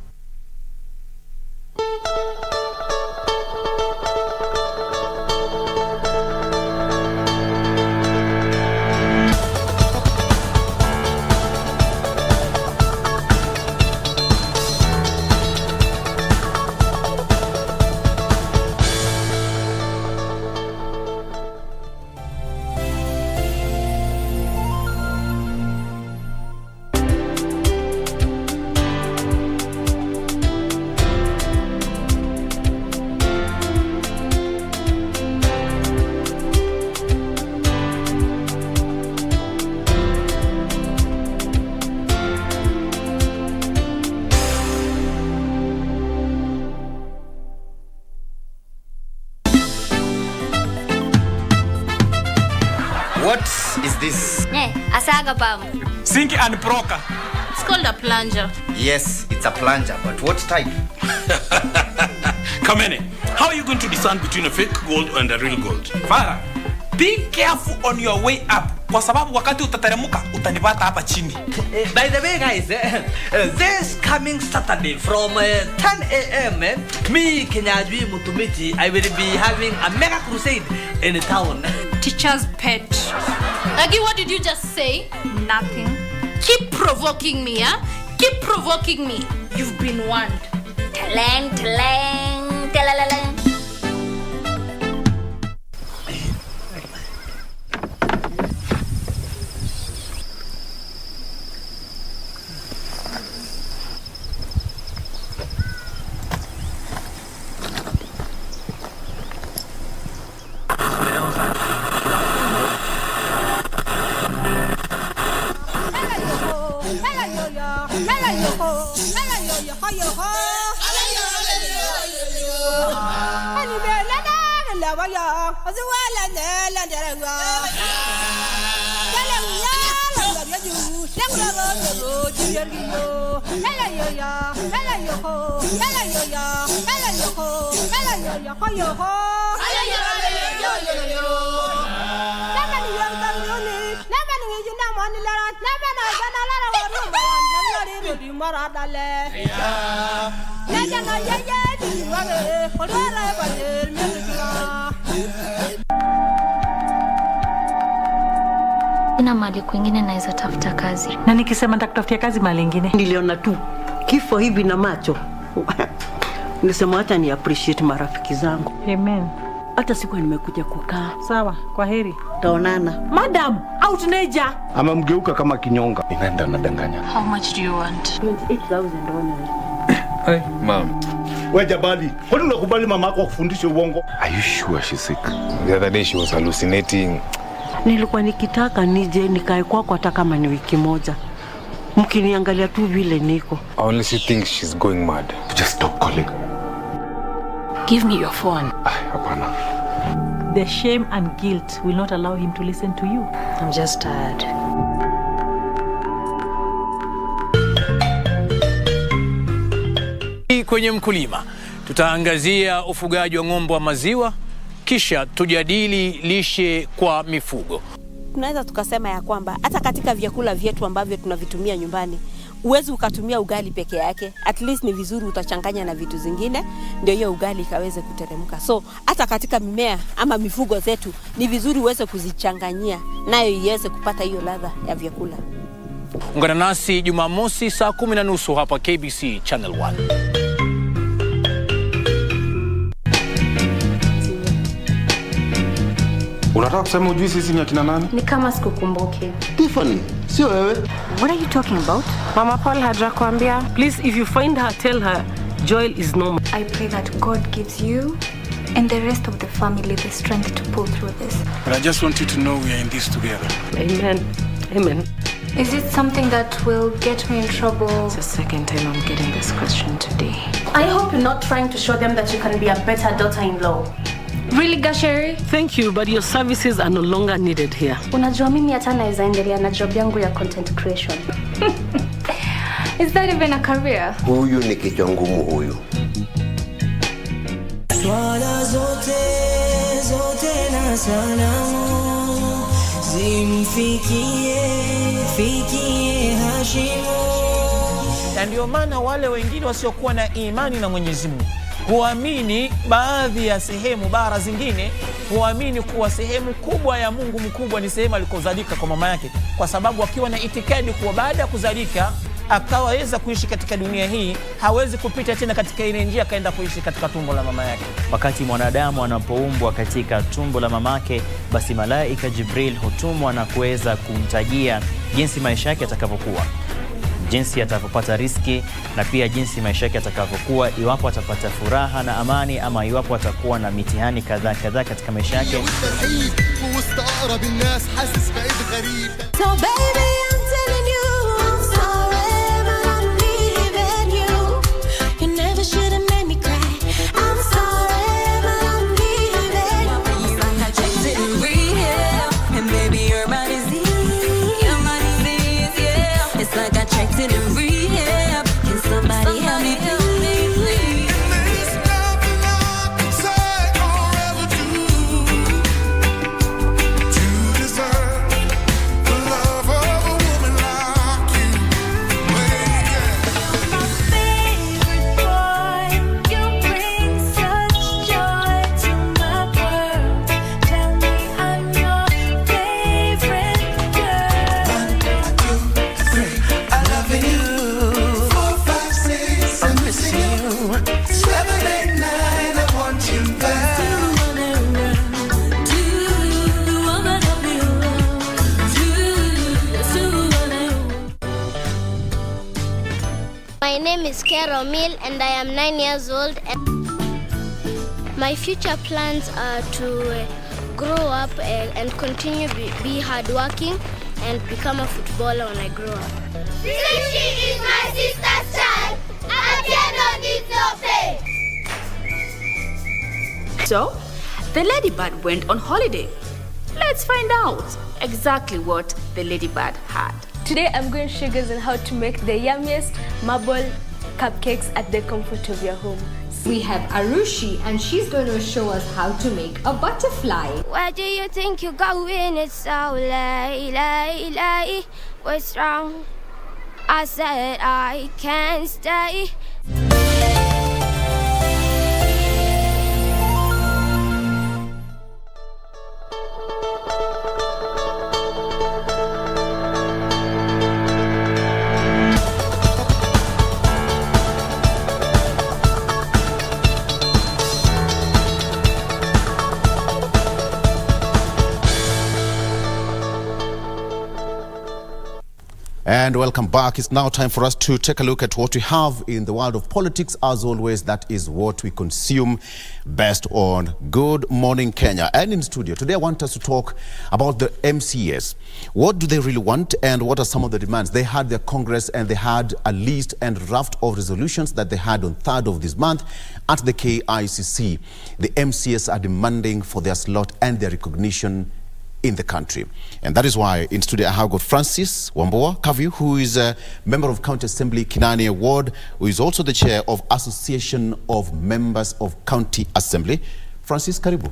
[SPEAKER 19] What is this?
[SPEAKER 20] Asaga bam.
[SPEAKER 21] Sink and broker.
[SPEAKER 20] It's called a plunger.
[SPEAKER 19] Yes, it's a plunger, but what type?
[SPEAKER 21] Kamene, how are you going to discern between a fake gold and a real gold? Farah, be careful on your way up. Kwa sababu wakati utateremuka utanipata hapa chini.
[SPEAKER 22] By the way, guys, this coming Saturday from 10 a.m. Me, Kenyajwi Mutumiti, I will be having a mega crusade in the town.
[SPEAKER 20] Teacher's pet. Agi, what did you just say? Nothing. Keep provoking me, huh? Keep provoking me. You've been warned. Talang, talang, talalalang.
[SPEAKER 3] Ina mali kwingine naweza tafuta kazi.
[SPEAKER 5] Na nikisema nitakutafutia kazi mali nyingine.
[SPEAKER 4] Niliona tu kifo hivi na macho. Nisema acha ni appreciate marafiki zangu.
[SPEAKER 5] Amen.
[SPEAKER 4] Hata siku nimekuja kukaa.
[SPEAKER 5] Sawa, kwa heri.
[SPEAKER 4] Taonana.
[SPEAKER 5] Madam, out neja.
[SPEAKER 7] Amamgeuka kama kinyonga. Inaenda nadanganya.
[SPEAKER 20] How much do you want?
[SPEAKER 4] 28,000 only.
[SPEAKER 7] Hey, mom. Wewe Jabali, kwani unakubali mama yako akufundishe uongo?
[SPEAKER 8] Are you sure she's sick? The other day she was hallucinating.
[SPEAKER 4] Nilikuwa nikitaka nije nikae kwako hata kama ni wiki moja. Mkiniangalia tu vile niko.
[SPEAKER 8] I honestly think she's going mad. Just stop calling.
[SPEAKER 5] Give me your phone.
[SPEAKER 8] Hapana.
[SPEAKER 5] The shame and guilt will not allow him to listen to you.
[SPEAKER 4] I'm just tired.
[SPEAKER 11] Kwenye mkulima tutaangazia ufugaji wa ng'ombe wa maziwa, kisha tujadili lishe kwa mifugo.
[SPEAKER 23] Tunaweza tukasema ya kwamba hata katika vyakula vyetu ambavyo tunavitumia nyumbani, uwezi ukatumia ugali peke yake. At least ni vizuri utachanganya na vitu zingine ndio hiyo ugali ikaweze kuteremka. So hata katika mimea ama mifugo zetu ni vizuri uweze kuzichanganyia nayo iweze kupata hiyo ladha ya vyakula.
[SPEAKER 11] Ungana nasi Jumamosi saa 10:30 hapa KBC Channel 1.
[SPEAKER 7] Unataka kusema ujui sisi ni akina nani?
[SPEAKER 3] Ni kama sikukumbuke.
[SPEAKER 7] Tiffany, sio wewe.
[SPEAKER 3] What are you talking about?
[SPEAKER 5] Mama Paul hajakwambia. Please, if you find her, tell her Joel is normal.
[SPEAKER 3] I pray that God gives you and the rest of the family the strength to pull through this.
[SPEAKER 21] But I just want you to know we are in this together.
[SPEAKER 5] Amen. Amen.
[SPEAKER 3] Is it something that will get me in trouble?
[SPEAKER 4] It's the second time I'm getting this question today.
[SPEAKER 26] I hope you're not trying to show them that you can be a better daughter-in-law. Really, Gasheri?
[SPEAKER 5] Thank you, but your services are no longer needed here.
[SPEAKER 3] Unajua mimi hata naweza endelea na job yangu ya content creation. Is that even a career?
[SPEAKER 6] Huyu ni kichwa ngumu huyu.
[SPEAKER 9] Swala zote na salamu zimfikie Hashimu.
[SPEAKER 10] Na ndio maana wale wengine wasiokuwa na imani na Mwenyezi Mungu huamini baadhi ya sehemu, bara zingine huamini kuwa sehemu kubwa ya Mungu mkubwa ni sehemu alikozalika kwa mama yake, kwa sababu akiwa na itikadi kuwa baada ya kuzalika akaweza kuishi katika dunia hii, hawezi kupita tena katika ile njia akaenda kuishi katika tumbo la mama yake.
[SPEAKER 12] Wakati mwanadamu anapoumbwa katika tumbo la mamake, basi malaika Jibril hutumwa na kuweza kumtajia jinsi maisha yake yatakavyokuwa, jinsi atapopata riski, na pia jinsi maisha yake yatakavyokuwa, iwapo atapata furaha na amani ama iwapo atakuwa na mitihani kadhaa katika maisha yake.
[SPEAKER 9] So baby, I'm telling you, I'm sorry, but I'm leaving you. You never should have made me cry. I'm sorry, but I'm leaving you. I checked it in rehab, and baby, your body's easy. Your body's easy, yeah. It's like I checked it in rehab. Can somebody help me, please?
[SPEAKER 16] My name is and I am 9 years old. And my future plans are to grow up and continue be hardworking and become a footballer when I grow up.
[SPEAKER 17] Since she is my sister's child, Atieno needs no pay.
[SPEAKER 18] So, the ladybird went on holiday. Let's find out exactly what the ladybird had.
[SPEAKER 26] Today I'm going to show you guys on how to make the yummiest marble cupcakes at the comfort of your home.
[SPEAKER 27] We have Arushi and she's going to show us how to make a butterfly.
[SPEAKER 16] Where do you think you're going? It's so late. What's wrong? I said I can't stay.
[SPEAKER 13] And welcome back. It's now time for us to take a look at what we have in the world of politics. As always, that is what we consume best on Good Morning Kenya. And in studio today, I want us to talk about the MCAs. What do they really want and what are some of the demands? They had their Congress and they had a list and draft of resolutions that they had on 3rd of this month at the KICC. The MCAs are demanding for their slot and their recognition in the country. And that is why in studio I have got Francis Wamboa Kaviu, who is a member of County Assembly Kinani Ward, who is also the chair of Association of Members of County Assembly. Francis, karibu.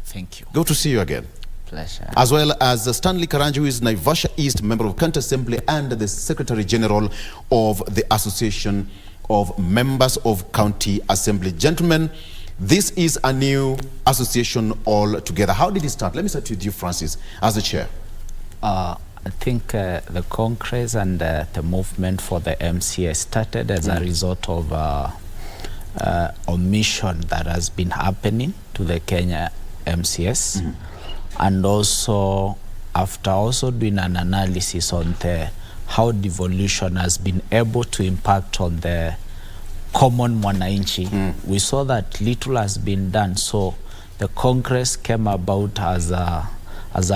[SPEAKER 14] Thank you.
[SPEAKER 13] Good to see you again.
[SPEAKER 14] Pleasure.
[SPEAKER 13] As well as Stanley Karanji, who is Naivasha East member of County Assembly and the Secretary General of the Association of Members of County Assembly. Gentlemen, this is a new association altogether. How did it start? Let me start with you, Francis, as the chair.
[SPEAKER 14] I think the Congress and the movement for the MCA started as a result of omission that has been happening to the Kenya MCS. And also after also doing an analysis on how devolution has been able to impact on the common mwananchi, we saw that little has been done. So the Congress came about as a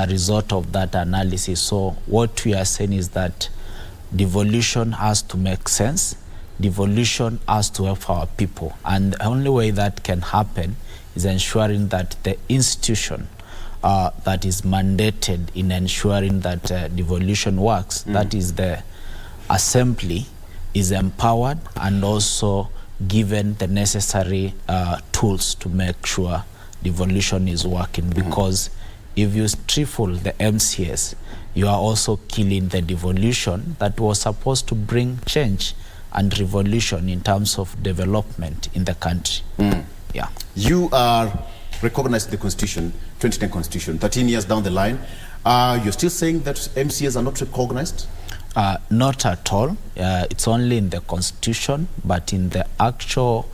[SPEAKER 14] result of that analysis. So what we are saying is that devolution has to make sense. Devolution has to help our people. And the only way that can happen is ensuring that the institution that is mandated in ensuring that devolution works, that is the assembly, is empowered and also given the necessary tools to make sure devolution is working. Because if you stifle the MCS, you are also killing the devolution that was supposed to bring change and revolution in terms of development in the country. Yeah.
[SPEAKER 13] You are recognized in the Constitution, 2010 Constitution, 13 years down the line. You're still saying that MCAs are not recognized?
[SPEAKER 14] Not at all. It's only in the Constitution, but in the actual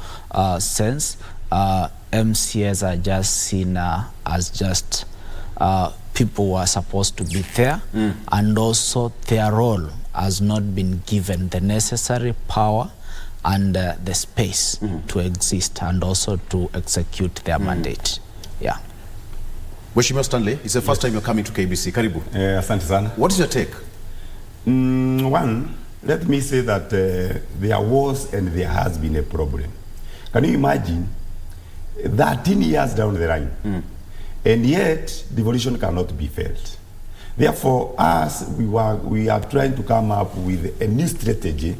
[SPEAKER 14] sense, MCAs are just seen as just people who are supposed to be there, and also their role has not been given the necessary power and the space to exist and also to execute their mandate. Yeah.
[SPEAKER 13] Mheshimiwa Stanley, it's the first time you're coming to KBC. Karibu.
[SPEAKER 1] Asante sana.
[SPEAKER 13] What is your take?
[SPEAKER 1] One, let me say that there was and there has been a problem. Can you imagine 13 years down the line, and yet devolution cannot be felt? Therefore, us, we are trying to come up with a new strategy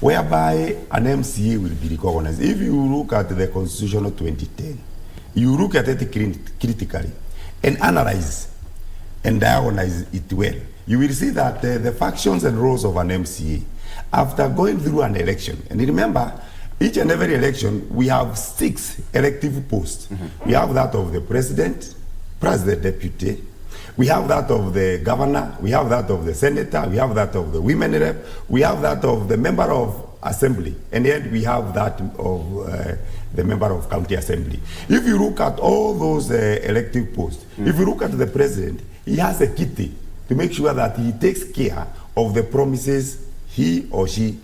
[SPEAKER 1] whereby an MCA will be recognized. If you look at the Constitution of 2010, you look at it critically and analyze and diagnose it well, you will see that the functions and roles of an MCA, after going through an election, and remember, each and every election, we have 6 elective posts. We have that of the president, deputy, we have that of the governor, we have that of the senator, we have that of the women rep, we have that of the member of assembly, and yet we have that of the member of county assembly. If you look at all those elective posts, if you look at the president, he has a kitty to make sure that he takes care of the promises he or she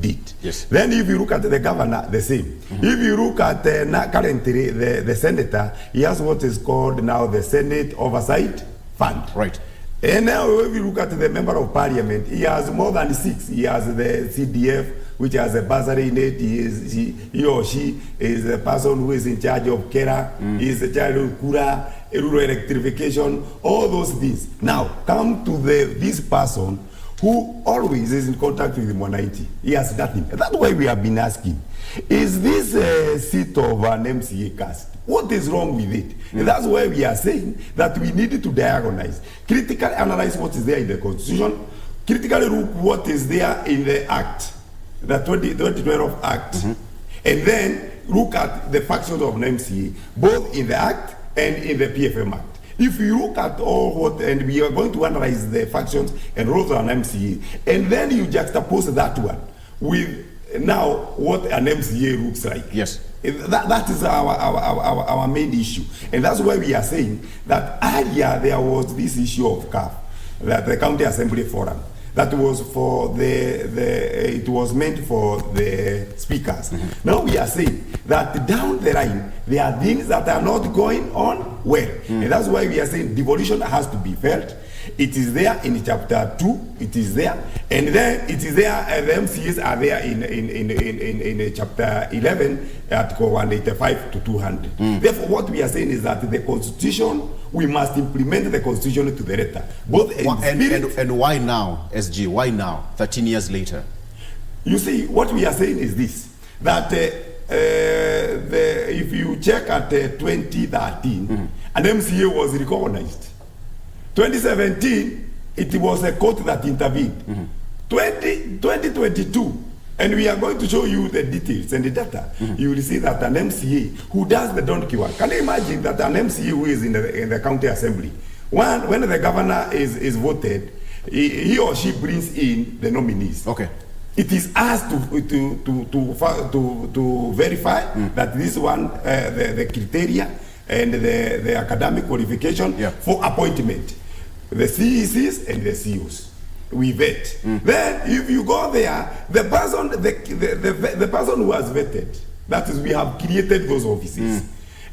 [SPEAKER 1] did.
[SPEAKER 13] Yes.
[SPEAKER 1] Then if you look at the governor, the same. If you look at currently the senator, he has what is called now the Senate Oversight Fund.
[SPEAKER 13] Right.
[SPEAKER 1] And now if you look at the member of parliament, he has more than 6. He has the CDF, which has a bursary in it. He or she is the person who is in charge of KERA, he is the charge of KURA, rural electrification, all those things. Now, come to this person who always is in contact with the Mwananchi. He has nothing. That's why we have been asking, is this a seat of an MCA cast? What is wrong with it? And that's why we are saying that we need to diagnose, critically analyze what is there in the Constitution, critically look what is there in the Act, the 2012 Act, and then look at the functions of an MCA, both in the Act and in the PFM Act. If you look at all what, and we are going to analyze the functions and roles of an MCA, and then you juxtapose that one with now what an MCA looks like.
[SPEAKER 13] Yes.
[SPEAKER 1] That is our main issue. And that's why we are saying that earlier there was this issue of CAF, that the County Assembly Forum, that was for it was meant for the speakers. Now we are saying that down the line, there are things that are not going on well. And that's why we are saying devolution has to be felt. It is there in chapter 2, it is there, and then it is there, the MCAs are there in chapter 11, article 185 to 200. Therefore, what we are saying is that the Constitution, we must implement the Constitution to the letter. Both
[SPEAKER 13] and why now, SG? Why now, 13 years later?
[SPEAKER 1] You see, what we are saying is this, that if you check at 2013, an MCA was recognized. 2017, it was a court that intervened. 2022, and we are going to show you the details and the data. You will see that an MCA who does the donkey work. Can you imagine that an MCA who is in the county assembly, when the governor is voted, he or she brings in the nominees.
[SPEAKER 13] Okay.
[SPEAKER 1] It is asked to verify that this one, the criteria and the academic qualification for appointment. The CECs and the CEOs. We vet. Then if you go there, the person who has vetted, that is, we have created those offices.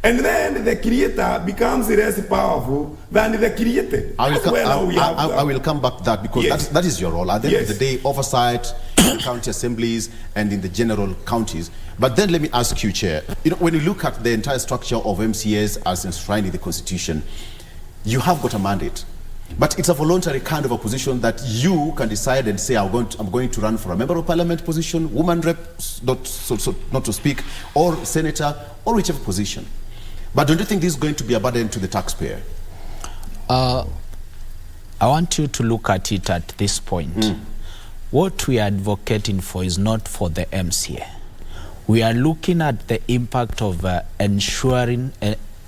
[SPEAKER 1] And then the creator becomes less powerful than the created.
[SPEAKER 13] I will come back to that, because that is your role. At the end of the day, oversight county assemblies and in the general counties. But then let me ask you, Chair, when you look at the entire structure of MCAs as enshrined in the Constitution, you have got a mandate. But it's a voluntary kind of a position that you can decide and say, I'm going to run for a member of parliament position, woman rep, not to speak, or senator, or whichever position. But don't you think this is going to be a burden to the taxpayer?
[SPEAKER 14] I want you to look at it at this point. What we are advocating for is not for the MCA. We are looking at the impact of ensuring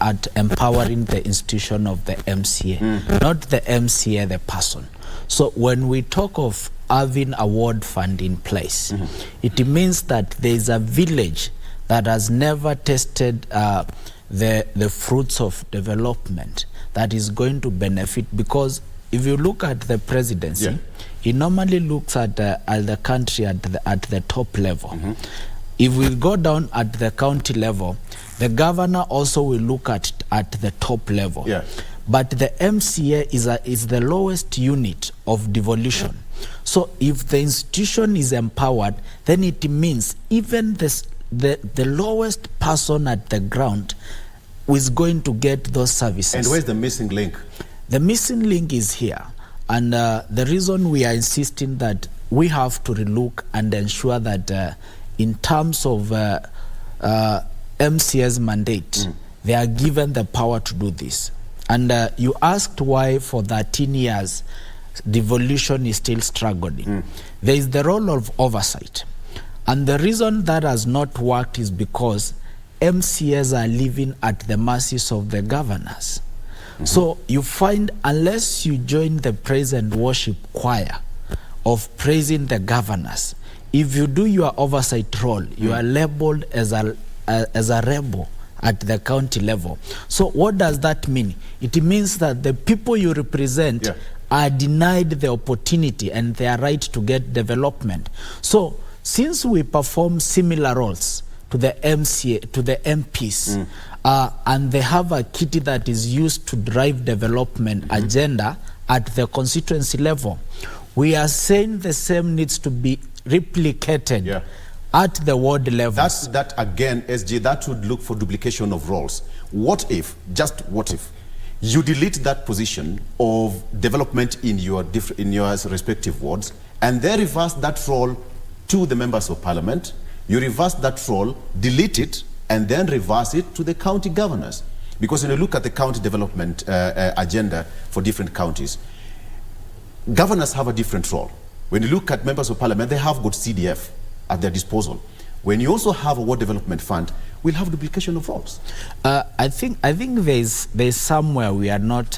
[SPEAKER 14] at empowering the institution of the MCA, not the MCA, the person. So when we talk of having a ward fund in place, it means that there is a village that has never tasted the fruits of development that is going to benefit, because if you look at the presidency, he normally looks at the country at the top level. If we go down at the county level, the governor also will look at the top level. But the MCA is the lowest unit of devolution. So if the institution is empowered, then it means even the lowest person at the ground is going to get those services.
[SPEAKER 13] And where's the missing link?
[SPEAKER 14] The missing link is here. And the reason we are insisting that we have to relook and ensure that in terms of MCA's mandate, they are given the power to do this. And you asked why for 13 years devolution is still struggling. There is the role of oversight. And the reason that has not worked is because MCAs are living at the mercies of the governors. So you find, unless you join the praise and worship choir of praising the governors, if you do your oversight role, you are labeled as a rebel at the county level. So what does that mean? It means that the people you represent are denied the opportunity and their right to get development. So since we perform similar roles to the MCA, to the MPs, and they have a kitty that is used to drive development agenda at the constituency level, we are saying the same needs to be replicated at the ward level.
[SPEAKER 13] That again, SG, that would look for duplication of roles. What if, just what if, you delete that position of development in your respective wards, and then reverse that role to the members of parliament? You reverse that role, delete it, and then reverse it to the county governors. Because when you look at the county development agenda for different counties, governors have a different role. When you look at members of parliament, they have got CDF at their disposal. When you also have a ward development fund, we'll have duplication of roles.
[SPEAKER 14] I think there's somewhere we are not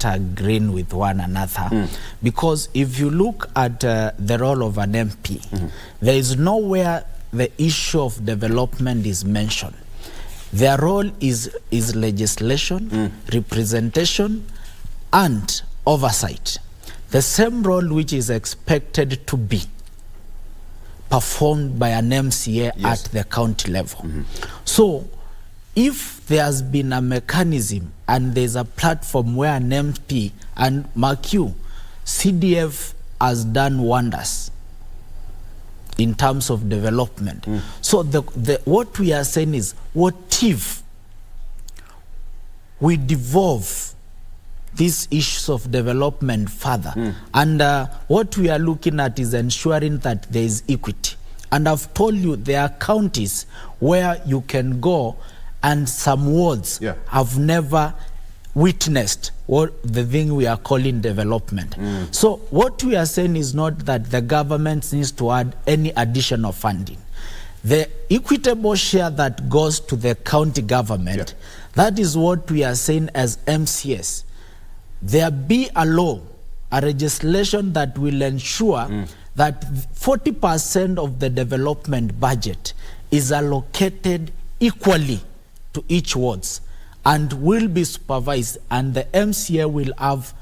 [SPEAKER 14] agreeing with one another, because if you look at the role of an MP, there is nowhere the issue of development is mentioned. Their role is legislation, representation, and oversight. The same role which is expected to be performed by an MCA at the county level. So if there has been a mechanism and there's a platform where an MP, and mark you, CDF has done wonders in terms of development. So what we are saying is, what if we devolve these issues of development further? And what we are looking at is ensuring that there is equity. And I've told you there are counties where you can go and some wards have never witnessed what the thing we are calling development. So what we are saying is not that the government needs to add any additional funding. The equitable share that goes to the county government, that is what we are saying as MCS. There be a law, a legislation that will ensure that 40% of the development budget is allocated equally to each wards and will be supervised, and the MCA will have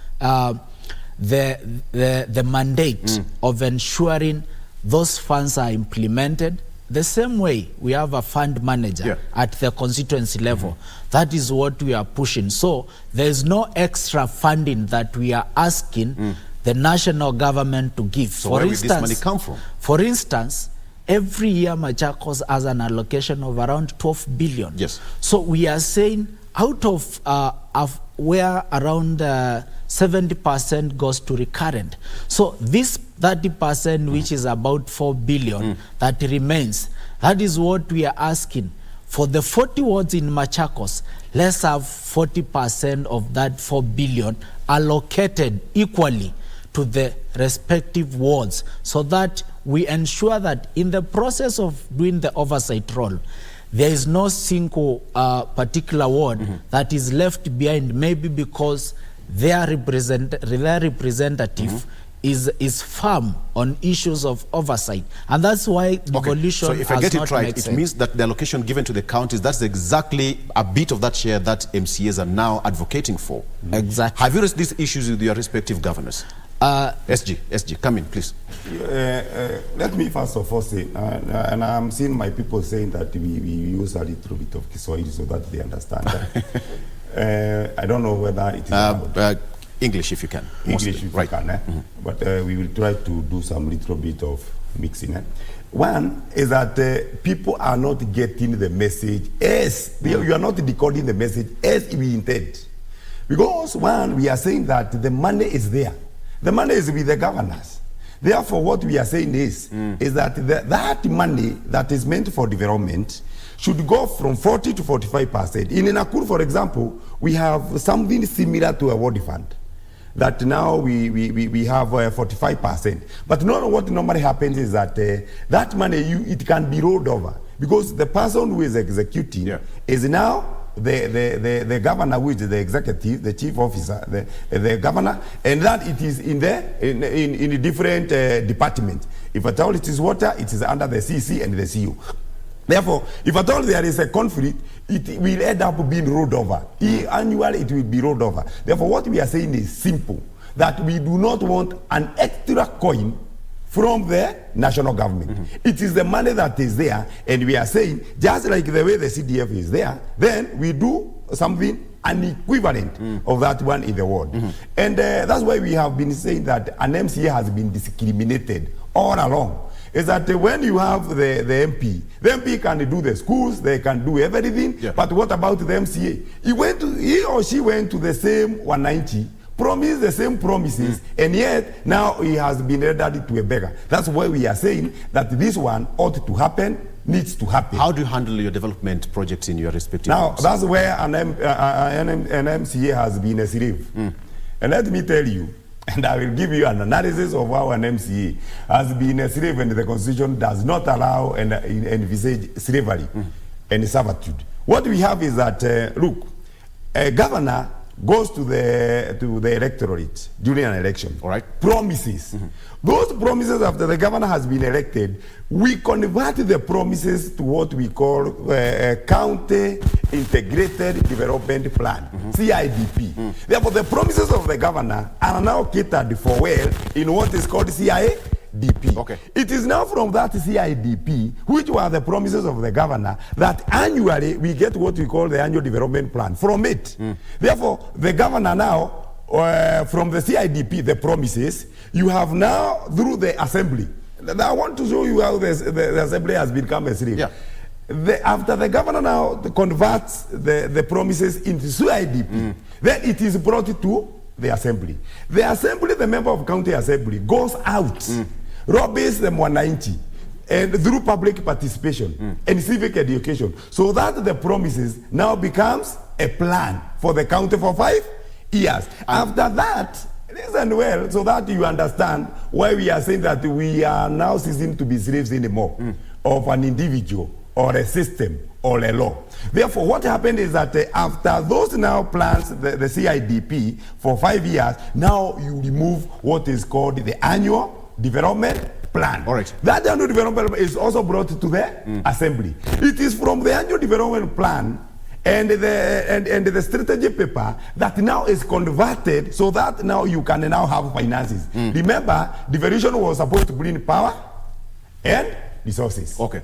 [SPEAKER 14] the mandate of ensuring those funds are implemented. The same way we have a fund manager at the constituency level. That is what we are pushing. So there is no extra funding that we are asking the national government to give.
[SPEAKER 13] So where will this money come from?
[SPEAKER 14] For instance, every year Machakos has an allocation of around 12 billion.
[SPEAKER 13] Yes.
[SPEAKER 14] So we are saying out of where around 70% goes to recurrent. So this 30%, which is about 4 billion, that remains, that is what we are asking. For the 40 wards in Machakos, let's have 40% of that 4 billion allocated equally to the respective wards, so that we ensure that in the process of doing the oversight role, there is no single particular ward that is left behind, maybe because their representative is firm on issues of oversight. And that's why devolution
[SPEAKER 13] So if I get it right, it means that the allocation given to the counties, that's exactly a bit of that share that MCAs are now advocating for.
[SPEAKER 14] Exactly.
[SPEAKER 13] Have you raised these issues with your respective governors? SG, come in, please.
[SPEAKER 1] Let me first of all say, and I'm seeing my people saying that we use a little bit of Kiswahili so that they understand that. I don't know whether it is
[SPEAKER 13] English, if you can.
[SPEAKER 1] English, if you can. But we will try to do some little bit of mixing. One is that people are not getting the message as, you are not decoding the message as we intend. Because one, we are saying that the money is there. The money is with the governors. Therefore, what we are saying is that that money that is meant for development should go from 40 to 45%. In Nakuru, for example, we have something similar to a world fund. That now we have 45%. But what normally happens is that that money, it can be rolled over. Because the person who is executing is now the governor, which is the executive, the chief officer, the governor, and that it is in a different department. If at all it is water, it is under the CC and the CO. Therefore, if at all there is a conflict, it will end up being rolled over. Annually, it will be rolled over. Therefore, what we are saying is simple, that we do not want an extra coin from the national government. It is the money that is there, and we are saying, just like the way the CDF is there, then we do something an equivalent of that one in the world. And that's why we have been saying that an MCA has been discriminated all along. Is that when you have the MP can do the schools, they can do everything, but what about the MCA? He or she went to the same 190, promised the same promises, and yet now he has been rendered to a beggar. That's why we are saying that this one ought to happen, needs to happen.
[SPEAKER 13] How do you handle your development projects in your respective
[SPEAKER 1] Now,
[SPEAKER 13] homes?
[SPEAKER 1] that's where an MCA has been a slave. And let me tell you, and I will give you an analysis of how an MCA has been a slave, and the Constitution does not allow and envisage slavery and servitude. What we have is that, look, a governor goes to the electorate during an election.
[SPEAKER 13] All right.
[SPEAKER 1] Promises. Those promises, after the governor has been elected, we convert the promises to what we call a County Integrated Development Plan, CIDP. Therefore, the promises of the governor are now catered for well in what is called CIDP.
[SPEAKER 13] Okay.
[SPEAKER 1] It is now from that CIDP, which were the promises of the governor, that annually we get what we call the Annual Development Plan from it. Therefore, the governor now, from the CIDP, the promises, you have now through the assembly. I want to show you how the assembly has become a slave. After the governor now converts the promises into CIDP, then it is brought to the assembly. The assembly, the member of county assembly, goes out, robbies them 190, and through public participation and civic education, so that the promises now becomes a plan for the county for 5 years. After that, listen well, so that you understand why we are saying that we are now ceasing to be slaves anymore of an individual or a system or a law. Therefore, what happened is that after those now plans, the CIDP for 5 years, now you remove what is called the Annual Development Plan.
[SPEAKER 13] All right.
[SPEAKER 1] That Annual Development Plan is also brought to the assembly. It is from the Annual Development Plan and the strategy paper that now is converted, so that now you can now have finances. Remember, devolution was supposed to bring power and resources.
[SPEAKER 13] Okay.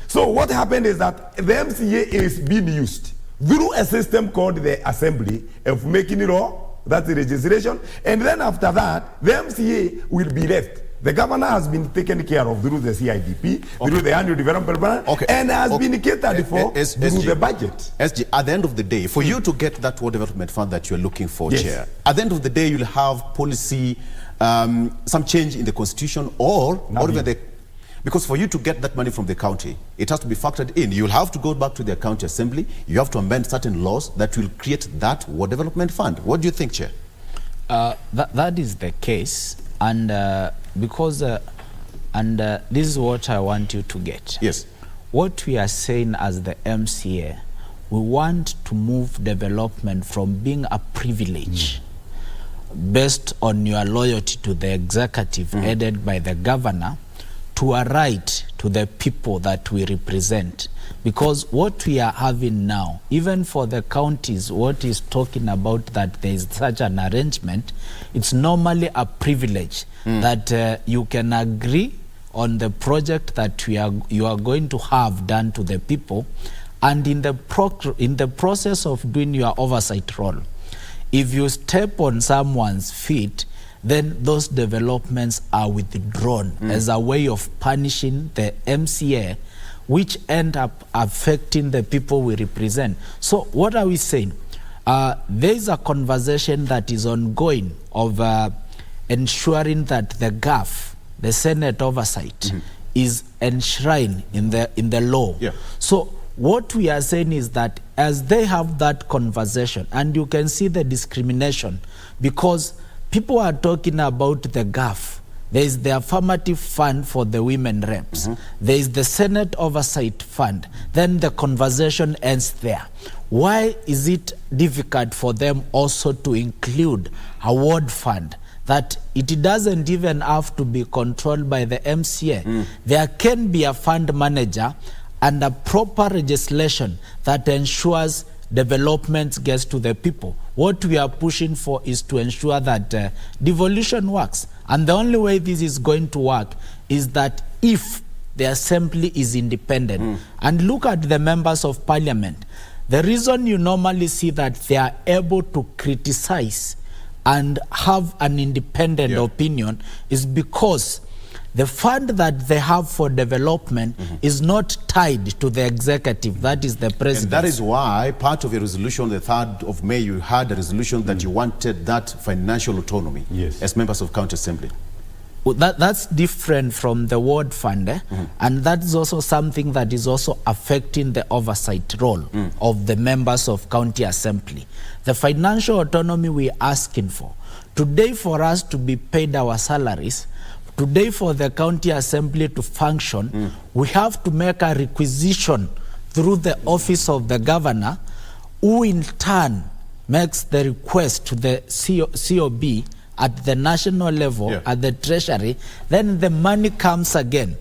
[SPEAKER 1] So what happened is that the MCA is being used through a system called the assembly of making law That's the registration. And then after that, the MCA will be left. The governor has been taken care of through the CIDP, through the annual development plan, and has been catered for through the budget.
[SPEAKER 13] SG, at the end of the day, for you to get that World Development Fund that you're looking for,
[SPEAKER 1] Yes.
[SPEAKER 13] Chair, at the end of the day, you'll have policy, some change in the constitution, or even the... Because for you to get that money from the county, it has to be factored in. You'll have to go back to the county assembly. You have to amend certain laws that will create that World Development Fund. What do you think, Chair?
[SPEAKER 14] That is the case, and because this is what I want you to get.
[SPEAKER 13] Yes.
[SPEAKER 14] What we are saying as the MCA, we want to move development from being a privilege based on your loyalty to the executive headed by the governor, to a right to the people that we represent. Because what we are having now, even for the counties, what is talking about that there is such an arrangement, it's normally a privilege that you can agree on the project that you are going to have done to the people, and in the process of doing your oversight role, if you step on someone's feet, then those developments are withdrawn as a way of punishing the MCA, which end up affecting the people we represent. So what are we saying? There is a conversation that is ongoing of ensuring that the GAF, the Senate oversight, is enshrined in the law.
[SPEAKER 13] Yeah.
[SPEAKER 14] So what we are saying is that as they have that conversation, and you can see the discrimination, because people are talking about the GAF. There is the affirmative fund for the women reps. There is the Senate Oversight Fund. Then the conversation ends there. Why is it difficult for them also to include a ward fund that it doesn't even have to be controlled by the MCA? There can be a fund manager and a proper legislation that ensures development gets to the people. What we are pushing for is to ensure that devolution works. And the only way this is going to work is that if the assembly is independent. And look at the members of parliament. The reason you normally see that they are able to criticize and have an independent opinion is because the fund that they have for development is not tied to the executive, that is the president.
[SPEAKER 13] And that is why part of your resolution, the 3rd of May, you had a resolution that you wanted that financial autonomy as members of county assembly.
[SPEAKER 14] Well, that's different from the ward fund, and that is also something that is also affecting the oversight role of the members of county assembly. The financial autonomy we're asking for, today for us to be paid our salaries, today for the county assembly to function, we have to make a requisition through the office of the governor, who in turn makes the request to the COB at the national level, at the treasury. Then the money comes again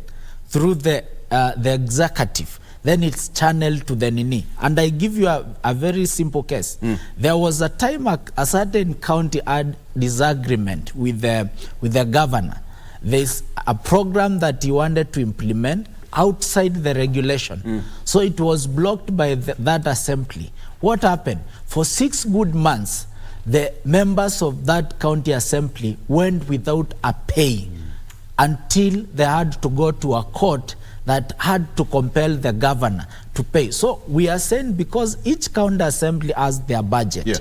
[SPEAKER 14] through the executive. Then it's channeled to the Nini. And I give you a very simple case. There was a time a certain county had disagreement with the governor. There's a program that he wanted to implement outside the regulation. So it was blocked by that assembly. What happened? For 6 good months, the members of that county assembly went without a pay until they had to go to a court that had to compel the governor to pay. So we are saying because each county assembly has their budget,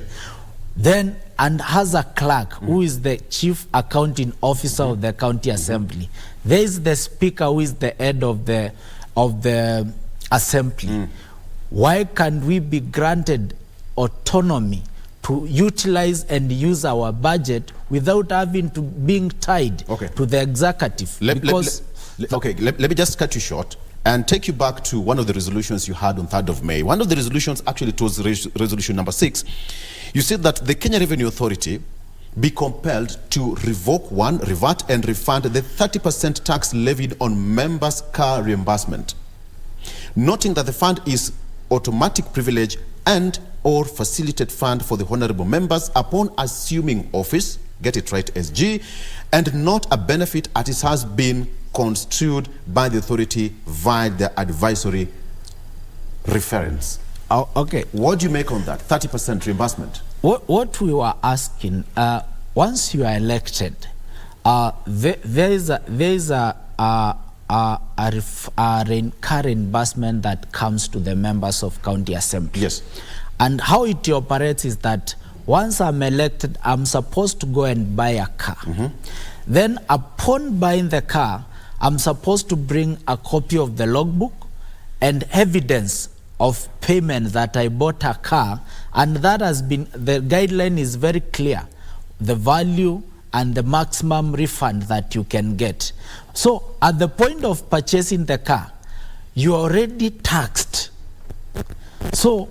[SPEAKER 14] then and has a clerk who is the chief accounting officer of the county assembly. There is the speaker who is the head of the assembly. Why can't we be granted autonomy to utilize and use our budget without having to being tied to the executive?
[SPEAKER 13] Let me just cut you short and take you back to one of the resolutions you had on 3rd of May. One of the resolutions, actually it was resolution number 6. You said that the Kenya Revenue Authority be compelled to revoke, revert and refund the 30% tax levied on members' car reimbursement, noting that the fund is automatic privilege and or facilitate fund for the honorable members upon assuming office, get it right, SG, and not a benefit as it has been construed by the authority via the advisory reference.
[SPEAKER 14] Okay.
[SPEAKER 13] What do you make on that 30% reimbursement?
[SPEAKER 14] what we were asking, once you are elected, there is a reimbursement that comes to the members of county assembly.
[SPEAKER 13] Yes.
[SPEAKER 14] And how it operates is that once I'm elected, I'm supposed to go and buy a car. Then upon buying the car, I'm supposed to bring a copy of the logbook and evidence of payment that I bought a car, and that has been, the guideline is very clear, the value and the maximum refund that you can get. So at the point of purchasing the car, you are already taxed. So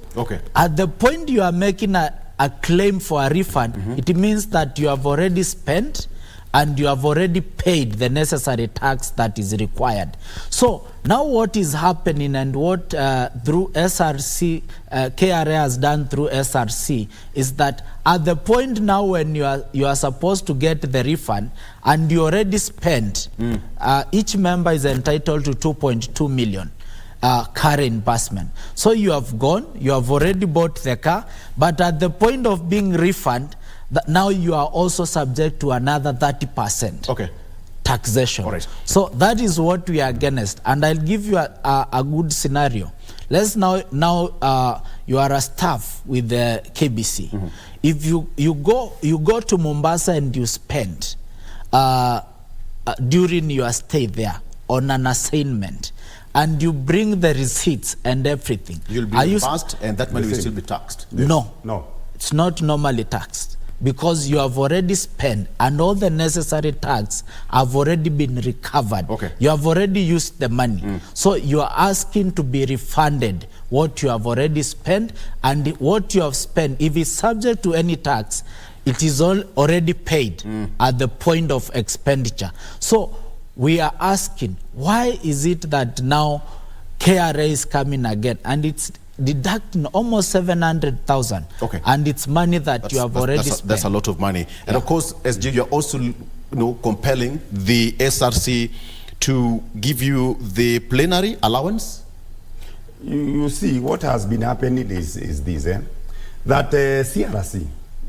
[SPEAKER 14] at the point you are making a claim for a refund, it means that you have already spent and you have already paid the necessary tax that is required. So now what is happening, and what through SRC, KRA has done through SRC, is that at the point now when you are supposed to get the refund and you already spent, each member is entitled to 2.2 million. Car reimbursement. So you have gone, you have already bought the car, but at the point of being refunded, now you are also subject to another 30% taxation. So that is what we are against. And I'll give you a good scenario. Let's now you are a staff with the KBC. If you go to Mombasa and you spend during your stay there on an assignment, and you bring the receipts and everything,
[SPEAKER 13] you'll be reimbursed, and that money will still be taxed.
[SPEAKER 14] No, it's not normally taxed, because you have already spent and all the necessary tax have already been recovered. You have already used the money. So you are asking to be refunded what you have already spent, and what you have spent, if it's subject to any tax, it is all already paid at the point of expenditure. So we are asking, why is it that now KRA is coming again and it's deducting almost 700,000, and it's money that you have already spent?
[SPEAKER 13] That's a lot of money. And of course, SG, you're also compelling the SRC to give you the plenary allowance?
[SPEAKER 1] You see, what has been happening is this, that CRC,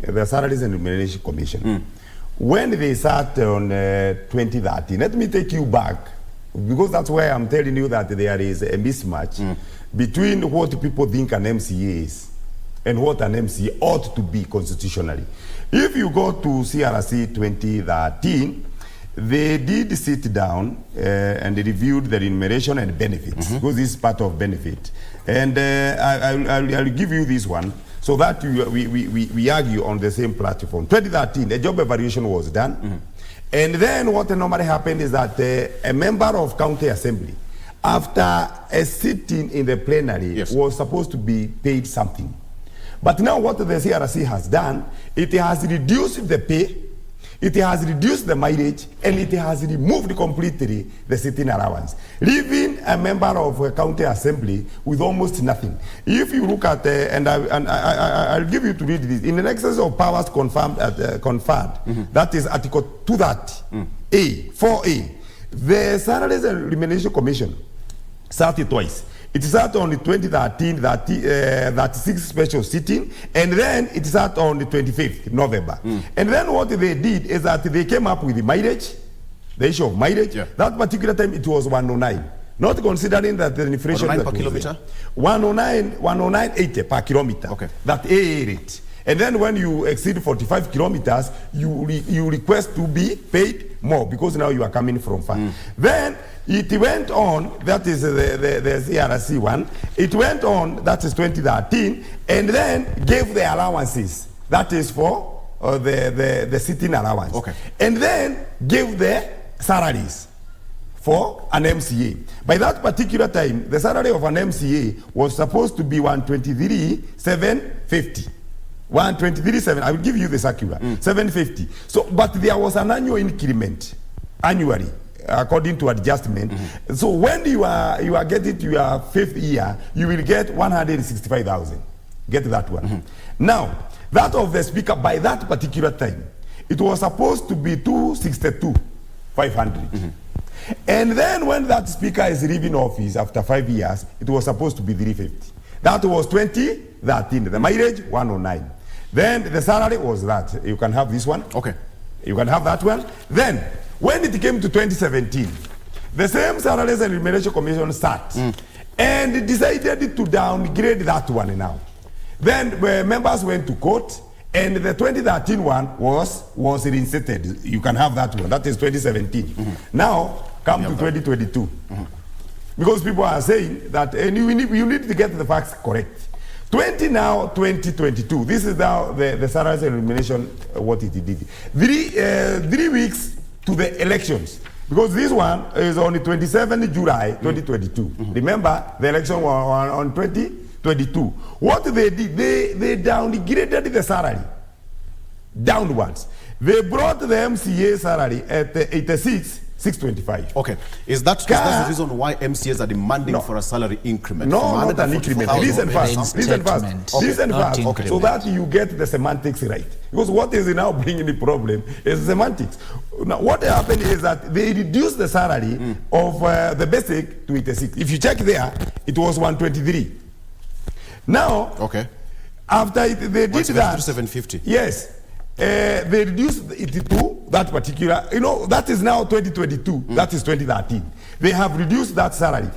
[SPEAKER 1] the Salaries and Remuneration Commission, when they sat on 2013, let me take you back, because that's why I'm telling you that there is a mismatch between what people think an MCA is and what an MCA ought to be constitutionally. If you go to CRC 2013, they did sit down and they reviewed the remuneration and benefits, because this is part of benefit. And I'll give you this one, so that we argue on the same platform. 2013, a job evaluation was done. And then what normally happened is that a member of county assembly, after a sitting in the plenary, was supposed to be paid something. But now what the CRC has done, it has reduced the pay, it has reduced the mileage, and it has removed completely the sitting allowance, leaving a member of a county assembly with almost nothing. If you look at, I'll give you to read this, in an excess of powers conferred, that is Article 230, 4A, the Salaries and Remuneration Commission sat it twice. It sat on the 2013, 36 special sitting, and then it sat on the 25th November. And then what they did is that they came up with the mileage, the issue of mileage. That particular time it was 109. Not considering that the inflation
[SPEAKER 13] 109 per kilometer?
[SPEAKER 1] 109.80 per kilometer. That AA rate. And then when you exceed 45 kilometers, you request to be paid more, because now you are coming from far. Then it went on, that is the CRC one, it went on, that is 2013, and then gave the allowances, that is for the sitting allowance. And then gave the salaries for an MCA. By that particular time, the salary of an MCA was supposed to be 123,750. 123,750. I will give you the circular. 750. So, but there was an annual increment annually, according to adjustment. So when you are getting to your 5th year, you will get 165,000. Get that one. Now, that of the speaker by that particular time, it was supposed to be 262,500. And then when that speaker is leaving office after 5 years, it was supposed to be 350. That was 2013. The mileage 109. Then the salary was that. You can have this one.
[SPEAKER 13] Okay.
[SPEAKER 1] You can have that one. Then, when it came to 2017, the same Salaries and Remuneration Commission sat and decided to downgrade that one now. Then members went to court, and the 2013 one was reinstated. You can have that one. That is 2017. Now, come to 2022. Because people are saying that you need to get the facts correct. 2022. This is now the Salaries and Remuneration, what it did. 3 weeks to the elections. Because this one is on the 27th July 2022. Remember, the election was on 2022. What they did, they downgraded the salary downwards. They brought the MCA salary at 86,625.
[SPEAKER 13] Okay. Is that the reason why MCAs are demanding for a salary increment?
[SPEAKER 1] No, not an increment. Listen first. Listen first.
[SPEAKER 13] Okay.
[SPEAKER 1] So that you get the semantics right. Because what is now bringing the problem is semantics. Now, what happened is that they reduced the salary of the basic to 86. If you check there, it was 123. Now, after they did that,
[SPEAKER 13] 750.
[SPEAKER 1] Yes. They reduced it to that particular, that is now 2022, that is 2013. They have reduced that salary.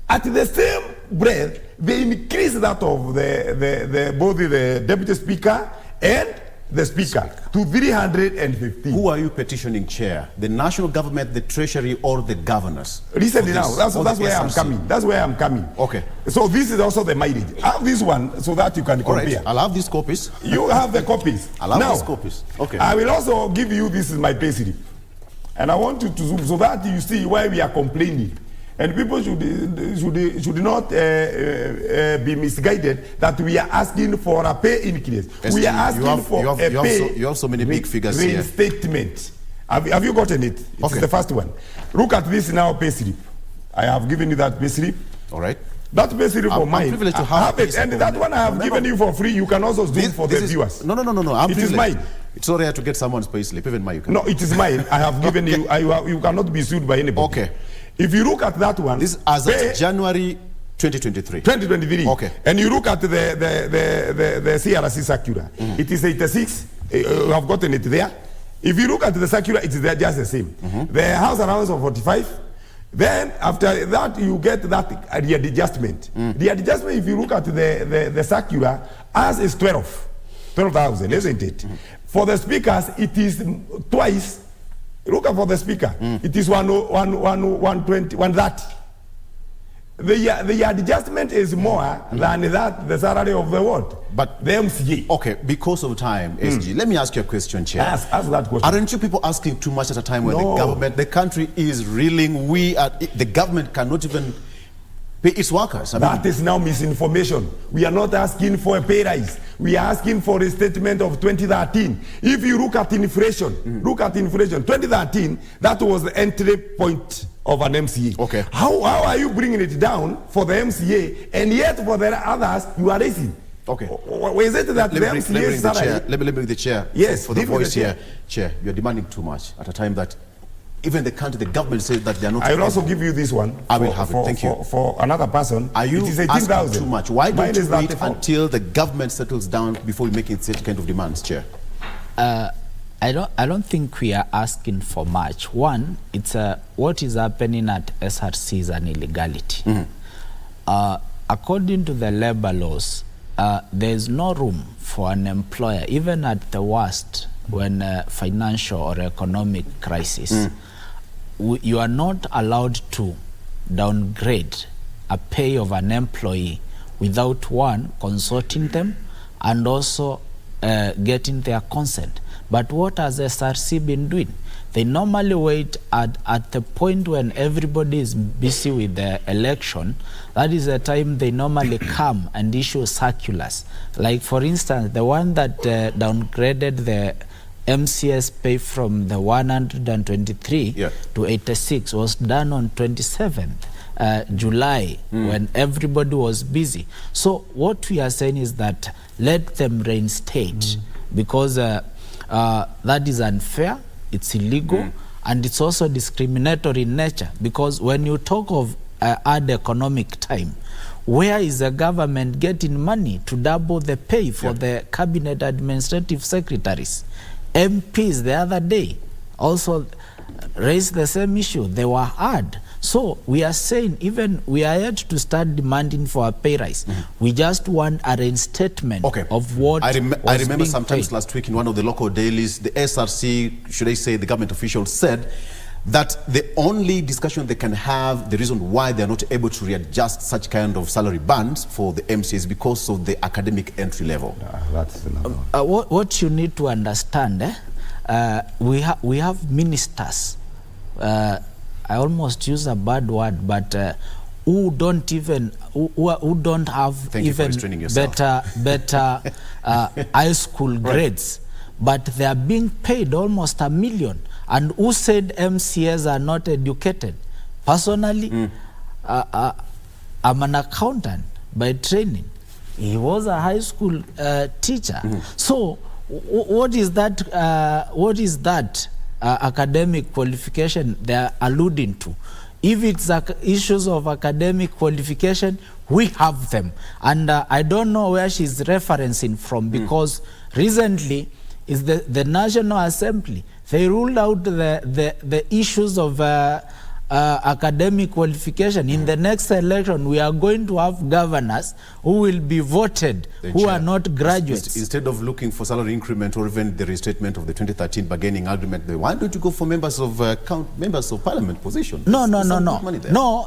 [SPEAKER 1] At the same breath, they increased that of both the deputy speaker and the speaker to 350.
[SPEAKER 13] Who are you petitioning, Chair? The national government, the treasury, or the governors?
[SPEAKER 1] Recently now, that's where I'm coming. That's where I'm coming.
[SPEAKER 13] Okay.
[SPEAKER 1] So this is also the mileage. Have this one so that you can compare.
[SPEAKER 13] Right. I'll have these copies.
[SPEAKER 1] You have the copies.
[SPEAKER 13] I'll have these copies. Okay.
[SPEAKER 1] I will also give you, this is my pay slip. And I want you to zoom so that you see why we are complaining. And people should not be misguided that we are asking for a pay increase. We are asking for a pay.
[SPEAKER 13] You have so many big figures here.
[SPEAKER 1] Reinstatement. Have you gotten it? It's the first one. Look at this now, pay slip. I have given you that pay slip.
[SPEAKER 13] All right.
[SPEAKER 1] That pay slip for mine.
[SPEAKER 13] I'm privileged to have
[SPEAKER 1] it. And that one I have given you for free. You can also zoom for the viewers.
[SPEAKER 13] No.
[SPEAKER 1] It is mine.
[SPEAKER 13] It's so rare to get someone's pay slip. Even mine.
[SPEAKER 1] No, it is mine. I have given you. You cannot be sued by anybody.
[SPEAKER 13] Okay.
[SPEAKER 1] If you look at that one,
[SPEAKER 13] this as of January 2023.
[SPEAKER 1] 2023.
[SPEAKER 13] Okay.
[SPEAKER 1] And you look at the CRC circular, it is 86. You have gotten it there. If you look at the circular, it is there just the same. The house allowance of 45. Then after that, you get that readjustment. The adjustment, if you look at the circular, as is 12,000, isn't it? For the speakers, it is twice. Look at for the speaker. It is 120, 130. The adjustment is more than the salary of the ward.
[SPEAKER 13] But
[SPEAKER 1] the MCA.
[SPEAKER 13] Okay, because of time, SG, let me ask you a question, Chair.
[SPEAKER 1] Ask that question.
[SPEAKER 13] Aren't you people asking too much at a time when the country is reeling? The government cannot even pay its workers.
[SPEAKER 1] That is now misinformation. We are not asking for a pay rise. We are asking for a statement of 2013. If you look at inflation, 2013, that was the entry point of an MCA.
[SPEAKER 13] Okay.
[SPEAKER 1] How are you bringing it down for the MCA, and yet for the others you are raising?
[SPEAKER 13] Okay.
[SPEAKER 1] Is it that
[SPEAKER 13] let me bring the chair.
[SPEAKER 1] Yes,
[SPEAKER 13] for the voice here. Chair, you're demanding too much at a time that even the country, the government says that they are not.
[SPEAKER 1] I will also give you this one.
[SPEAKER 13] I will have it. Thank you.
[SPEAKER 1] For another person,
[SPEAKER 13] are you
[SPEAKER 1] it is
[SPEAKER 13] asking too much? Why don't you wait
[SPEAKER 1] until
[SPEAKER 13] the government settles down before you make such kind of demands, Chair?
[SPEAKER 14] I don't think we are asking for much. One, it's what is happening at SRC is an illegality. According to the labor laws, there is no room for an employer, even at the worst, when financial or economic crisis. You are not allowed to downgrade a pay of an employee without one, consulting them and also getting their consent. But what has SRC been doing? They normally wait at the point when everybody is busy with the election. That is the time they normally come and issue circulars. Like, for instance, the one that downgraded the MCS pay from the 123 to 86 was done on 27th July when everybody was busy. So what we are saying is that let them reinstate because that is unfair, it's illegal, and it's also discriminatory in nature, because when you talk of hard economic time, Where is the government getting money to double the pay for the cabinet administrative secretaries? MPs the other day also raised the same issue. They were hard. So we are saying, even we are yet to start demanding for a pay rise. We just want a reinstatement of what
[SPEAKER 13] I remember
[SPEAKER 14] being
[SPEAKER 13] sometimes
[SPEAKER 14] paid.
[SPEAKER 13] last week in one of the local dailies, the SRC, should I say the government officials, said that the only discussion they can have, the reason why they are not able to readjust such kind of salary bands for the MCA is because of the academic entry level.
[SPEAKER 14] What you need to understand, we have ministers, I almost use a bad word, but who don't have even better high school grades, but they are being paid almost $1 million. And who said MCAs are not educated? Personally, I'm an accountant by training. He was a high school teacher. So what is that academic qualification they are alluding to? If it's issues of academic qualification, we have them. And I don't know where she's referencing from, because recently is the National Assembly. They ruled out the issues of academic qualification. In the next election, we are going to have governors who will be voted, who are not graduates.
[SPEAKER 13] Instead of looking for salary increment or even the restatement of the 2013 bargaining agreement, why don't you go for members of parliament position?
[SPEAKER 14] No.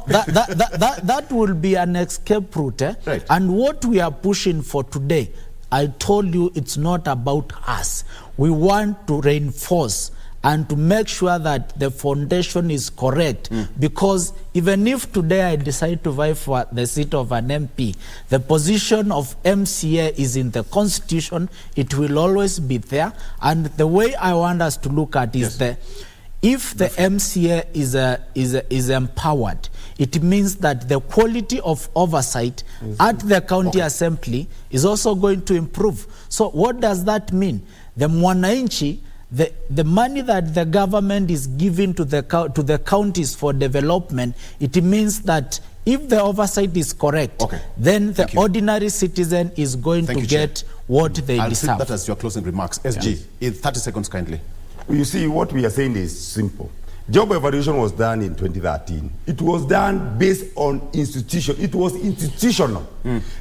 [SPEAKER 14] That will be an escape route.
[SPEAKER 13] Right.
[SPEAKER 14] And what we are pushing for today, I told you, it's not about us. We want to reinforce and to make sure that the foundation is correct. Because even if today I decide to vie for the seat of an MP, the position of MCA is in the Constitution. It will always be there. And the way I want us to look at is if the MCA is empowered, it means that the quality of oversight at the county assembly is also going to improve. So what does that mean? The mwananchi, the money that the government is giving to the counties for development, it means that if the oversight is correct, then the ordinary citizen is going to get what they deserve.
[SPEAKER 13] I'll treat that as your closing remarks. SG, in 30 seconds kindly.
[SPEAKER 1] You see, what we are saying is simple. Job evaluation was done in 2013. It was done based on institution. It was institutional.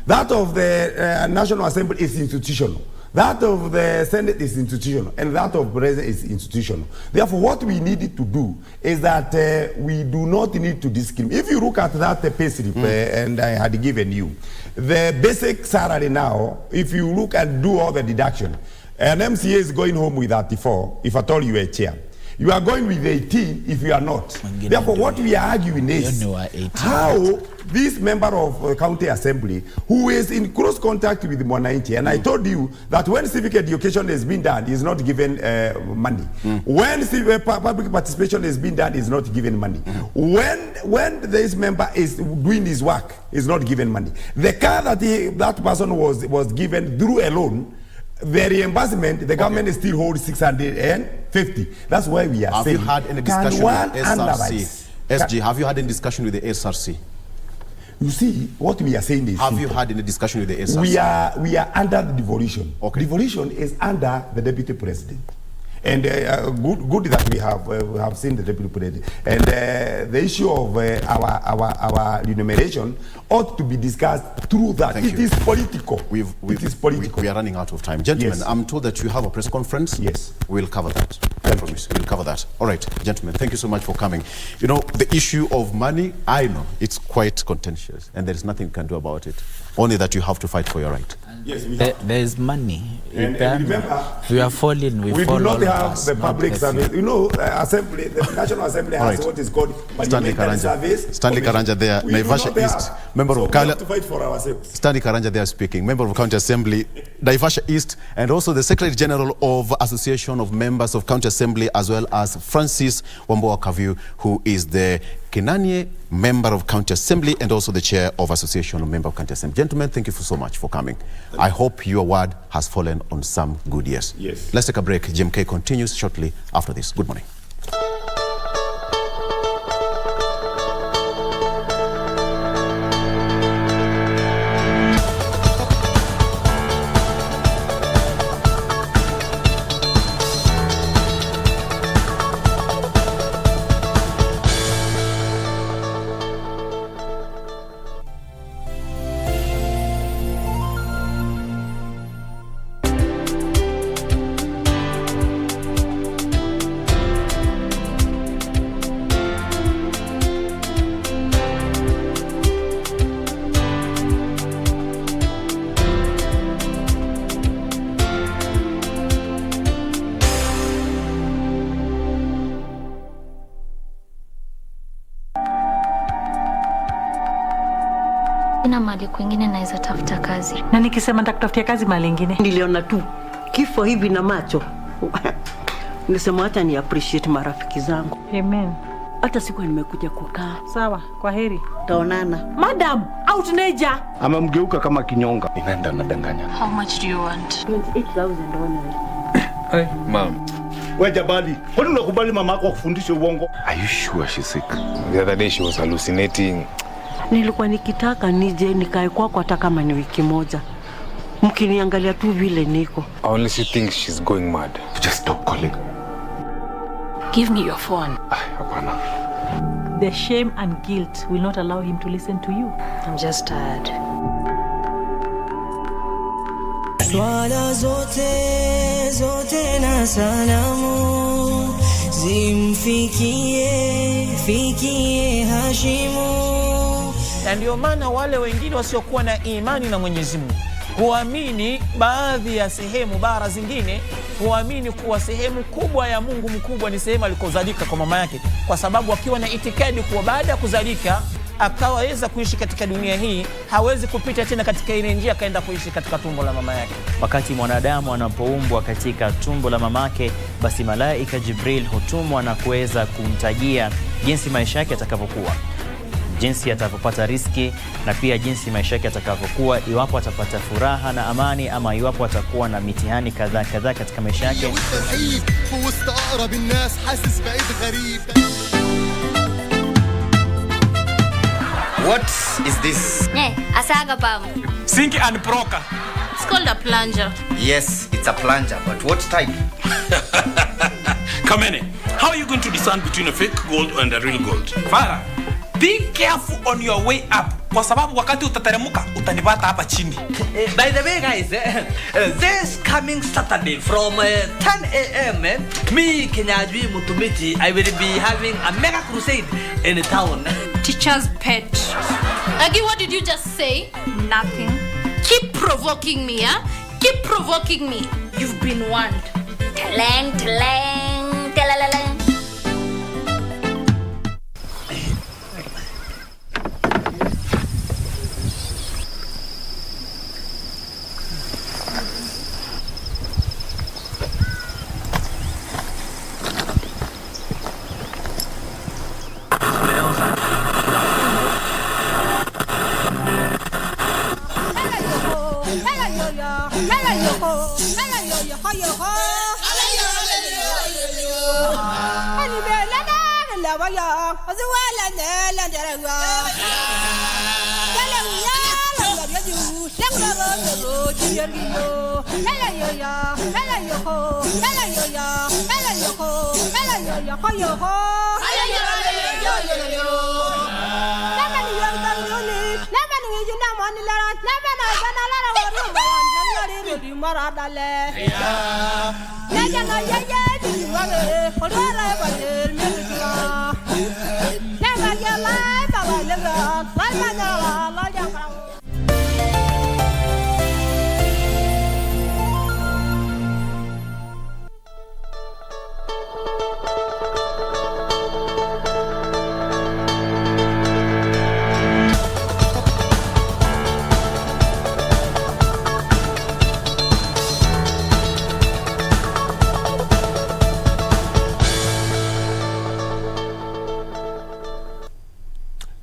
[SPEAKER 1] That of the National Assembly is institutional. That of the Senate is institutional, and that of President is institutional. Therefore, what we needed to do is that we do not need to discriminate. If you look at that pay slip, and I had given you, the basic salary now, if you look and do all the deduction, an MCA is going home with 34, if at all you are a chair. You are going with 18 if you are not. Therefore, what we are arguing is how this member of county assembly, who is in close contact with the mwananchi, and I told you that when civic education is being done, is not given money. When public participation is being done, is not given money. When this member is doing his work, is not given money. The car that that person was given through a loan, the reimbursement, the government still holds 650. That's why we are saying.
[SPEAKER 13] Have you had any discussion with SRC? SG, have you had any discussion with the SRC?
[SPEAKER 1] You see, what we are saying is...
[SPEAKER 13] Have you had any discussion with the SRC?
[SPEAKER 1] We are under the devolution. Devolution is under the deputy president. And good that we have seen the deputy president. And the issue of our remuneration ought to be discussed through that. It is political. It is political.
[SPEAKER 13] We are running out of time. Gentlemen, I'm told that you have a press conference.
[SPEAKER 1] Yes.
[SPEAKER 13] We'll cover that. I promise. We'll cover that. All right, gentlemen, thank you so much for coming. You know, the issue of money, I know, it's quite contentious. And there is nothing you can do about it. Only that you have to fight for your right.
[SPEAKER 1] Yes,
[SPEAKER 14] there is money.
[SPEAKER 1] And remember,
[SPEAKER 14] we are falling.
[SPEAKER 1] We do not have the public service. You know, Assembly, the National Assembly has what is called
[SPEAKER 13] Stanley Karanja there, Naivasha East, member of
[SPEAKER 1] we have to fight for ourselves.
[SPEAKER 13] Stanley Karanja there speaking, member of County Assembly, Naivasha East, and also the Secretary General of Association of Members of County Assembly, as well as Francis Wamboa Kaviu, who is the Kinanie member of County Assembly and also the chair of Association of Members of County Assembly. Gentlemen, thank you so much for coming. I hope your word has fallen on some good ears.
[SPEAKER 1] Yes.
[SPEAKER 13] Let's take a break. GMK continues shortly after this. Good morning.
[SPEAKER 3] Hakuna mahali kwingine naweza tafuta kazi.
[SPEAKER 4] Na nikisema nitakutafutia kazi mahali ingine, niliona tu kifo hivi na macho. Nilisema acha ni appreciate marafiki zangu. Amen. Hata siku nimekuja kukaa. Sawa, kwa heri. Taonana. Madam, out nature.
[SPEAKER 7] Amemgeuka kama kinyonga.
[SPEAKER 8] Inaenda nadanganya.
[SPEAKER 3] How much do you want?
[SPEAKER 4] 28,000 only.
[SPEAKER 8] Hey, mom.
[SPEAKER 7] Wewe Jabali, kwani unakubali mama yako akufundishe uongo?
[SPEAKER 8] Are you sure she's sick? The other day she was hallucinating.
[SPEAKER 4] Nilikuwa nikitaka nije nikae kwako hata kama ni wiki moja. Mkiniangalia tu vile niko.
[SPEAKER 8] I honestly think she's going mad. Just stop calling.
[SPEAKER 18] Give me your phone.
[SPEAKER 8] Hapana.
[SPEAKER 4] The shame and guilt will not allow him to listen to you.
[SPEAKER 18] I'm just tired.
[SPEAKER 9] Swala zote na salamu zimfikie Hashimu.
[SPEAKER 10] Na ndio maana wale wengine wasiokuwa na imani na Mwenyezi Mungu huamini baadhi ya sehemu bara zingine, huamini kuwa sehemu kubwa ya Mungu mkubwa ni sehemu alikozalika kwa mama yake, kwa sababu akiwa na itikadi kuwa baada ya kuzalika akaweza kuishi katika dunia hii, hawezi kupita tena katika ile njia akaenda kuishi katika tumbo la mama yake.
[SPEAKER 12] Wakati mwanadamu anapoumbwa katika tumbo la mamake, basi malaika Jibril hutumwa na kuweza kumtajia jinsi maisha yake yatakavyokuwa, jinsi atapopata riski, na pia jinsi maisha yake yatakavyokuwa, iwapo atapata furaha na amani ama iwapo atakuwa na mitihani kadhaa katika maisha yake.
[SPEAKER 2] What is this?
[SPEAKER 3] Asaga pam.
[SPEAKER 21] Sink and broker.
[SPEAKER 18] It's called a plunger.
[SPEAKER 2] Yes, it's a plunger, but what type?
[SPEAKER 21] Kamene, how are you going to discern between a fake gold and a real gold? Farah, be careful on your way up, kwa sababu wakati utateremuka utanipata hapa chini.
[SPEAKER 2] By the way guys, this coming Saturday from 10 a.m. Me Kenyajwi Mutumiti, I will be having a mega crusade in town.
[SPEAKER 18] Teacher's pet. Agi, what did you just say? Nothing. Keep provoking me, huh? Keep provoking me. You've been warned.
[SPEAKER 3] Teleng, teleng, telalala.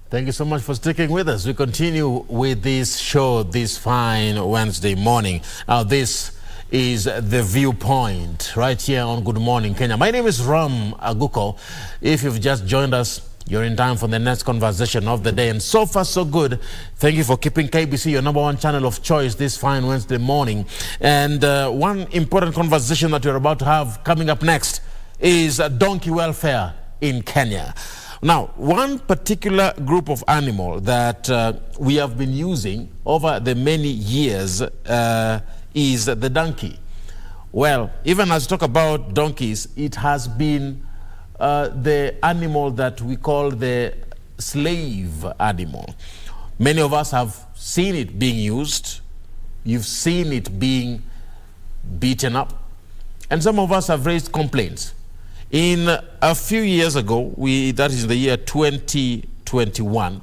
[SPEAKER 15] Thank you so much for sticking with us. We continue with this show this fine Wednesday morning. Now, this is The Viewpoint right here on Good Morning Kenya. My name is Ram Aguko. If you've just joined us, you're in time for the next conversation of the day. And so far, so good. Thank you for keeping KBC your #1 channel of choice this fine Wednesday morning. And one important conversation that we're about to have coming up next is donkey welfare in Kenya. Now, one particular group of animal that we have been using over the many years is the donkey. Well, even as we talk about donkeys, it has been the animal that we call the slave animal. Many of us have seen it being used. You've seen it being beaten up. And some of us have raised complaints. In a few years ago, that is the year 2021,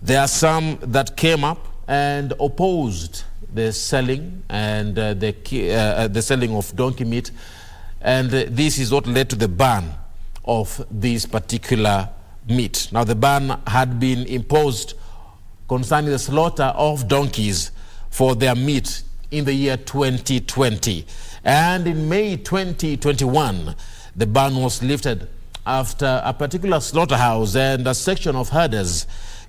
[SPEAKER 15] There are some that came up and opposed the selling and the selling of donkey meat, and this is what led to the ban of this particular meat. Now, the ban had been imposed concerning the slaughter of donkeys for their meat in the year 2020. And in May 2021, the ban was lifted after a particular slaughterhouse and a section of herders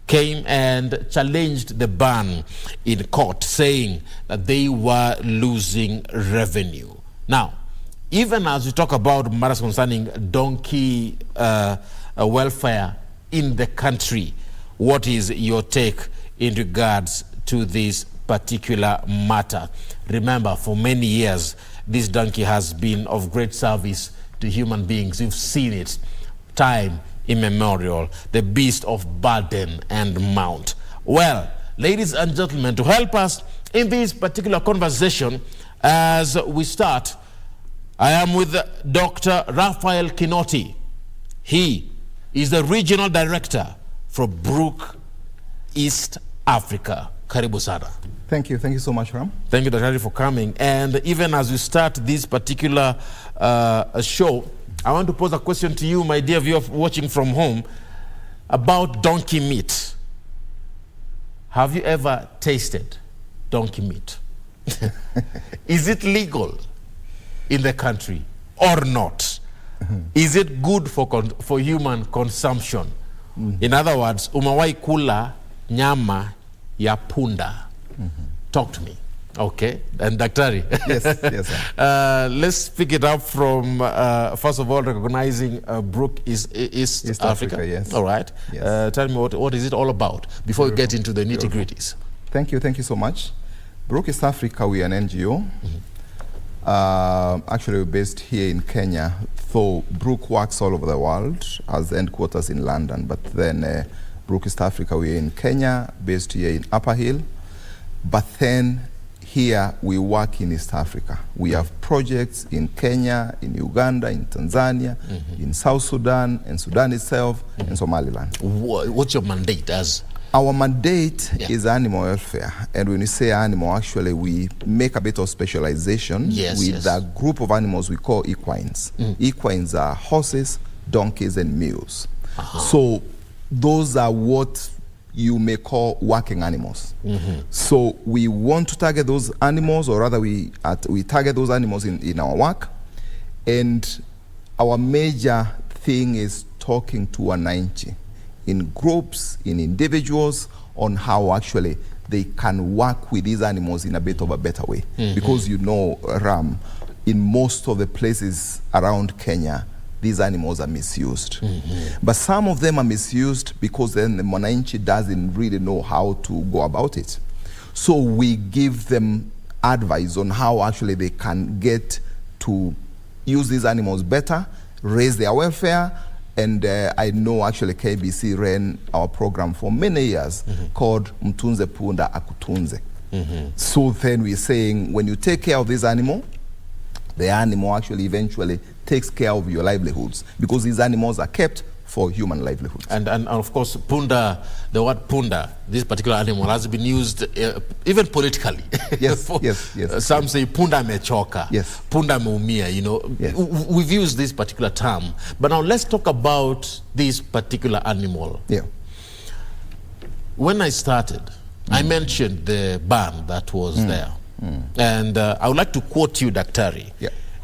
[SPEAKER 15] came and challenged the ban in court, saying that they were losing revenue. Now, even as we talk about matters concerning donkey welfare in the country, what is your take in regards to this particular matter? Remember, for many years, this donkey has been of great service to human beings. You've seen it time immemorial, the beast of burden and mount. Well, ladies and gentlemen, to help us in this particular conversation as we start, I am with Dr. Raphael Kinoti. He is the regional director for Brook East Africa. Karibu sana.
[SPEAKER 11] Thank you so much, Ram.
[SPEAKER 15] Thank you, Dr. for coming. And even as we start this particular show, I want to pose a question to you, my dear viewer watching from home, about donkey meat. Have you ever tasted donkey meat? Is it legal in the country or not? Is it good for human consumption? In other words, umewahi kula nyama ya punda? Talk to me. Okay, and Daktari.
[SPEAKER 11] Yes, sir.
[SPEAKER 15] Let's pick it up from, first of all, recognizing Brook East Africa.
[SPEAKER 11] Yes.
[SPEAKER 15] All right.
[SPEAKER 11] Yes.
[SPEAKER 15] Tell me, what is it all about before we get into the nitty-gritties?
[SPEAKER 11] Thank you so much. Brook East Africa, we are an NGO. Actually, we're based here in Kenya, though Brook works all over the world as headquarters in London. But then Brook East Africa, we're in Kenya, based here in Upper Hill. But then here we work in East Africa. We have projects in Kenya, in Uganda, in Tanzania, in South Sudan, and Sudan itself, and Somaliland.
[SPEAKER 15] What's your mandate as?
[SPEAKER 11] Our mandate is animal welfare. And when we say animal, actually we make a bit of specialization with a group of animals we call equines. Equines are horses, donkeys, and mules. So those are what you may call working animals. So we want to target those animals, or rather we target those animals in our work. And our major thing is talking to wananchi in groups, in individuals, on how actually they can work with these animals in a bit of a better way. Because you know, Ram, in most of the places around Kenya, these animals are misused. But some of them are misused because then the mwananchi doesn't really know how to go about it. So we give them advice on how actually they can get to use these animals better, raise their welfare. And I know actually KBC ran our program for many years called Mtunze Punda Akutunze. So then we're saying, when you take care of this animal, the animal actually eventually takes care of your livelihoods, because these animals are kept for human livelihoods.
[SPEAKER 15] And of course, punda, the word punda, this particular animal has been used even politically.
[SPEAKER 11] Yes, yes.
[SPEAKER 15] Some say punda mechoka, punda meumia, you know. We've used this particular term. But now let's talk about this particular animal. When I started, I mentioned the ban that was there. And I would like to quote you, Daktari.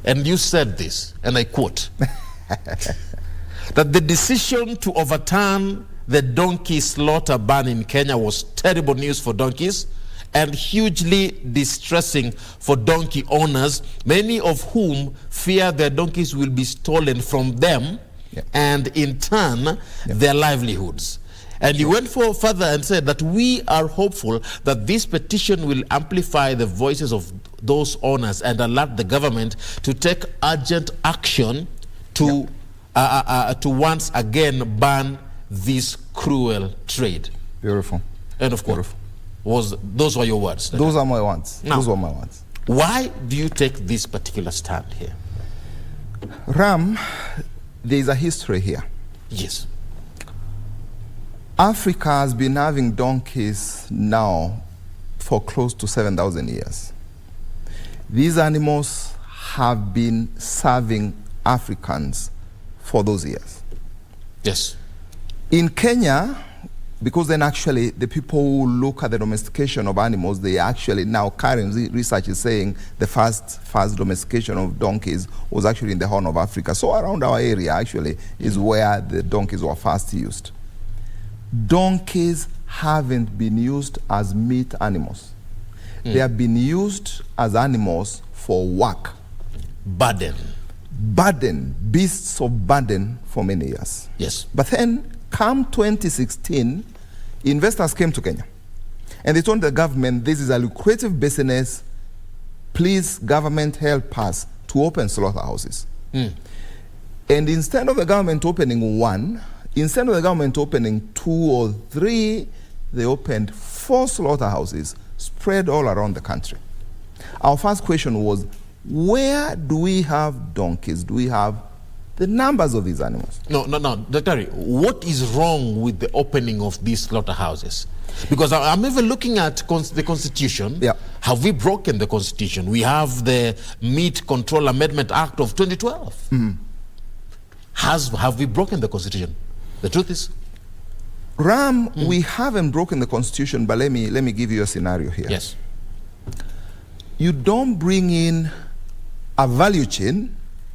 [SPEAKER 15] And you said this, and I quote, that the decision to overturn the donkey slaughter ban in Kenya was terrible news for donkeys and hugely distressing for donkey owners, many of whom fear their donkeys will be stolen from them and in turn their livelihoods. And he went further and said that we are hopeful that this petition will amplify the voices of those owners and alert the government to take urgent action to once again ban this cruel trade.
[SPEAKER 11] Beautiful.
[SPEAKER 15] And of course, those were your words.
[SPEAKER 11] Those are my words.
[SPEAKER 15] Now,
[SPEAKER 11] those were my words.
[SPEAKER 15] Why do you take this particular stand here?
[SPEAKER 11] Ram, there is a history here.
[SPEAKER 15] Yes.
[SPEAKER 11] Africa has been having donkeys now for close to 7,000 years. These animals have been serving Africans for those years.
[SPEAKER 15] Yes. In
[SPEAKER 11] Kenya, because then actually the people who look at the domestication of animals, they actually now current research is saying the first domestication of donkeys was actually in the Horn of Africa. So around our area actually is where the donkeys were first used. Donkeys haven't been used as meat animals. They have been used as animals for work.
[SPEAKER 15] Burden,
[SPEAKER 11] beasts of burden for many years.
[SPEAKER 15] Yes.
[SPEAKER 11] But then come 2016, investors came to Kenya and they told the government, this is a lucrative business. Please, government, help us to open slaughterhouses. And instead of the government opening one, instead of the government opening 2 or 3, they opened 4 slaughterhouses spread all around the country. Our first question was, where do we have donkeys? Do we have the numbers of these animals?
[SPEAKER 15] No, Dr. What is wrong with the opening of these slaughterhouses? Because I'm even looking at the Constitution.
[SPEAKER 11] Yeah.
[SPEAKER 15] Have we broken the Constitution? We have the Meat Control Amendment Act of 2012. Have we broken the Constitution? The truth is,
[SPEAKER 11] Ram, we haven't broken the Constitution, but let me give you a scenario here.
[SPEAKER 15] Yes.
[SPEAKER 11] You don't bring in a value chain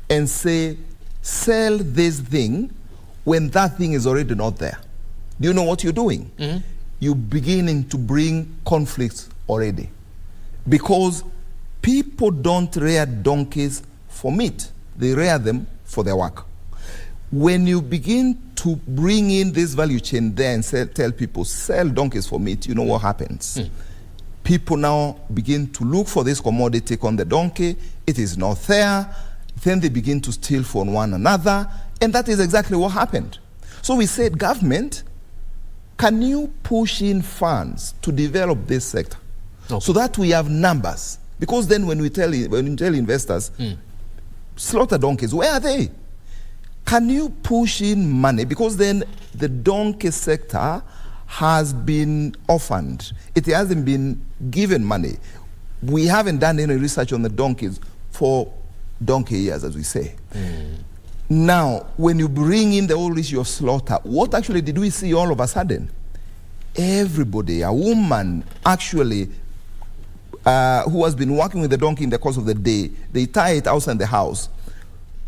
[SPEAKER 11] and say, sell this thing when that thing is already not there. Do you know what you're doing? You're beginning to bring conflicts already. Because people don't rear donkeys for meat. They rear them for their work. When you begin to bring in this value chain there and tell people, sell donkeys for meat, you know what happens? People now begin to look for this commodity on the donkey. It is not there. Then they begin to steal from one another. And that is exactly what happened. So we said, government, can you push in funds to develop this sector? So that we have numbers? Because then when we tell investors, slaughter donkeys, where are they? Can you push in money? Because then the donkey sector has been orphaned. It hasn't been given money. We haven't done any research on the donkeys for donkey years, as we say. Now, when you bring in the whole issue of slaughter, what actually did we see all of a sudden? Everybody, a woman actually who has been working with the donkey in the course of the day, they tie it outside the house.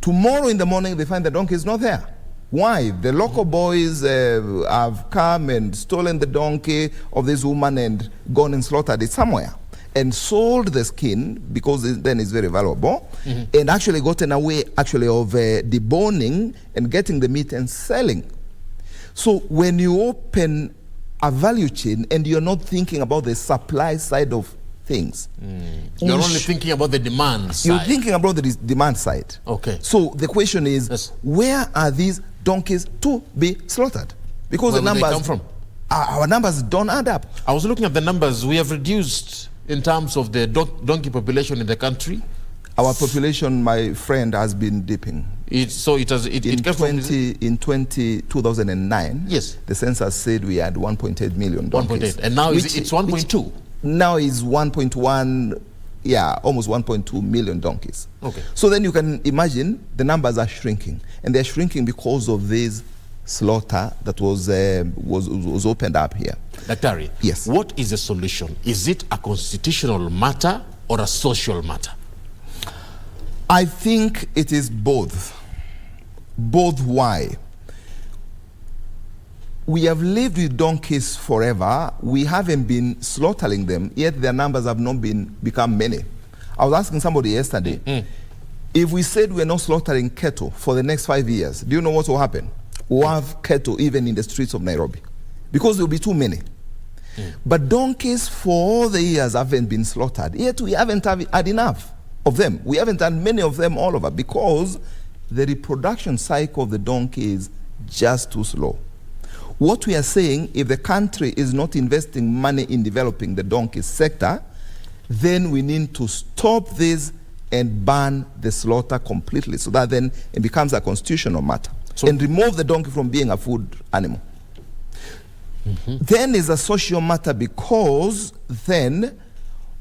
[SPEAKER 11] Tomorrow in the morning, they find the donkey is not there. Why? The local boys have come and stolen the donkey of this woman and gone and slaughtered it somewhere and sold the skin, because then it's very valuable, and actually gotten away actually of deboning and getting the meat and selling. So when you open a value chain and you're not thinking about the supply side of things.
[SPEAKER 15] You're only thinking about the demand side.
[SPEAKER 11] You're thinking about the demand side.
[SPEAKER 15] Okay.
[SPEAKER 11] So the question is, where are these donkeys to be slaughtered? Because
[SPEAKER 15] where
[SPEAKER 11] the numbers
[SPEAKER 15] they come from?
[SPEAKER 11] Our numbers don't add up.
[SPEAKER 15] I was looking at the numbers. We have reduced in terms of the donkey population in the country.
[SPEAKER 11] Our population, my friend, has been dipping.
[SPEAKER 15] In
[SPEAKER 11] 2009,
[SPEAKER 15] yes,
[SPEAKER 11] the census said we had 1.8 million donkeys.
[SPEAKER 15] 1.8, and now it's 1.2.
[SPEAKER 11] Now is 1.1, almost 1.2 million donkeys.
[SPEAKER 15] Okay.
[SPEAKER 11] So then you can imagine the numbers are shrinking, and they're shrinking because of this slaughter that was opened up here.
[SPEAKER 15] Dr.
[SPEAKER 11] Yes.
[SPEAKER 15] What is the solution? Is it a constitutional matter or a social matter?
[SPEAKER 11] I think it is both. Both. Why? We have lived with donkeys forever. We haven't been slaughtering them, yet their numbers have not become many. I was asking somebody yesterday, if we said we're not slaughtering cattle for the next 5 years, do you know what will happen? We'll have cattle even in the streets of Nairobi, because there will be too many. But donkeys for all the years haven't been slaughtered, yet we haven't had enough of them. We haven't had many of them all over, because the reproduction cycle of the donkey is just too slow. What we are saying, if the country is not investing money in developing the donkey sector, then we need to stop this and ban the slaughter completely, so that then it becomes a constitutional matter, and remove the donkey from being a food animal. Then is a social matter because then,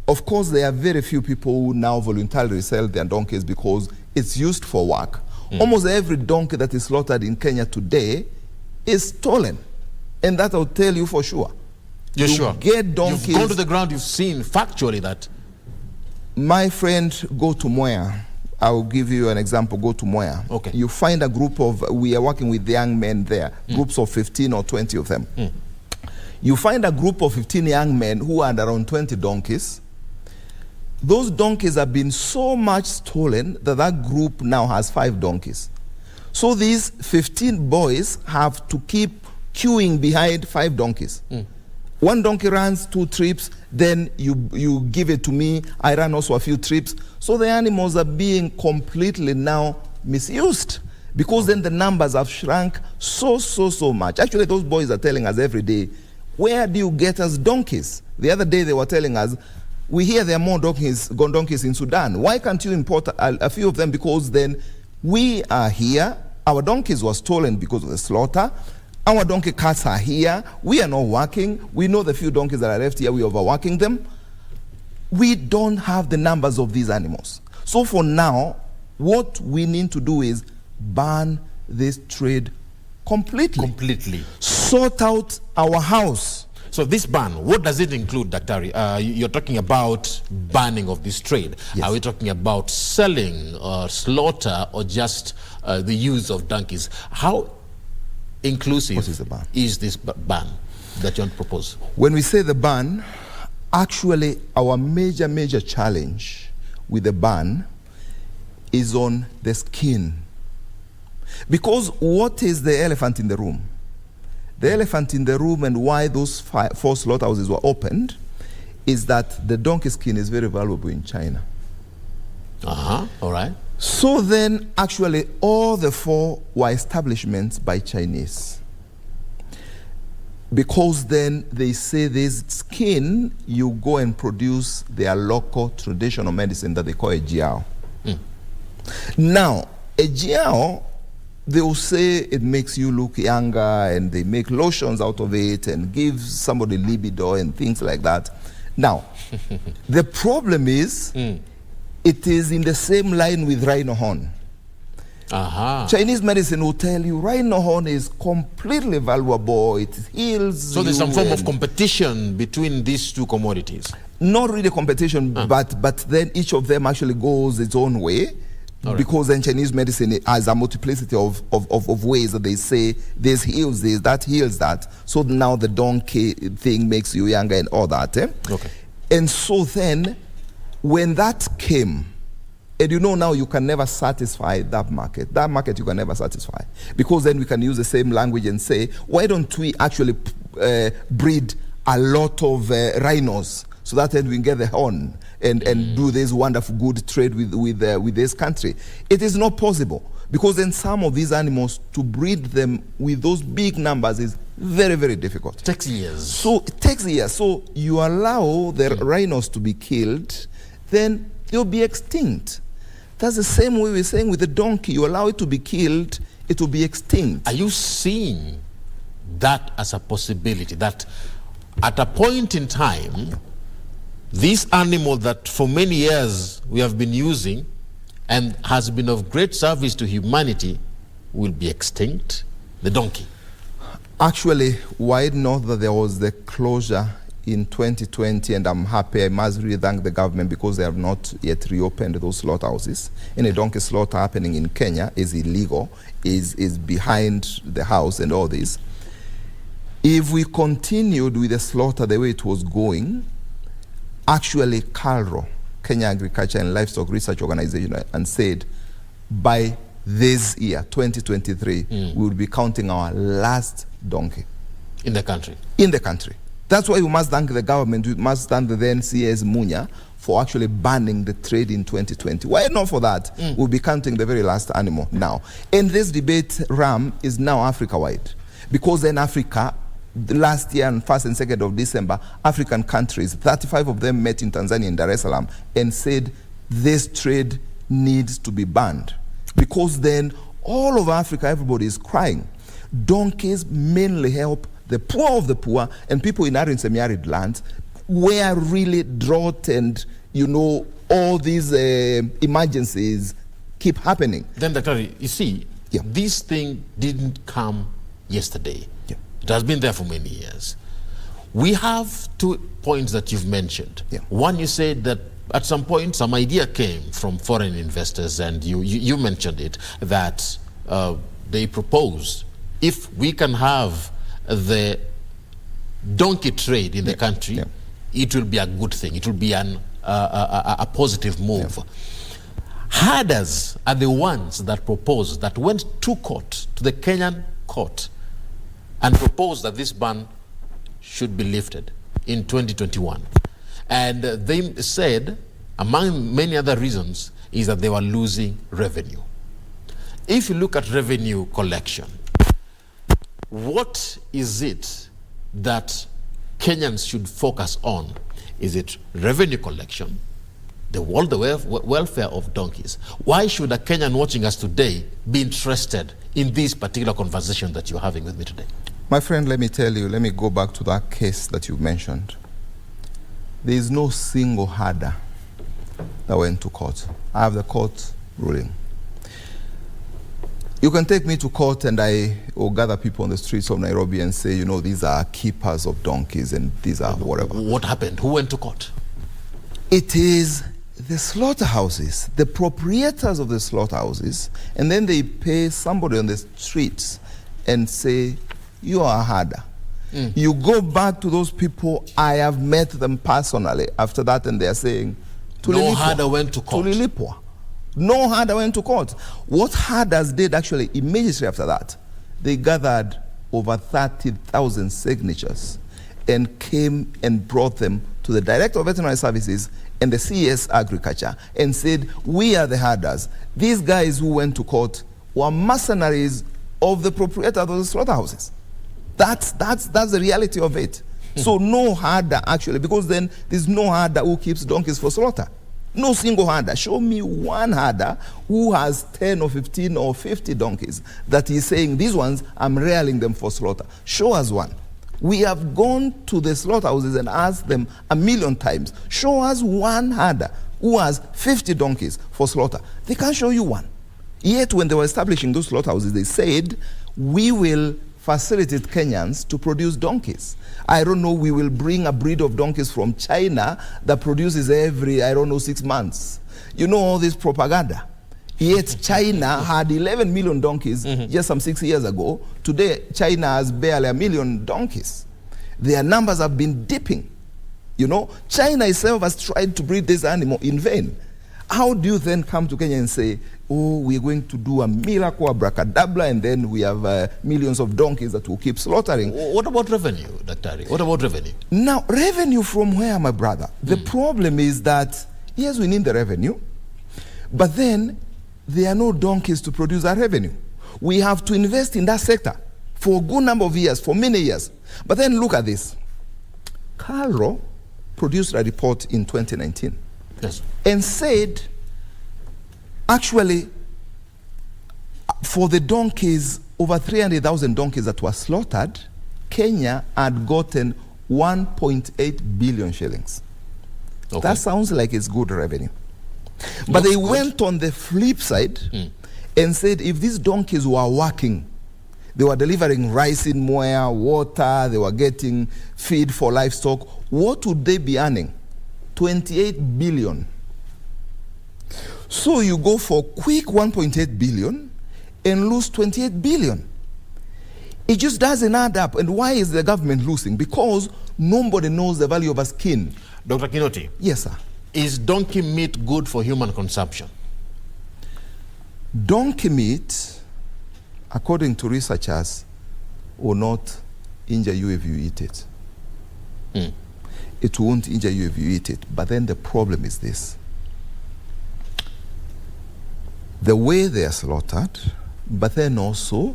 [SPEAKER 11] of course, there are very few people who now voluntarily sell their donkeys because it's used for work. Almost every donkey that is slaughtered in Kenya today is stolen. And that I'll tell you for sure.
[SPEAKER 15] You're sure?
[SPEAKER 11] Get donkeys.
[SPEAKER 15] You've gone to the ground, you've seen factually that.
[SPEAKER 11] My friend, go to Moya. I will give you an example. Go to Moya.
[SPEAKER 15] Okay.
[SPEAKER 11] You find a group of, we are working with young men there, groups of 15 or 20 of them. You find a group of 15 young men who had around 20 donkeys. Those donkeys have been so much stolen that that group now has 5 donkeys. So these 15 boys have to keep queuing behind 5 donkeys. One donkey runs 2 trips, then you give it to me, I run also a few trips. So the animals are being completely now misused because then the numbers have shrunk so much. Actually, those boys are telling us every day, where do you get us donkeys? The other day they were telling us, we hear there are more donkeys in Sudan. Why can't you import a few of them? Because then we are here, our donkeys were stolen because of the slaughter. Our donkey carts are here. We are not working. We know the few donkeys that are left here, we are overworking them. We don't have the numbers of these animals. So for now, what we need to do is ban this trade completely. Sort out our house.
[SPEAKER 15] So this ban, what does it include, Daktari? You're talking about banning of this trade. Yes. Are we talking about selling or slaughter or just the use of donkeys? How inclusive is this ban that you want to propose?
[SPEAKER 11] When we say the ban, actually our major challenge with the ban is on the skin. Because what is the elephant in the room? The elephant in the room and why those 4 slaughterhouses were opened is that the donkey skin is very valuable in China.
[SPEAKER 15] All right.
[SPEAKER 11] So then, actually, all the 4 were establishments by Chinese. Because then they say this skin, you go and produce their local traditional medicine that they call a jiao. Now, a jiao, they will say it makes you look younger, and they make lotions out of it and give somebody libido and things like that. Now, the problem is, it is in the same line with rhino horn. Chinese medicine will tell you rhino horn is completely valuable, it heals.
[SPEAKER 15] So there's some form of competition between these 2 commodities?
[SPEAKER 11] Not really competition, but then each of them actually goes its own way. Because then Chinese medicine has a multiplicity of ways that they say this heals this, that heals that. So now the donkey thing makes you younger and all that.
[SPEAKER 15] Okay.
[SPEAKER 11] And so then, when that came, and you know now you can never satisfy that market. That market you can never satisfy. Because then we can use the same language and say, why don't we actually breed a lot of rhinos so that then we can get the horn and do this wonderful good trade with this country. It is not possible because then some of these animals, to breed them with those big numbers is very difficult.
[SPEAKER 15] It takes years.
[SPEAKER 11] So it takes years. So you allow the rhinos to be killed, then they'll be extinct. That's the same way we're saying with the donkey. You allow it to be killed, it will be extinct.
[SPEAKER 15] Are you seeing that as a possibility, that at a point in time, this animal that for many years we have been using and has been of great service to humanity will be extinct? The donkey.
[SPEAKER 11] Actually, why not that there was the closure in 2020, and I'm happy, I must really thank the government because they have not yet reopened those slaughterhouses. Any donkey slaughter happening in Kenya is illegal, is behind the house and all this. If we continued with the slaughter the way it was going, actually KALRO, Kenya Agriculture and Livestock Research Organization, and said by this year, 2023, we will be counting our last donkey.
[SPEAKER 15] In the country?
[SPEAKER 11] In the country. That's why we must thank the government, we must thank the then CS Munya for actually banning the trade in 2020. Why not for that? We'll be counting the very last animal now. And this debate, Ram, is now Africa-wide. Because in Africa, last year on 1st and 2nd of December, African countries, 35 of them met in Tanzania in Dar es Salaam and said this trade needs to be banned. Because then all over Africa, everybody is crying. Donkeys mainly help the poor of the poor, and people in arid and semi-arid lands, where really drought and, all these emergencies keep happening.
[SPEAKER 15] Then, Dr. You see, this thing didn't come yesterday.
[SPEAKER 11] Yeah.
[SPEAKER 15] It has been there for many years. We have 2 points that you've mentioned.
[SPEAKER 11] Yeah.
[SPEAKER 15] One, you said that at some point, some idea came from foreign investors, and you mentioned it, that they proposed, if we can have the donkey trade in the country, it will be a good thing. It will be a positive move. Herders are the ones that proposed, that went to court, to the Kenyan court, and proposed that this ban should be lifted in 2021. And they said, among many other reasons, is that they were losing revenue. If you look at revenue collection, what is it that Kenyans should focus on? Is it revenue collection, the welfare of donkeys? Why should a Kenyan watching us today be interested in this particular conversation that you're having with me today?
[SPEAKER 11] My friend, let me tell you, let me go back to that case that you mentioned. There is no single herder that went to court. I have the court ruling. You can take me to court and I will gather people on the streets of Nairobi and say, these are keepers of donkeys and these are whatever.
[SPEAKER 15] What happened? Who went to court?
[SPEAKER 11] It is the slaughterhouses, the proprietors of the slaughterhouses, and then they pay somebody on the streets and say, you are a herder. You go back to those people, I have met them personally after that, and they are saying,
[SPEAKER 15] no herder went to court.
[SPEAKER 11] No herder went to court. What herders did actually immediately after that, they gathered over 30,000 signatures and came and brought them to the Director of Veterinary Services and the CS Agriculture and said, we are the herders. These guys who went to court were mercenaries of the proprietor of the slaughterhouses. That's the reality of it. So no herder actually, because then there's no herder who keeps donkeys for slaughter. No single herder. Show me one herder who has 10 or 15 or 50 donkeys that he's saying, these ones, I'm rearing them for slaughter. Show us one. We have gone to the slaughterhouses and asked them 1,000,000 times, show us one herder who has 50 donkeys for slaughter. They can't show you one. Yet when they were establishing those slaughterhouses, they said, we will facilitate Kenyans to produce donkeys. I don't know, we will bring a breed of donkeys from China that produces every, 6 months. All this propaganda. Yet China had 11 million donkeys just some 6 years ago. Today, China has barely 1 million donkeys. Their numbers have been dipping. China itself has tried to breed this animal in vain. How do you then come to Kenya and say, oh, we're going to do a miracle, abracadabra, and then we have millions of donkeys that will keep slaughtering?
[SPEAKER 15] What about revenue, Dr. What about revenue?
[SPEAKER 11] Now, revenue from where, my brother? The problem is that, yes, we need the revenue, but then there are no donkeys to produce that revenue. We have to invest in that sector for a good number of years, for many years. But then look at this. Carlo produced a report in 2019 and said, actually, for the donkeys, over 300,000 donkeys that were slaughtered, Kenya had gotten 1.8 billion shillings. That sounds like it's good revenue. But they went on the flip side and said, if these donkeys were working, they were delivering rice in Mwea, water, they were getting feed for livestock, what would they be earning? 28 billion. So you go for quick 1.8 billion and lose 28 billion. It just doesn't add up. And why is the government losing? Because nobody knows the value of a skin.
[SPEAKER 15] Dr. Kinoti.
[SPEAKER 11] Yes, sir.
[SPEAKER 15] Is donkey meat good for human consumption?
[SPEAKER 11] Donkey meat, according to researchers, will not injure you if you eat it. It won't injure you if you eat it. But then the problem is this. The way they are slaughtered, but then also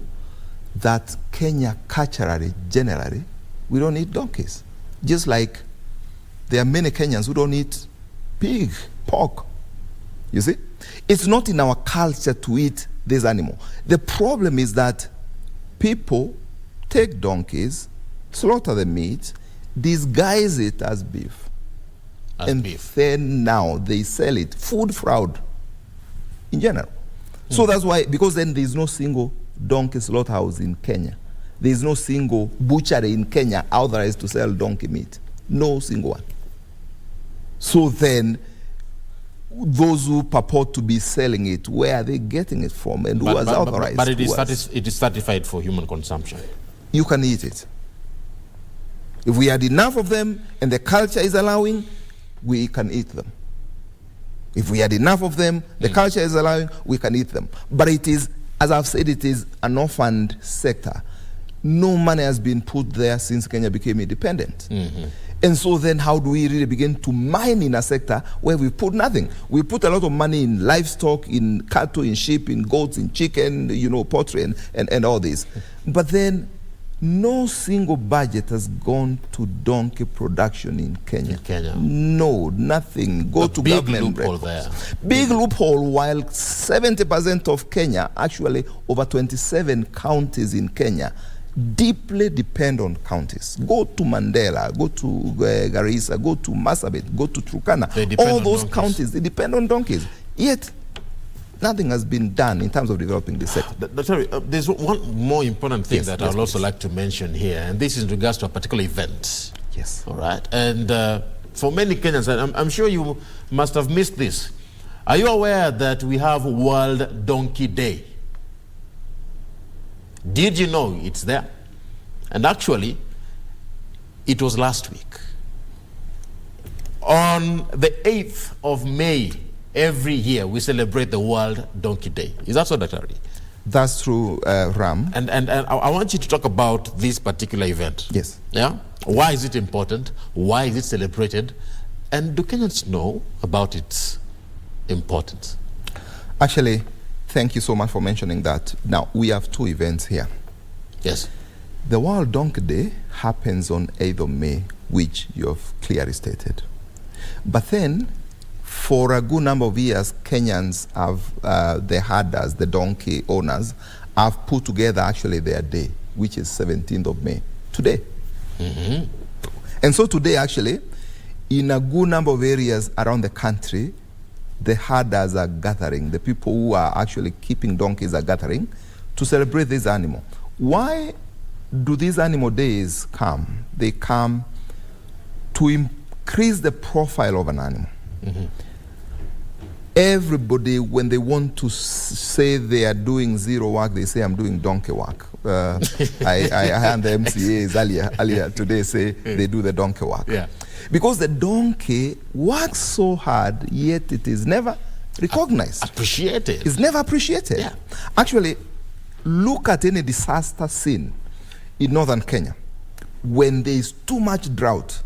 [SPEAKER 11] that Kenya culturally, generally, we don't eat donkeys. Just like there are many Kenyans who don't eat pig, pork. You see? It's not in our culture to eat this animal. The problem is that people take donkeys slaughter the meat, disguise it as beef. Then now they sell it. Food fraud in general. So that's why, because then there's no single donkey slaughterhouse in Kenya. There's no single butchery in Kenya authorized to sell donkey meat. No single one. So then, those who purport to be selling it, where are they getting it from, and who has authorized?
[SPEAKER 15] But it is certified for human consumption.
[SPEAKER 11] You can eat it. If we had enough of them and the culture is allowing, we can eat them. If we had enough of them, the culture is allowing, we can eat them. But it is, as I've said, it is an orphaned sector. No money has been put there since Kenya became independent. And so then how do we really begin to mine in a sector where we put nothing? We put a lot of money in livestock, in cattle, in sheep, in goats, in chicken, poultry, and all this. But then no single budget has gone to donkey production in Kenya. No, nothing. Go to government records. Big loophole, while 70% of Kenya, actually over 27 counties in Kenya, deeply depend on counties. Go to Mandela, go to Garissa, go to Marsabit, go to Turkana. All those counties, they depend on donkeys. Yet, nothing has been done in terms of developing the sector.
[SPEAKER 15] There's one more important thing that I'd also like to mention here, and this is in regards to a particular event.
[SPEAKER 11] Yes.
[SPEAKER 15] All right. And for many Kenyans, and I'm sure you must have missed this. Are you aware that we have World Donkey Day? Did you know it's there? And actually, it was last week. On the 8th of May, every year, we celebrate the World Donkey Day. Is that so, Dr. Ari?
[SPEAKER 11] That's true, Ram.
[SPEAKER 15] And I want you to talk about this particular event.
[SPEAKER 11] Yes.
[SPEAKER 15] Yeah? Why is it important? Why is it celebrated? And do Kenyans know about its importance?
[SPEAKER 11] Actually, thank you so much for mentioning that. Now, we have two events here.
[SPEAKER 15] Yes.
[SPEAKER 11] The World Donkey Day happens on 8th of May, which you have clearly stated. But then, for a good number of years, Kenyans have, the herders, the donkey owners, have put together actually their day, which is 17th of May, today. And so today, actually, in a good number of areas around the country, the herders are gathering, the people who are actually keeping donkeys are gathering to celebrate this animal. Why do these animal days come? They come to increase the profile of an animal. Everybody, when they want to say they are doing zero work, they say, I'm doing donkey work. I heard the MCAs earlier today say they do the donkey work.
[SPEAKER 15] Yeah.
[SPEAKER 11] Because the donkey works so hard, yet it is never recognized.
[SPEAKER 15] Appreciated.
[SPEAKER 11] It's never appreciated.
[SPEAKER 15] Yeah.
[SPEAKER 11] Actually, look at any disaster scene in northern Kenya. When there is too much drought,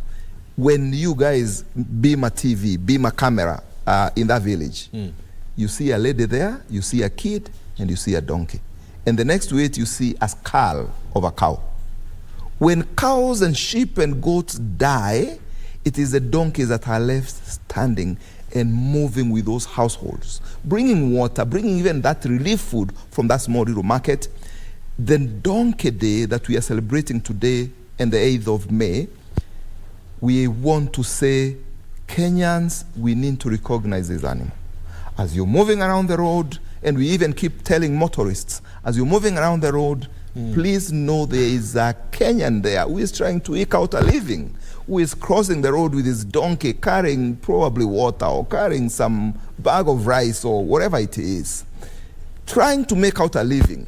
[SPEAKER 11] when you guys beam a TV, beam a camera in that village, you see a lady there, you see a kid, and you see a donkey. And the next to it, you see a skull of a cow. When cows and sheep and goats die, it is the donkeys that are left standing and moving with those households, bringing water, bringing even that relief food from that small little market. The Donkey Day that we are celebrating today and the 8th of May, we want to say, Kenyans, we need to recognize this animal. As you're moving around the road, and we even keep telling motorists, as you're moving around the road, please know there is a Kenyan there who is trying to eke out a living, who is crossing the road with his donkey, carrying probably water or carrying some bag of rice or whatever it is, trying to make out a living.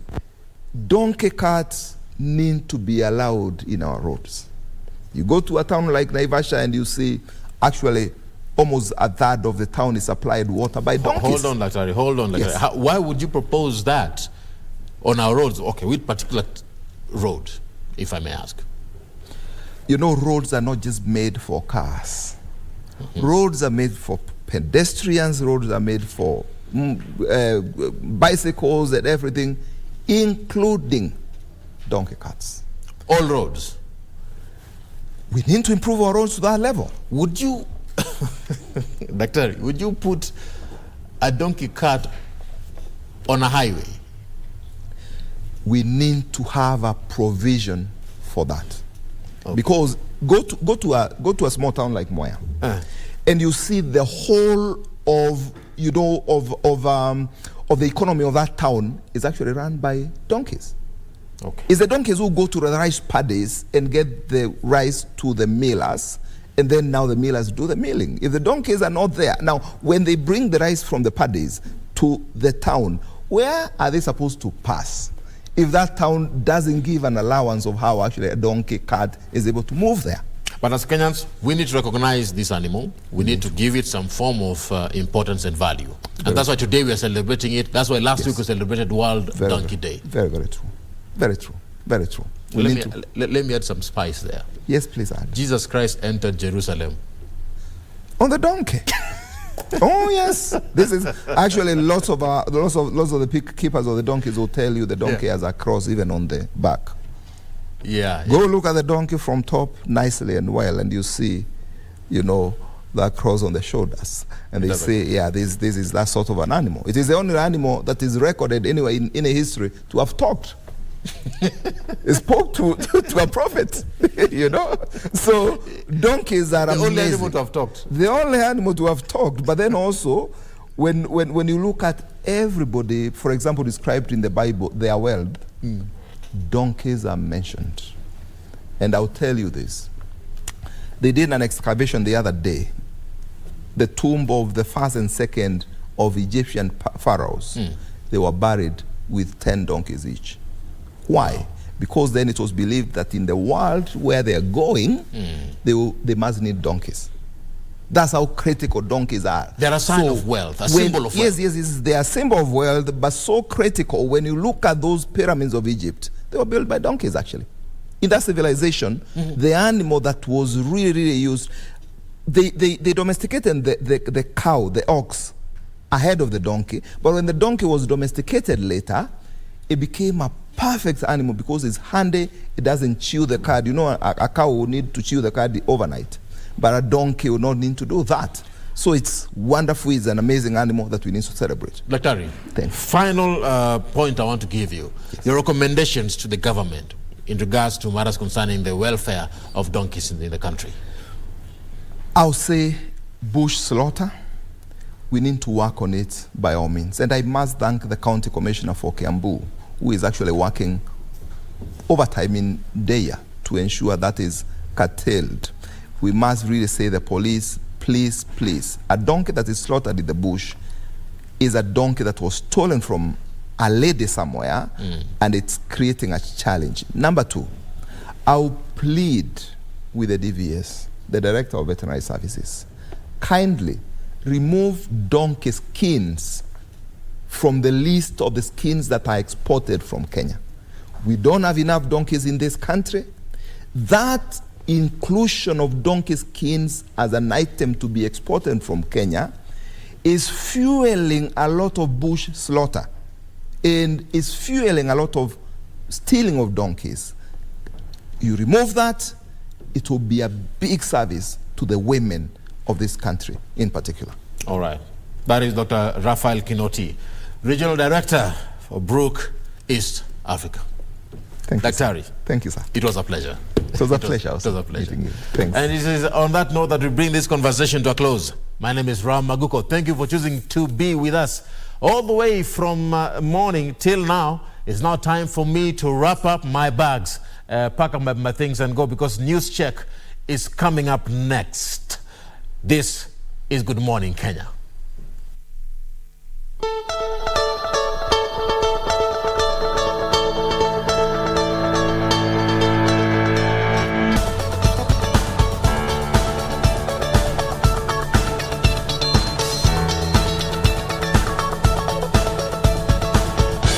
[SPEAKER 11] Donkey carts need to be allowed in our roads. You go to a town like Naivasha and you see actually almost a third of the town is supplied water by donkeys.
[SPEAKER 15] Hold on, Dr. Ari, hold on.
[SPEAKER 11] Yes.
[SPEAKER 15] Why would you propose that on our roads? Okay, which particular road, if I may ask?
[SPEAKER 11] You know, roads are not just made for cars. Roads are made for pedestrians, roads are made for bicycles and everything, including donkey carts.
[SPEAKER 15] All roads?
[SPEAKER 11] We need to improve our roads to that level.
[SPEAKER 15] Would you, Dr., would you put a donkey cart on a highway?
[SPEAKER 11] We need to have a provision for that. Because go to a small town like Moya, and you see the whole of the economy of that town is actually run by donkeys.
[SPEAKER 15] Okay.
[SPEAKER 11] It's the donkeys who go to the rice paddies and get the rice to the millers, and then now the millers do the milling. If the donkeys are not there, now when they bring the rice from the paddies to the town, where are they supposed to pass? If that town doesn't give an allowance of how actually a donkey cart is able to move there.
[SPEAKER 15] But as Kenyans, we need to recognize this animal. We need to give it some form of importance and value. And that's why today we are celebrating it. That's why last week we celebrated World Donkey Day.
[SPEAKER 11] Very, very true. Very true. Very true.
[SPEAKER 15] Let me add some spice there.
[SPEAKER 11] Yes, please add.
[SPEAKER 15] Jesus Christ entered Jerusalem
[SPEAKER 11] on the donkey. Oh yes, this is actually lots of the keepers of the donkeys will tell you the donkey has a cross even on the back. Go look at the donkey from top nicely and well, and you see, that cross on the shoulders, and they say, this is that sort of an animal. It is the only animal that is recorded anyway in a history to have talked. It spoke to a prophet, So donkeys are amazing.
[SPEAKER 15] The only animal to have talked.
[SPEAKER 11] The only animal to have talked. But then also, when you look at everybody, for example, described in the Bible, their wealth, donkeys are mentioned. And I'll tell you this. They did an excavation the other day. The tomb of the first and second of Egyptian pharaohs. They were buried with 10 donkeys each. Why? Because then it was believed that in the world where they are going, they must need donkeys. That's how critical donkeys are.
[SPEAKER 15] They're a sign of wealth, a symbol of wealth.
[SPEAKER 11] Yes, they are a symbol of wealth, but so critical. When you look at those pyramids of Egypt, they were built by donkeys actually. In that civilization, the animal that was really used, they domesticated the cow, the ox, ahead of the donkey. But when the donkey was domesticated later, it became a perfect animal because it's handy. It doesn't chew the cud. A cow will need to chew the cud overnight, but a donkey will not need to do that. So it's wonderful. It's an amazing animal that we need to celebrate.
[SPEAKER 15] Daktari, final point I want to give you. Your recommendations to the government in regards to matters concerning the welfare of donkeys in the country.
[SPEAKER 11] I'll say bush slaughter. We need to work on it by all means. And I must thank the county commissioner for Kiambu, who is actually working overtime in Deya to ensure that is curtailed. We must really say the police, please, a donkey that is slaughtered in the bush is a donkey that was stolen from a lady somewhere, and it's creating a challenge. Number two, I'll plead with the DVS, the Director of Veterinary Services, kindly remove donkey skins from the list of the skins that are exported from Kenya. We don't have enough donkeys in this country. That inclusion of donkey skins as an item to be exported from Kenya is fueling a lot of bush slaughter and is fueling a lot of stealing of donkeys. You remove that, it will be a big service to the women of this country in particular.
[SPEAKER 15] All right. That is Dr. Raphael Kinoti, Regional Director for Brook East Africa.
[SPEAKER 11] Thank you,
[SPEAKER 15] Daktari.
[SPEAKER 11] Thank you, sir.
[SPEAKER 15] It was a pleasure.
[SPEAKER 11] It was a pleasure.
[SPEAKER 15] It was a pleasure.
[SPEAKER 11] Thanks.
[SPEAKER 15] And it is on that note that we bring this conversation to a close. My name is Ram Maguko. Thank you for choosing to be with us all the way from morning till now. It's now time for me to wrap up my bags, pack up my things and go, because News Check is coming up next. This is Good Morning Kenya.